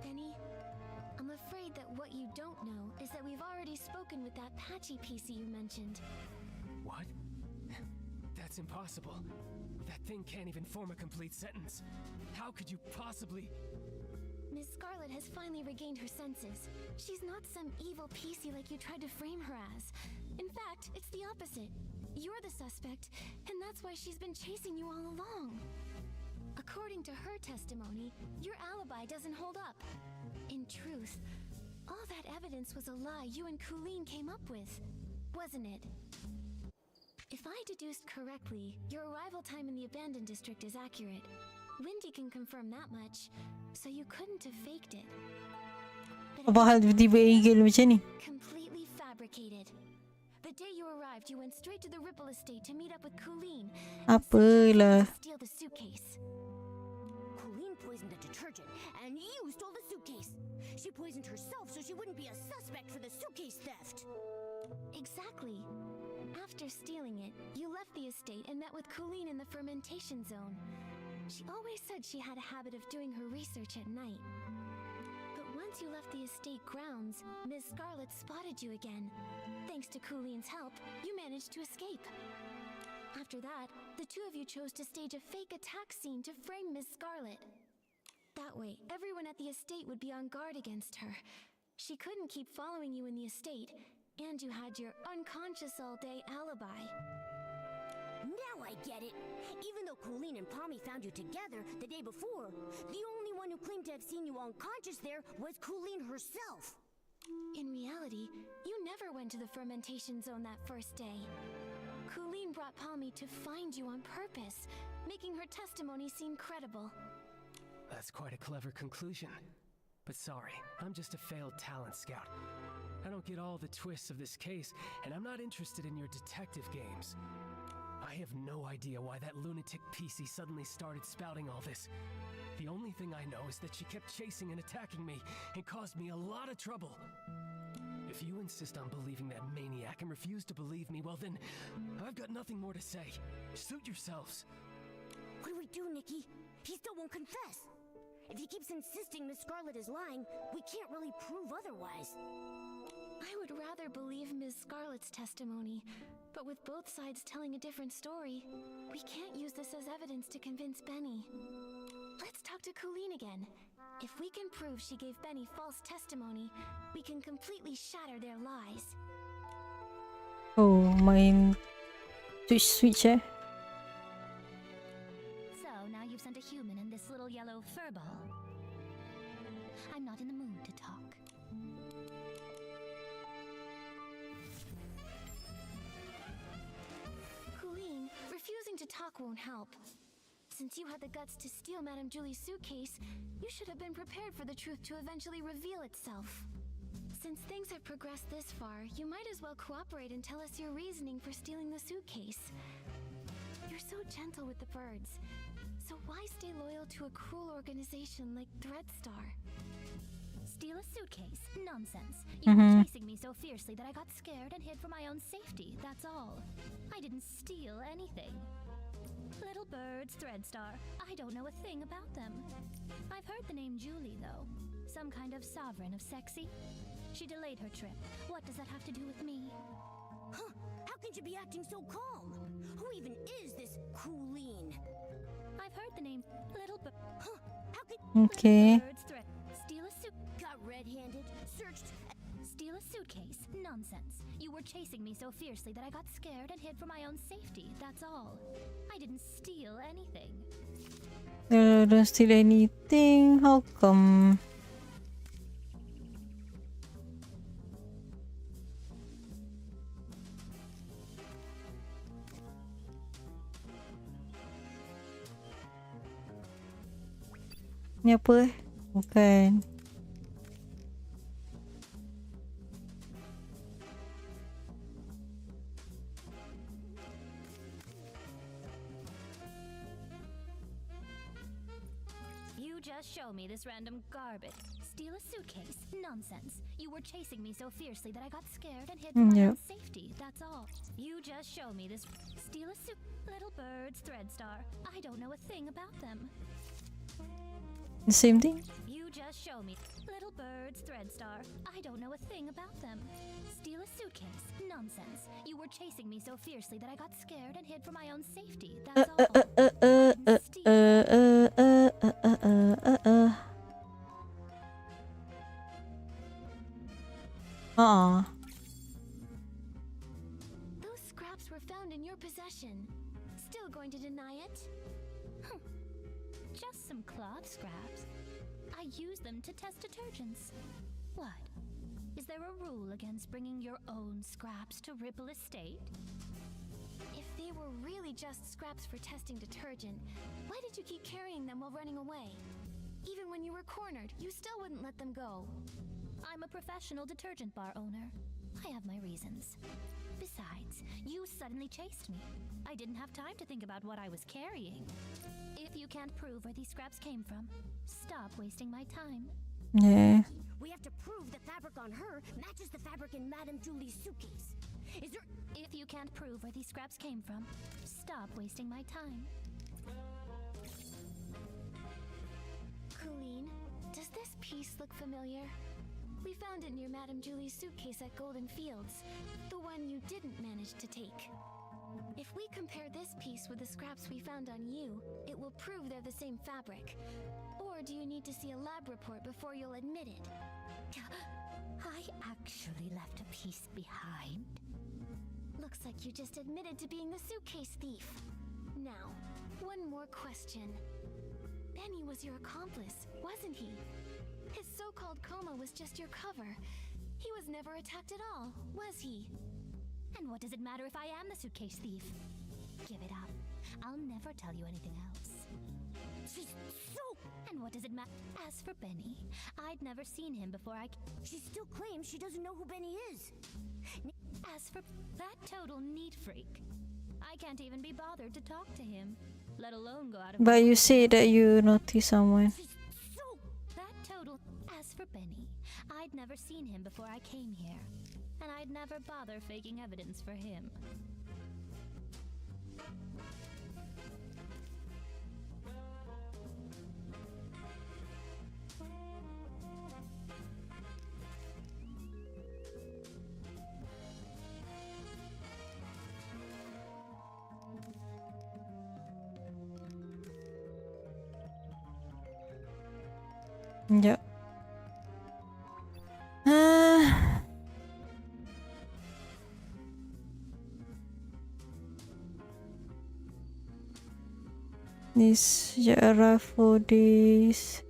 Benny, I'm afraid that what you don't know is that we've already spoken with that patchy PC you mentioned. What? That's impossible. That thing can't even form a complete sentence. How could you possibly... Miss Scarlet has finally regained her senses. She's not some evil PC like you tried to frame her as. In fact, it's the opposite. You're the suspect, and that's why she's been chasing you all along. According to her testimony, your alibi doesn't hold up. In truth, all that evidence was a lie you and Colleen came up with, wasn't it? If I deduced correctly, your arrival time in the abandoned district is accurate. Windy can confirm that much, so you couldn't have faked it. But Apa hal tiba-tiba Eagle macam ni? completely fabricated. The day you arrived, you went straight to the Ripple estate to meet up with Colleen. and Apalah. to steal the suitcase. Colleen poisoned the detergent, and you stole the suitcase. She poisoned herself so she wouldn't be a suspect for the suitcase theft. Exactly. After stealing it, you left the estate and met with Colleen in the fermentation zone. She always said she had a habit of doing her research at night. But once you left the estate grounds, Ms. Scarlet spotted you again. Thanks to Cooleen's help, you managed to escape. After that, the two of you chose to stage a fake attack scene to frame Ms. Scarlet. That way, everyone at the estate would be on guard against her. She couldn't keep following you in the estate, and you had your unconscious all-day alibi. Now I get it. Even though Colleen and Pommy found you together the day before, the only one who claimed to have seen you unconscious there was Colleen herself. In reality, you never went to the fermentation zone that first day. Colleen brought Pommy to find you on purpose, making her testimony seem credible. That's quite a clever conclusion. But sorry, I'm just a failed talent scout. I don't get all the twists of this case, and I'm not interested in your detective games. I have no idea why that lunatic PC suddenly started spouting all this. The only thing I know is that she kept chasing and attacking me and caused me a lot of trouble. If you insist on believing that maniac and refuse to believe me, well then, I've got nothing more to say. Suit yourselves. What do we do, Nikki? He still won't confess. If he keeps insisting Miss Scarlet is lying, we can't really prove otherwise. I would rather believe Ms. Scarlet's testimony, but with both sides telling a different story, we can't use this as evidence to convince Benny. Let's talk to Colleen again. If we can prove she gave Benny false testimony, we can completely shatter their lies. Oh, main switch eh. So, now you've sent a human and this little yellow furball. I'm not in the mood to talk. Colleen, refusing to talk won't help. Since you had the guts to steal Madame Julie's suitcase, you should have been prepared for the truth to eventually reveal itself. Since things have progressed this far, you might as well cooperate and tell us your reasoning for stealing the suitcase. You're so gentle with the birds, so why stay loyal to a cruel organization like Threadstar? Steal a suitcase? Nonsense. You were chasing me so fiercely that I got scared and hid for my own safety, that's all. I didn't steal anything. Little birds, Threadstar. I don't know a thing about them. I've heard the name Julie, though. Some kind of sovereign of sexy. She delayed her trip. What does that have to do with me? Huh? How can you be acting so calm? Who even is this Colleen? I've heard the name Little Bird. Huh? How can Okay. Birds threat. Steal a suit. got red-handed, searched? Steal a suitcase? Nonsense. You were chasing me so fiercely that I got scared and hid for my own safety, that's all. I didn't steal anything. Don't steal anything. How come? Ni apa? Bukan. You just show me this random garbage. Steal a suitcase? Nonsense. You were chasing me so fiercely that I got scared and hid for my own safety, that's all. You just show me this. Steal a suit. Little birds, Thread Star. I don't know a thing about them. The same thing? You just show me. Little birds, Thread Star. I don't know a thing about them. Steal a suitcase? Nonsense. You were chasing me so fiercely that I got scared and hid for my own safety, that's all. Those scraps were found in your possession. Still going to deny it? Just some cloth scraps. I use them to test detergents. What? Is there a rule against bringing your own scraps to Ripple Estate? If they were really just scraps for testing detergent, why did you keep carrying them while running away? Even when you were cornered, you still wouldn't let them go. I'm a professional detergent bar owner. I have my reasons. Besides, you suddenly chased me. I didn't have time to think about what I was carrying. If you can't prove where these scraps came from, stop wasting my time. Yeah. We have to prove the fabric on her matches the fabric in Madame Julie's suitcase. Is there... If you can't prove where these scraps came from, stop wasting my time. Colleen, does this piece look familiar? We found it near Madame Julie's suitcase at Golden Fields, the one you didn't manage to take. If we compare this piece with the scraps we found on you, it will prove they're the same fabric. Or do you need to see a lab report before you'll admit it? I actually left a piece behind. Looks like you just admitted to being the suitcase thief. Now, one more question. Benny was your accomplice, wasn't he? His so-called coma was just your cover. He was never attacked at all, was he? And what does it matter if I am the suitcase thief? Give it up. I'll never tell you anything else. She's so... And what does it matter? As for Benny, I'd never seen him before I... She still claims she doesn't know who Benny is. As for that total neat freak, I can't even be bothered to talk to him, let alone go out of... But you say that you notice someone. That total... As for Benny, I'd never seen him before I came here, and I'd never bother faking evidence for him. Yep. This arrived for this.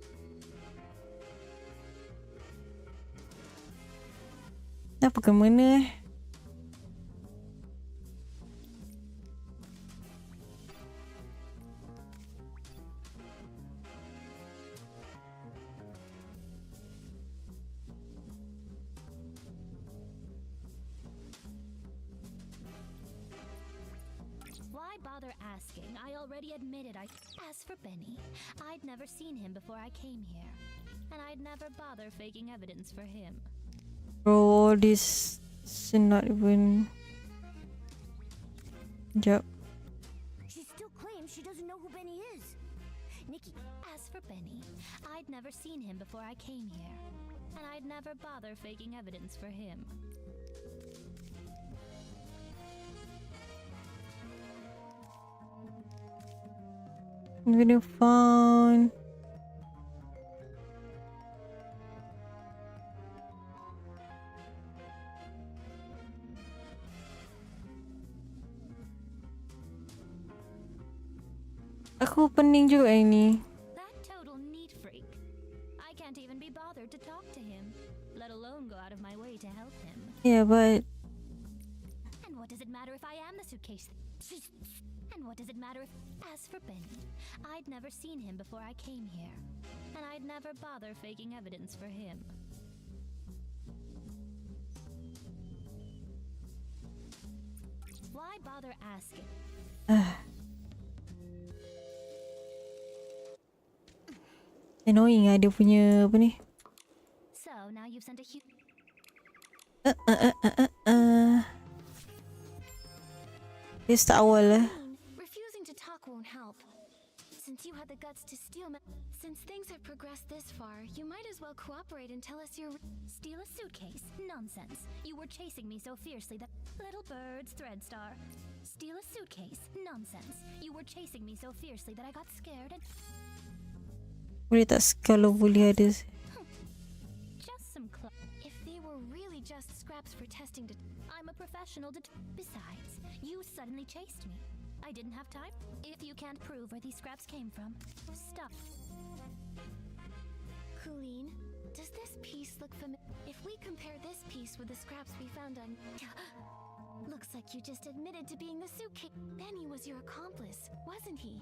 Apa ke mana eh? Why bother asking? I already admitted I... As for Benny, I'd never seen him before I came here, and I'd never bother faking evidence for him. Bro, all this is not even... Yep. She still claims she doesn't know who Benny is. Nikki... As for Benny, I'd never seen him before I came here, and I'd never bother faking evidence for him. Video phone. Aku pening juga ini. That total neat freak. I can't even be bothered to talk to him, let alone go out of my way to help him. Yeah, but... And what does it matter if I am the suitcase? And what does it matter if... As for Benny, I'd never seen him before I came here. And I'd never bother faking evidence for him. Why bother asking? Annoying lah dia punya apa ni. So now you've sent a huge... Dia start awal lah. Refusing to talk won't help. Since you had the guts to steal since things have progressed this far, you might as well cooperate and tell us your... Steal a suitcase? Nonsense. You were chasing me so fiercely that... Little birds, thread star. Steal a suitcase? Nonsense. You were chasing me so fiercely that I got scared and... Boleh tak kalau boleh ada. Just some If they were really just scraps for testing to... I'm a professional Besides, you suddenly chased me. I didn't have time. If you can't prove where these scraps came from, stop. Colleen, does this piece look familiar? If we compare this piece with the scraps we found on... Looks like you just admitted to being the suitcase. Benny was your accomplice, wasn't he?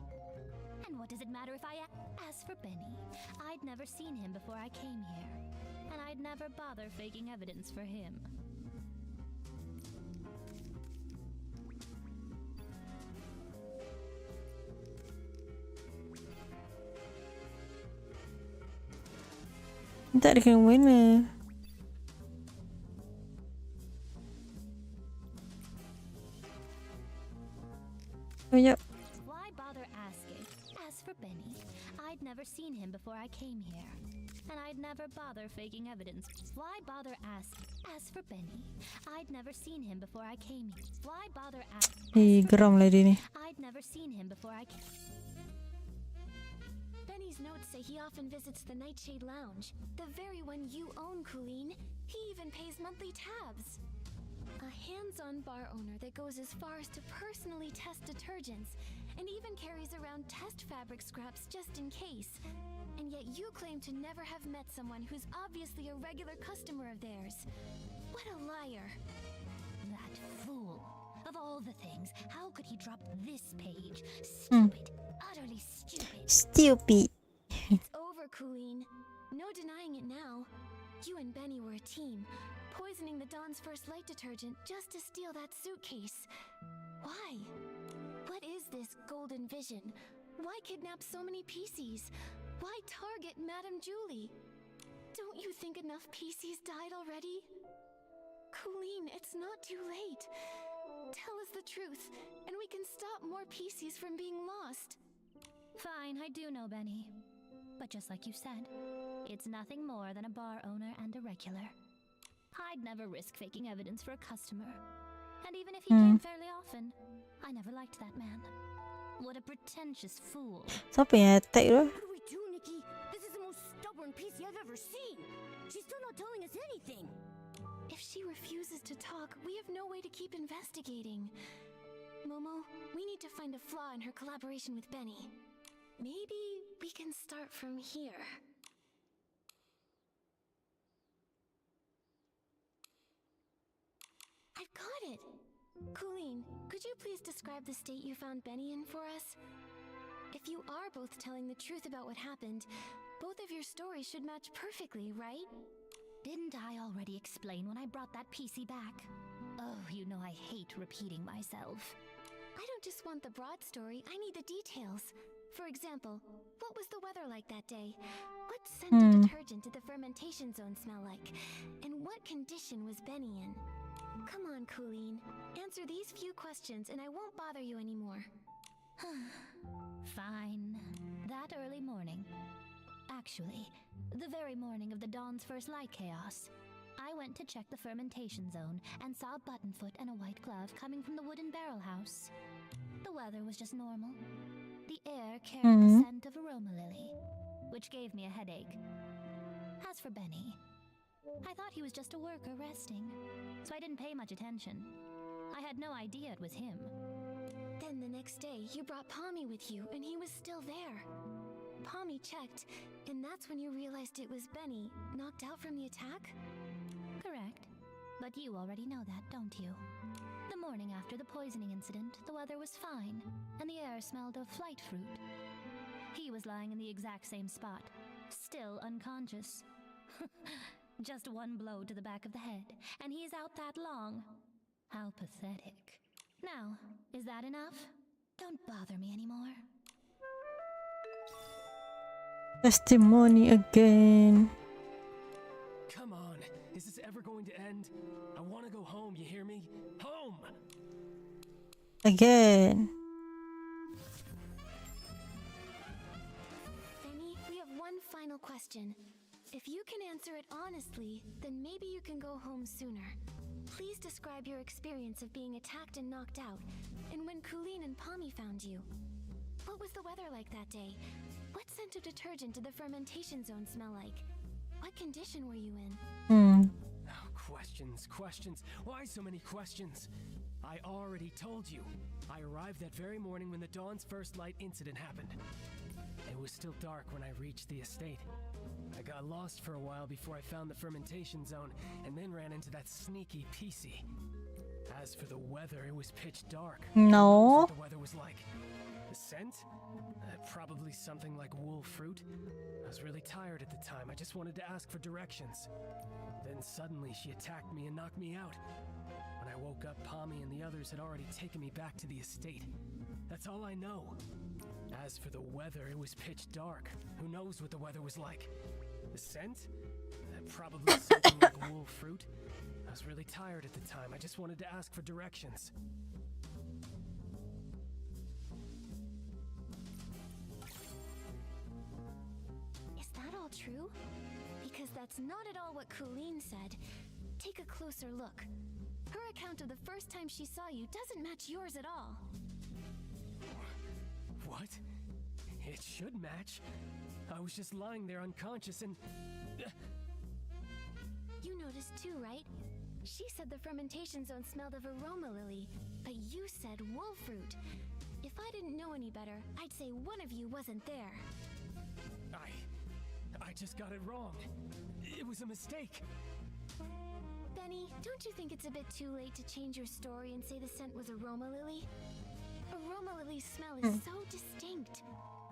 And what does it matter if I... As for Benny, I'd never seen him before I came here. And I'd never bother faking evidence for him. Tak ada kena mana. Oh, yep. Why bother asking? As for Benny, I'd never seen him before I came here. And I'd never bother faking evidence. Why bother asking? As for Benny, I'd never seen him before I came here. Why bother asking? Geram lah dia ni. I'd never seen him before I came. Benny's notes say he often visits the Nightshade Lounge, the very one you own, Colleen. He even pays monthly tabs. A hands-on bar owner that goes as far as to personally test detergents, and even carries around test fabric scraps just in case. And yet you claim to never have met someone who's obviously a regular customer of theirs. What a liar. That fool. Of all the things, how could he drop this page? Stupid. Utterly stupid. Stupid. It's over, Colleen. No denying it now. You and Benny were a team, poisoning the Dawn's First Light detergent just to steal that suitcase. Why? What is this golden vision? Why kidnap so many PCs? Why target Madame Julie? Don't you think enough PCs died already? Colleen, it's not too late. Tell us the truth, and we can stop more PCs from being lost. Fine, I do know Benny. But just like you said, it's nothing more than a bar owner and a regular. I'd never risk faking evidence for a customer. And even if he came fairly often, I never liked that man. What a pretentious fool. Siapa yang attack tu? What do we do, Nikki? This is the most stubborn PC I've ever seen. She's still not telling us anything. If she refuses to talk, we have no way to keep investigating. Momo, we need to find a flaw in her collaboration with Benny. Maybe we can start from here. I've got it! Colleen, could you please describe the state you found Benny in for us? If you are both telling the truth about what happened, both of your stories should match perfectly, right? Didn't I already explain when I brought that PC back? Oh, you know I hate repeating myself. I don't just want the broad story, I need the details. For example, what was the weather like that day? What scent of detergent did the fermentation zone smell like? And what condition was Benny in? Come on, Colleen. Answer these few questions and I won't bother you anymore. Fine. That early morning. Actually, the very morning of the Dawn's First Light chaos. I went to check the fermentation zone and saw a buttonfoot and a white glove coming from the wooden barrel house. The weather was just normal. The air carried the scent of aroma lily, which gave me a headache. As for Benny, I thought he was just a worker resting, so I didn't pay much attention. I had no idea it was him. Then the next day, you brought Pommy with you, and he was still there. Pommy checked, and that's when you realized it was Benny, knocked out from the attack? Correct. But you already know that, don't you? The morning after the poisoning incident, the weather was fine, and the air smelled of flight fruit. He was lying in the exact same spot, still unconscious. Just one blow to the back of the head, and he's out that long. How pathetic. Now, is that enough? Don't bother me anymore. Testimony again. Come on, is this ever going to end? I want to go home, you hear me? Home! Again. Benny, we have one final question. If you can answer it honestly, then maybe you can go home sooner. Please describe your experience of being attacked and knocked out, and when Colleen and Pommy found you. What was the weather like that day? What scent of detergent did the fermentation zone smell like? What condition were you in? Oh, questions. Why so many questions? I already told you. I arrived that very morning when the Dawn's first light incident happened. It was still dark when I reached the estate. I got lost for a while before I found the fermentation zone, and then ran into that sneaky PC. As for the weather, it was pitch dark. No. Who knows what the weather was like? The scent? Probably something like wool fruit. I was really tired at the time. I just wanted to ask for directions. Then suddenly she attacked me and knocked me out. When I woke up, Pommy and the others had already taken me back to the estate. That's all I know. As for the weather, it was pitch dark. Who knows what the weather was like? The scent? Probably something like wool fruit. I was really tired at the time. I just wanted to ask for directions. Is that all true? Because that's not at all what Colleen said. Take a closer look. Her account of the first time she saw you doesn't match yours at all. What? It should match. I was just lying there unconscious and... You noticed too, right? She said the fermentation zone smelled of aroma lily, but you said wool fruit. If I didn't know any better, I'd say one of you wasn't there. I just got it wrong. It was a mistake. Benny, don't you think it's a bit too late to change your story and say the scent was aroma lily? Aroma lily's smell is so distinct.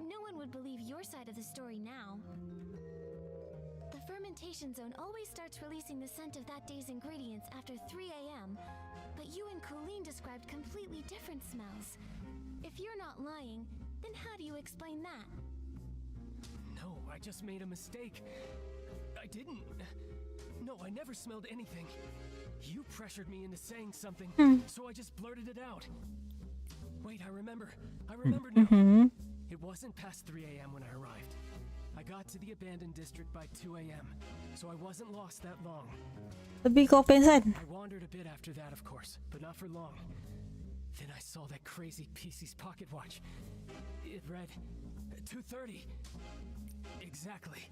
No one would believe your side of the story now. The fermentation zone always starts releasing the scent of that day's ingredients after 3 a.m., but you and Colleen described completely different smells. If you're not lying, then how do you explain that? No, I just made a mistake. I didn't. No, I never smelled anything. You pressured me into saying something, so I just blurted it out. Wait, I remember now. It wasn't past 3 a.m. when I arrived. I got to the abandoned district by 2 a.m., so I wasn't lost that long. Lebih kau pensan. I wandered a bit after that, of course, but not for long. Then I saw that crazy PC's pocket watch. It read 2:30. Exactly.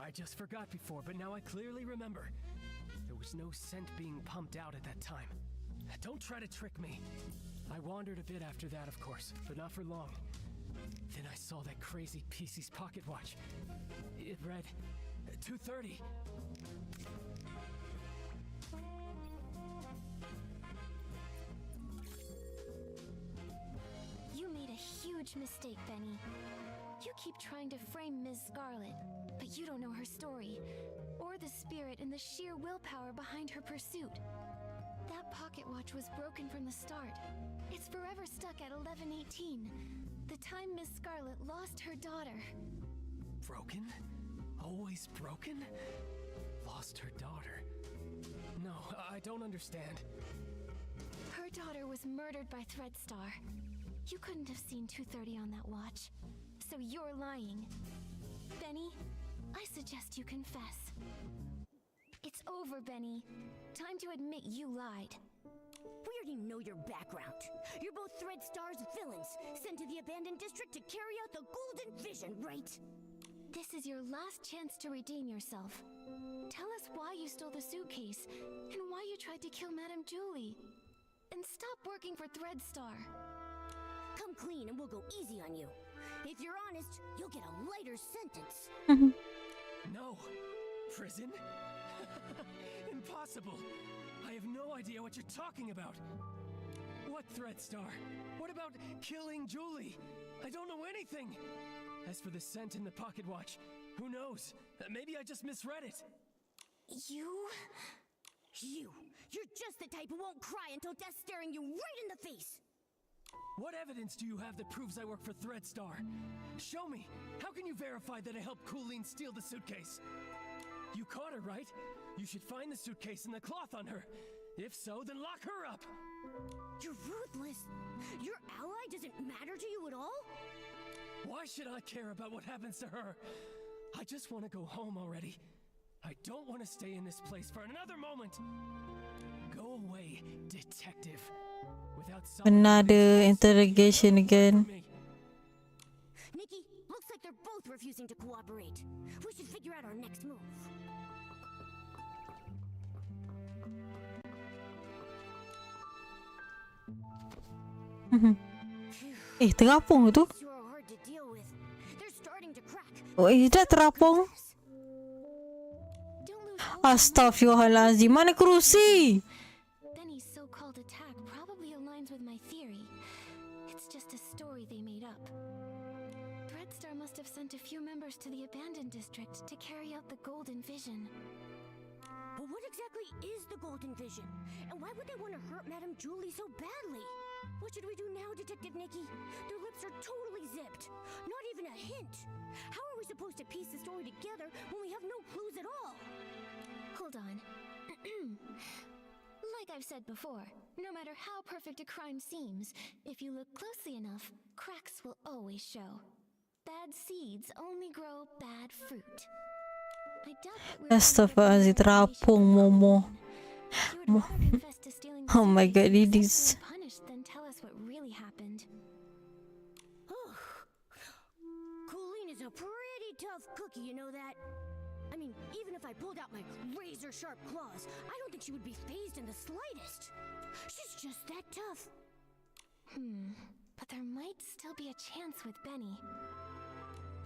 I just forgot before, but now I clearly remember. There was no scent being pumped out at that time. Don't try to trick me. I wandered a bit after that, of course, but not for long. Then I saw that crazy PC's pocket watch. It read 2:30. You made a huge mistake, Benny. You keep trying to frame Ms. Scarlet, but you don't know her story, or the spirit and the sheer willpower behind her pursuit. That pocket watch was broken from the start. It's forever stuck at 11:18, the time Miss Scarlet lost her daughter. Broken? Always broken? Lost her daughter? No, I don't understand. Her daughter was murdered by Threadstar. You couldn't have seen 2:30 on that watch, so you're lying. Benny, I suggest you confess. It's over, Benny. Time to admit you lied. We already know your background. You're both Threadstar's villains, sent to the abandoned district to carry out the Golden Vision, right? This is your last chance to redeem yourself. Tell us why you stole the suitcase, and why you tried to kill Madame Julie. And stop working for Threadstar. Come clean and we'll go easy on you. If you're honest, you'll get a lighter sentence. No! Prison? Impossible! I have no idea what you're talking about! what, Threadstar? What about killing Julie? I don't know anything. As for the scent in the pocket watch, who knows? Maybe I just misread it. You're just the type who won't cry until death's staring you right in the face. What evidence do you have that proves I work for Threadstar? Show me. How can you verify that I helped Colleen steal the suitcase? You caught her, right? You should find the suitcase and the cloth on her. If so, then lock her up. You're ruthless. Your ally doesn't matter to you at all? Why should I care about what happens to her? I just want to go home already. I don't want to stay in this place for another moment. Go away, detective. Without Another interrogation again. Nikki, looks like they're both refusing to cooperate. We should figure out our next move. Terapung itu? Sure hard to deal with. They're starting to crack. Oh, dah terapung. Astaghfirullahalazim, mana kerusi? Benny's so-called attack probably aligns with my theory. It's just a story they made up. Threadstar must have sent a few members to the abandoned district to carry out the Golden Vision. But what exactly is the Golden Vision? And why would they want to hurt Madame Julie so badly? What should we do now, Detective Nikki? Their lips are totally zipped. Not even a hint. How are we supposed to piece the story together when we have no clues at all? Hold on. Like I've said before, no matter how perfect a crime seems, if you look closely enough, cracks will always show. Bad seeds only grow bad fruit. I doubt that we're Astaghfirullahalazim, terapung Momo. Oh my god, it is. Punished than tell us what really happened. Colleen is a pretty tough cookie, you know that? I mean, even if I pulled out my razor-sharp claws, I don't think she would be fazed in the slightest. She's just that tough. But there might still be a chance with Benny.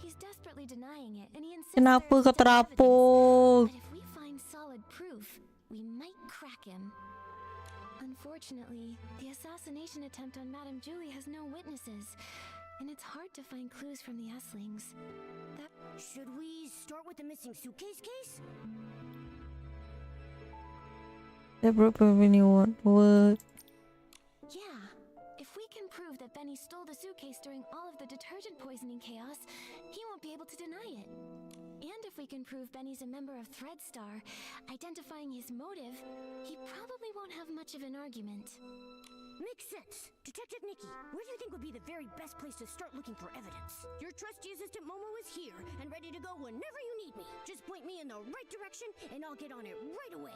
He's desperately denying it, and he insists Kenapa there's kau still terapung? evidence. But if we find solid proof, we might crack him. Unfortunately, the assassination attempt on Madame Julie has no witnesses, and it's hard to find clues from the Esslings. Should we start with the missing suitcase case? That probably won't work. Yeah, if we can prove that Benny stole the suitcase during all of the detergent poisoning chaos, he won't be able to deny it. And if we can prove Benny's a member of Threadstar, identifying his motive, he probably won't have much of an argument. Makes sense. Detective Nikki, where do you think would be the very best place to start looking for evidence? Your trusty assistant Momo is here and ready to go whenever you need me. Just point me in the right direction and I'll get on it right away.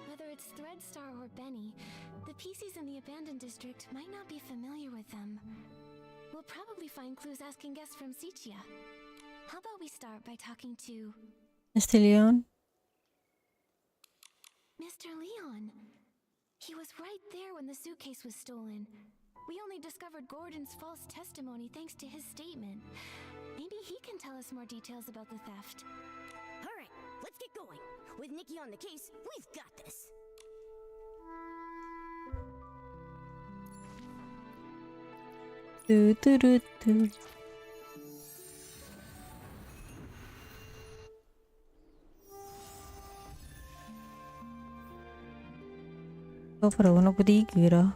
Whether it's Threadstar or Benny, the PCs in the abandoned district might not be familiar with them. We'll probably find clues asking guests from Sichia. How about we start by talking to Mr. Leon? Mr. Leon. He was right there when the suitcase was stolen. We only discovered Gordon's false testimony thanks to his statement. Maybe he can tell us more details about the theft. All right, let's get going. With Nikki on the case, we've got this. Do do do do. Kau pada warna putih dah.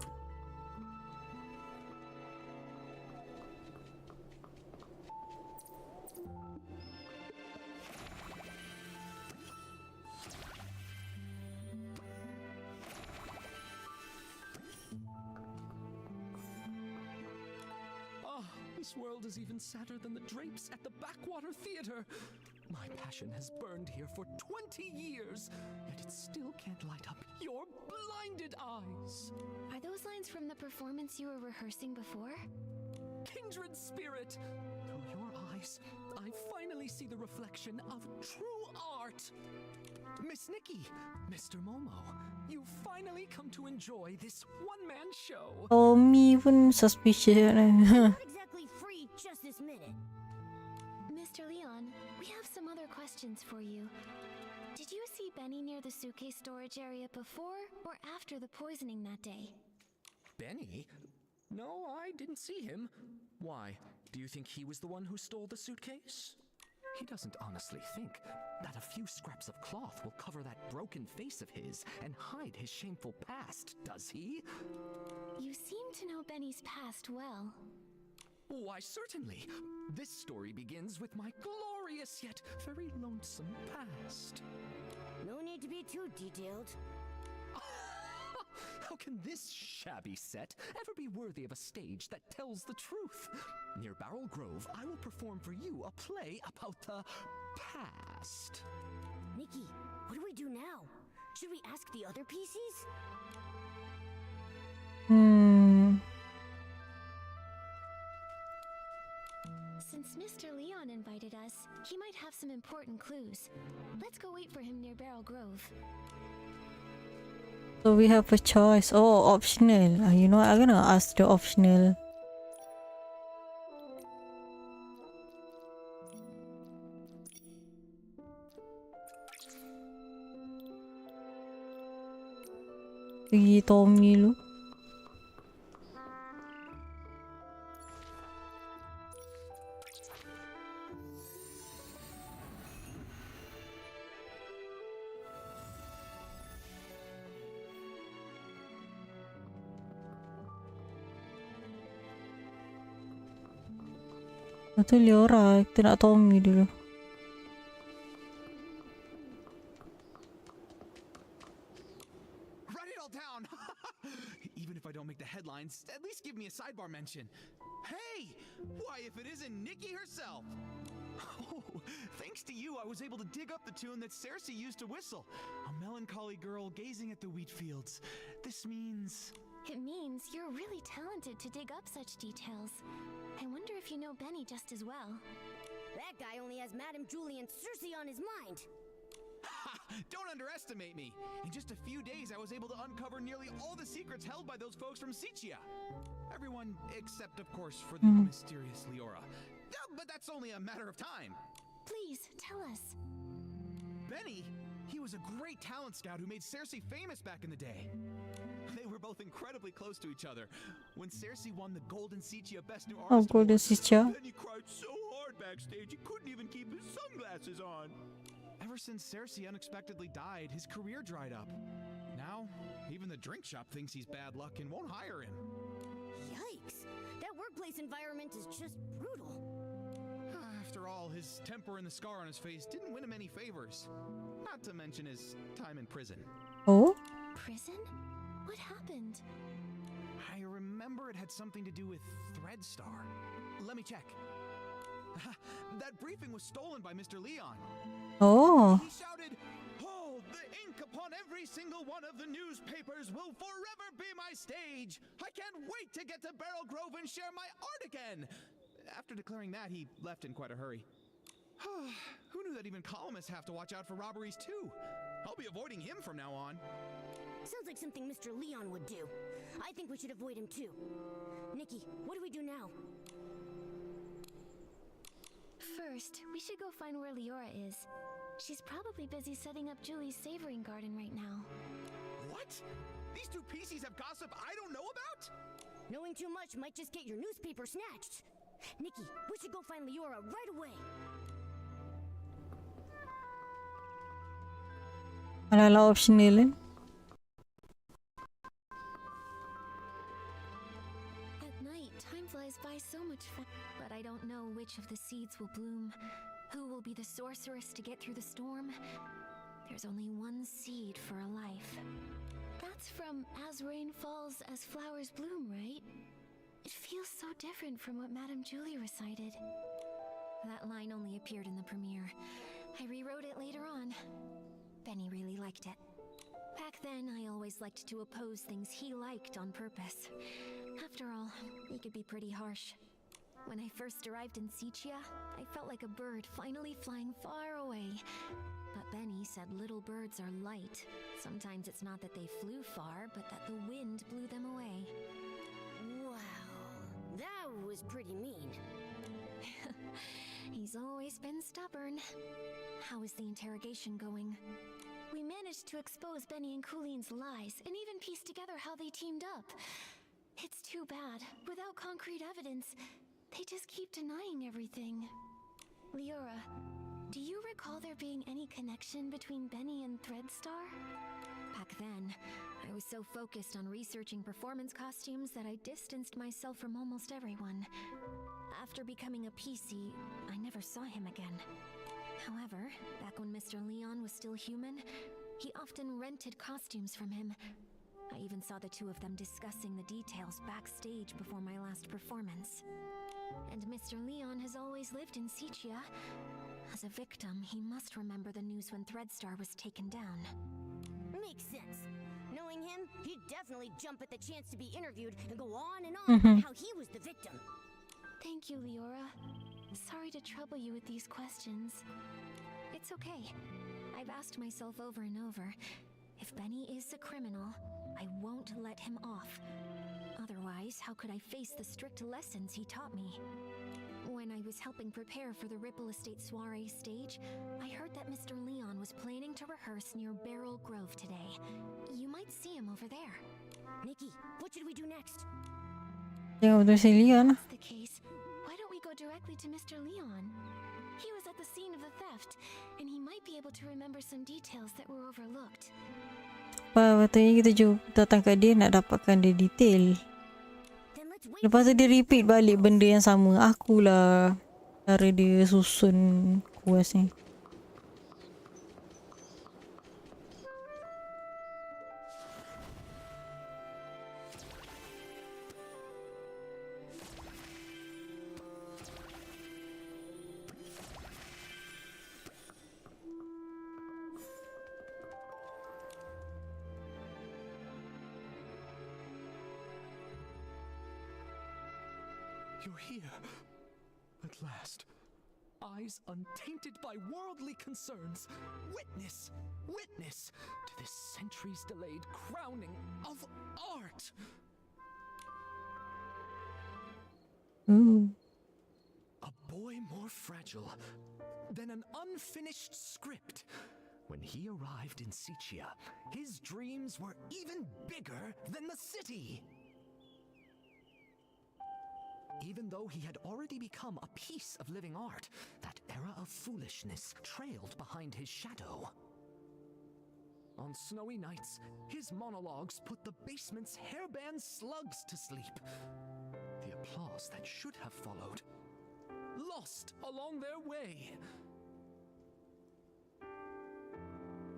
This world is even sadder than the drapes at the Backwater Theater. My passion has burned here for 20 years, yet it still can't light up your blinded eyes. Are those lines from the performance you were rehearsing before? Kindred spirit, through your eyes, I finally see the reflection of true art. Miss Nikki, Mr. Momo, you've finally come to enjoy this one-man show. Oh, me pun suspicious. Not exactly free just this minute. Mr. Leon, we have some other questions for you. Did you see Benny near the suitcase storage area before or after the poisoning that day? Benny? No, I didn't see him. Why? Do you think he was the one who stole the suitcase? He doesn't honestly think that a few scraps of cloth will cover that broken face of his and hide his shameful past, does he? You seem to know Benny's past well. Why, certainly. This story begins with my glorious yet very lonesome past. No need to be too detailed. How can this shabby set ever be worthy of a stage that tells the truth? Near Barrel Grove, I will perform for you a play about the past. Nikki, what do we do now? Should we ask the other PCs? Since Mr. Leon invited us, he might have some important clues. Let's go wait for him near Barrel Grove. So we have a choice. Oh, optional. You know what? I'm gonna ask the optional. Pergi Tommy lu. Atau Leora, kita nak Tommy dulu. Write it all down. Even if I don't make the headlines, at least give me a sidebar mention. Hey! Why, if it isn't Nikki herself! Oh, thanks to you, I was able to dig up the tune that Cersei used to whistle. A melancholy girl gazing at the wheat fields. This means... It means you're really talented to dig up such details. I wonder if you know Benny just as well. That guy only has Madame Julie and Sussy on his mind. Ha! Don't underestimate me! In just a few days, I was able to uncover nearly all the secrets held by those folks from Sichia. Everyone except, of course, for the mysterious Leora. But that's only a matter of time. Please, tell us. Benny? He was a great talent scout who made Cersei famous back in the day. They were both incredibly close to each other. When Cersei won the Golden Sichia Best New Artist Golden Award, Sichia. Benny cried so hard backstage he couldn't even keep his sunglasses on. Ever since Cersei unexpectedly died, his career dried up. Now, even the drink shop thinks he's bad luck and won't hire him. Yikes! That workplace environment is just brutal. After all, his temper and the scar on his face didn't win him any favors. Not to mention his time in prison. Oh? Prison? What happened? I remember it had something to do with Threadstar. Let me check. That briefing was stolen by Mr. Leon. Oh. He shouted, "Oh, the ink upon every single one of the newspapers will forever be my stage. I can't wait to get to Barrel Grove and share my art again." After declaring that, he left in quite a hurry. Who knew that even columnists have to watch out for robberies too? I'll be avoiding him from now on. Sounds like something Mr. Leon would do. I think we should avoid him too. Nikki, what do we do now? First, we should go find where Leora is. She's probably busy setting up Julie's savoring garden right now. What? These two PCs have gossip I don't know about? Knowing too much might just get your newspaper snatched. Nikki, we should go find Leora right away. Ala optional. At night, time flies by so much fast. But I don't know which of the seeds will bloom. Who will be the sorceress to get through the storm? There's only one seed for a life. That's from As Rain Falls, As Flowers Bloom, right? It feels so different from what Madame Julie recited. That line only appeared in the premiere. I rewrote it later on. Benny really liked it. Back then, I always liked to oppose things he liked on purpose. After all, he could be pretty harsh. When I first arrived in Sichia, I felt like a bird finally flying far away. But Benny said little birds are light. Sometimes it's not that they flew far, but that the wind blew them away. Wow, that was pretty mean. He's always always been stubborn. How is the interrogation going? We managed to expose Benny and Cooline's lies and even piece together how they teamed up. It's too bad. Without concrete evidence, they just keep denying everything. Leora, do you recall there being any connection between Benny and Threadstar? Back then, I was so focused on researching performance costumes that I distanced myself from almost everyone. After becoming a PC, I never saw him again. However, back when Mr. Leon was still human, he often rented costumes from him. I even saw the two of them discussing the details backstage before my last performance. And Mr. Leon has always lived in Sichia. As a victim, he must remember the news when Threadstar was taken down. Makes sense. Knowing him, he'd definitely jump at the chance to be interviewed and go on and on about how he was the victim. Thank you, Leora. Sorry to trouble you with these questions. It's okay. I've asked myself over and over, if Benny is a criminal, I won't let him off. Otherwise, how could I face the strict lessons he taught me? When I was helping prepare for the Ripple Estate soiree stage, I heard that Mr. Leon was planning to rehearse near Barrel Grove today. You might see him over there. Nikki, what should we do next? Tengok tu si Leon lah. If that's the case, why don't we go directly to Mr. Leon? He was at the scene of the theft, and he might be able to remember some details that were overlooked. Patutnya kita datang kat dia nak dapatkan dia detail. Lepas tu dia repeat balik benda yang sama. Akulah cara dia susun kuas ni. You're here. At last. Eyes untainted by worldly concerns. Witness to this centuries-delayed crowning of art. A boy more fragile than an unfinished script. When he arrived in Sichia, his dreams were even bigger than the city. Even though he had already become a piece of living art, that era of foolishness trailed behind his shadow. On snowy nights, his monologues put the basement's hairband slugs to sleep. The applause that should have followed, lost along their way.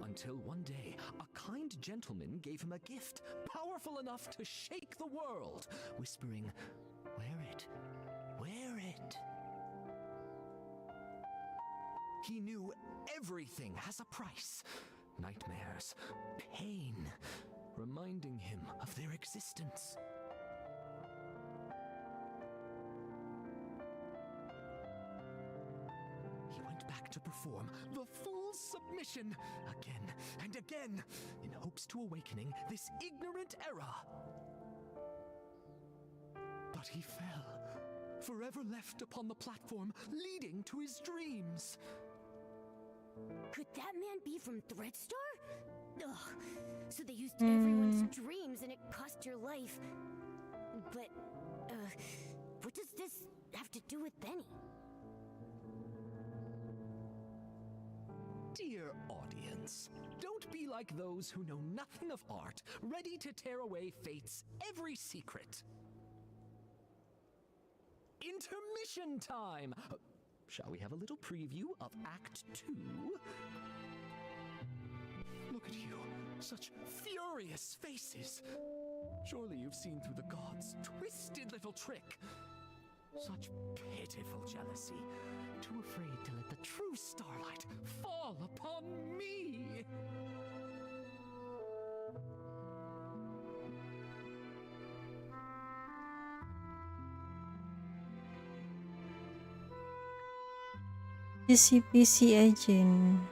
Until one day, a kind gentleman gave him a gift powerful enough to shake the world, whispering, "Wear it. Wear it." He knew everything has a price. Nightmares, pain, reminding him of their existence. He went back to perform the full submission again and again in hopes to awakening this ignorant era. But he fell, forever left upon the platform leading to his dreams. Could that man be from Threadstar? Ugh. So they used everyone's dreams and it cost your life. But, what does this have to do with Benny? Dear audience, don't be like those who know nothing of art, ready to tear away fate's every secret. Intermission time! Shall we have a little preview of Act 2? Look at you, such furious faces. Surely you've seen through the gods' twisted little trick. Such pitiful jealousy, too afraid to let the true starlight fall upon me. PC agent.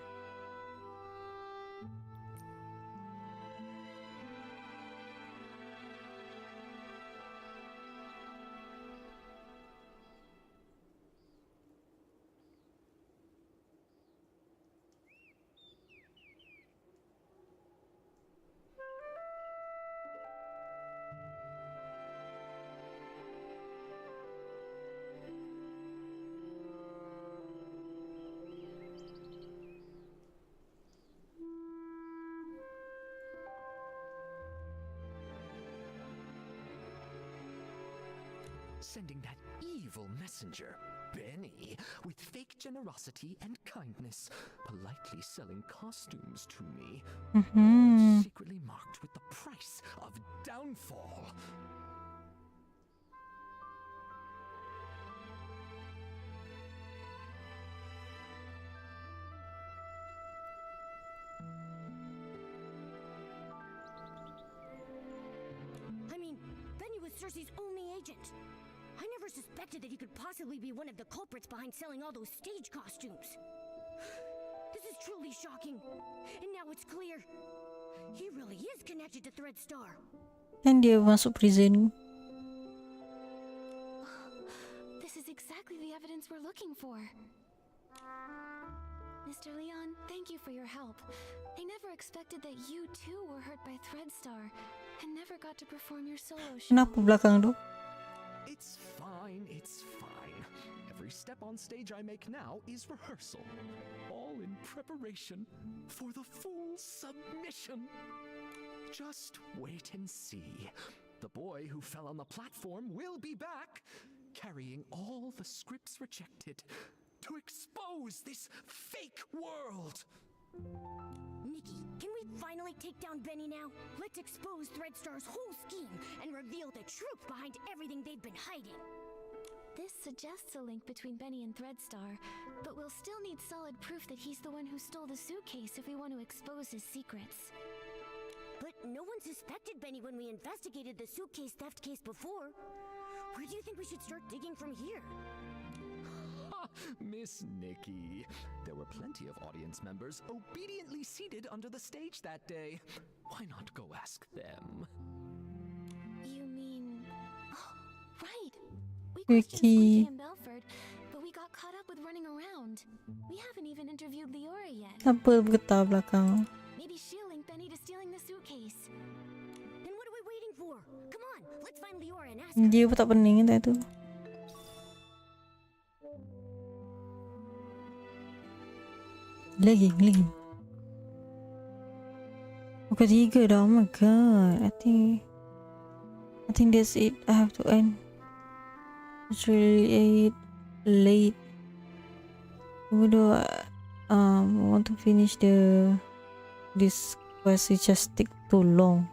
sending that evil messenger, Benny, with fake generosity and kindness, politely selling costumes to me, all secretly marked with the price of downfall. I mean, Benny was Cersei's only agent. I never suspected that he could possibly be one of the culprits behind selling all those stage costumes. This is truly shocking. And now it's clear. He really is connected to Threadstar. Kan dia masuk prison. This is exactly the evidence we're looking for. Mr. Leon, thank you for your help. I never expected that you too were hurt by Threadstar and never got to perform your solo show. Kenapa belakang tu? It's fine, it's fine. Every step on stage I make now is rehearsal. All in preparation for the full submission. Just wait and see. The boy who fell on the platform will be back, carrying all the scripts rejected to expose this fake world. Nikki, can we finally take down Benny now? Let's expose Threadstar's whole scheme and reveal the truth behind everything they've been hiding. This suggests a link between Benny and Threadstar, but we'll still need solid proof that he's the one who stole the suitcase if we want to expose his secrets. But no one suspected Benny when we investigated the suitcase theft case before. Where do you think we should start digging from here? Miss Nikki, there were plenty of audience members obediently seated under the stage that day. Why not go ask them? You mean... Oh, right! We questioned Nikki. Squeaky and Belford, but we got caught up with running around. We haven't even interviewed Leora yet. Apa bergetar belakang? Maybe she'll link Benny to stealing the suitcase. Then what are we waiting for? Come on, let's find Leora and ask her. Dia pun tak pening tak tu. Lagi. Pukul 3 dah. Oh my god. I think that's it. I have to end. It's really late. Even though I want to finish this quest, it just take too long.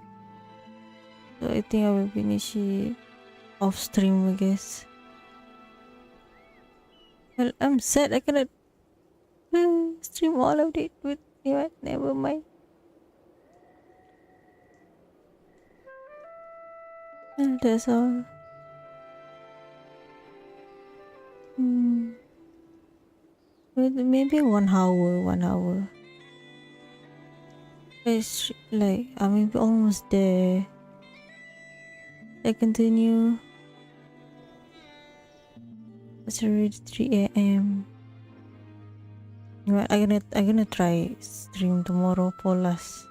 So I think I will finish it off stream, I guess. Well, I'm sad I cannot stream all of it, but yeah, never mind. Well, that's all. Maybe 1 hour. It's like I'm almost there. I continue. It's already 3 a.m. I'm gonna try stream tomorrow for last,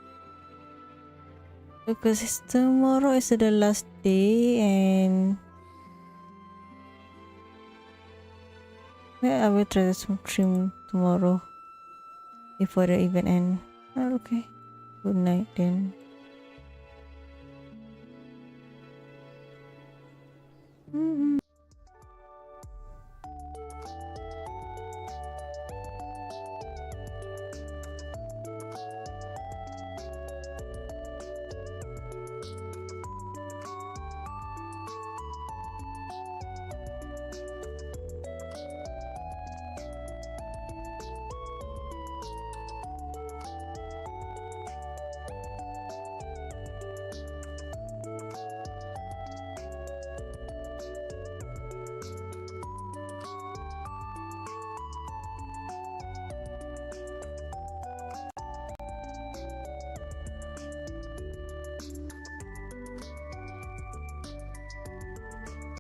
because tomorrow is the last day, and I will try to stream tomorrow before the event end. Okay, good night then.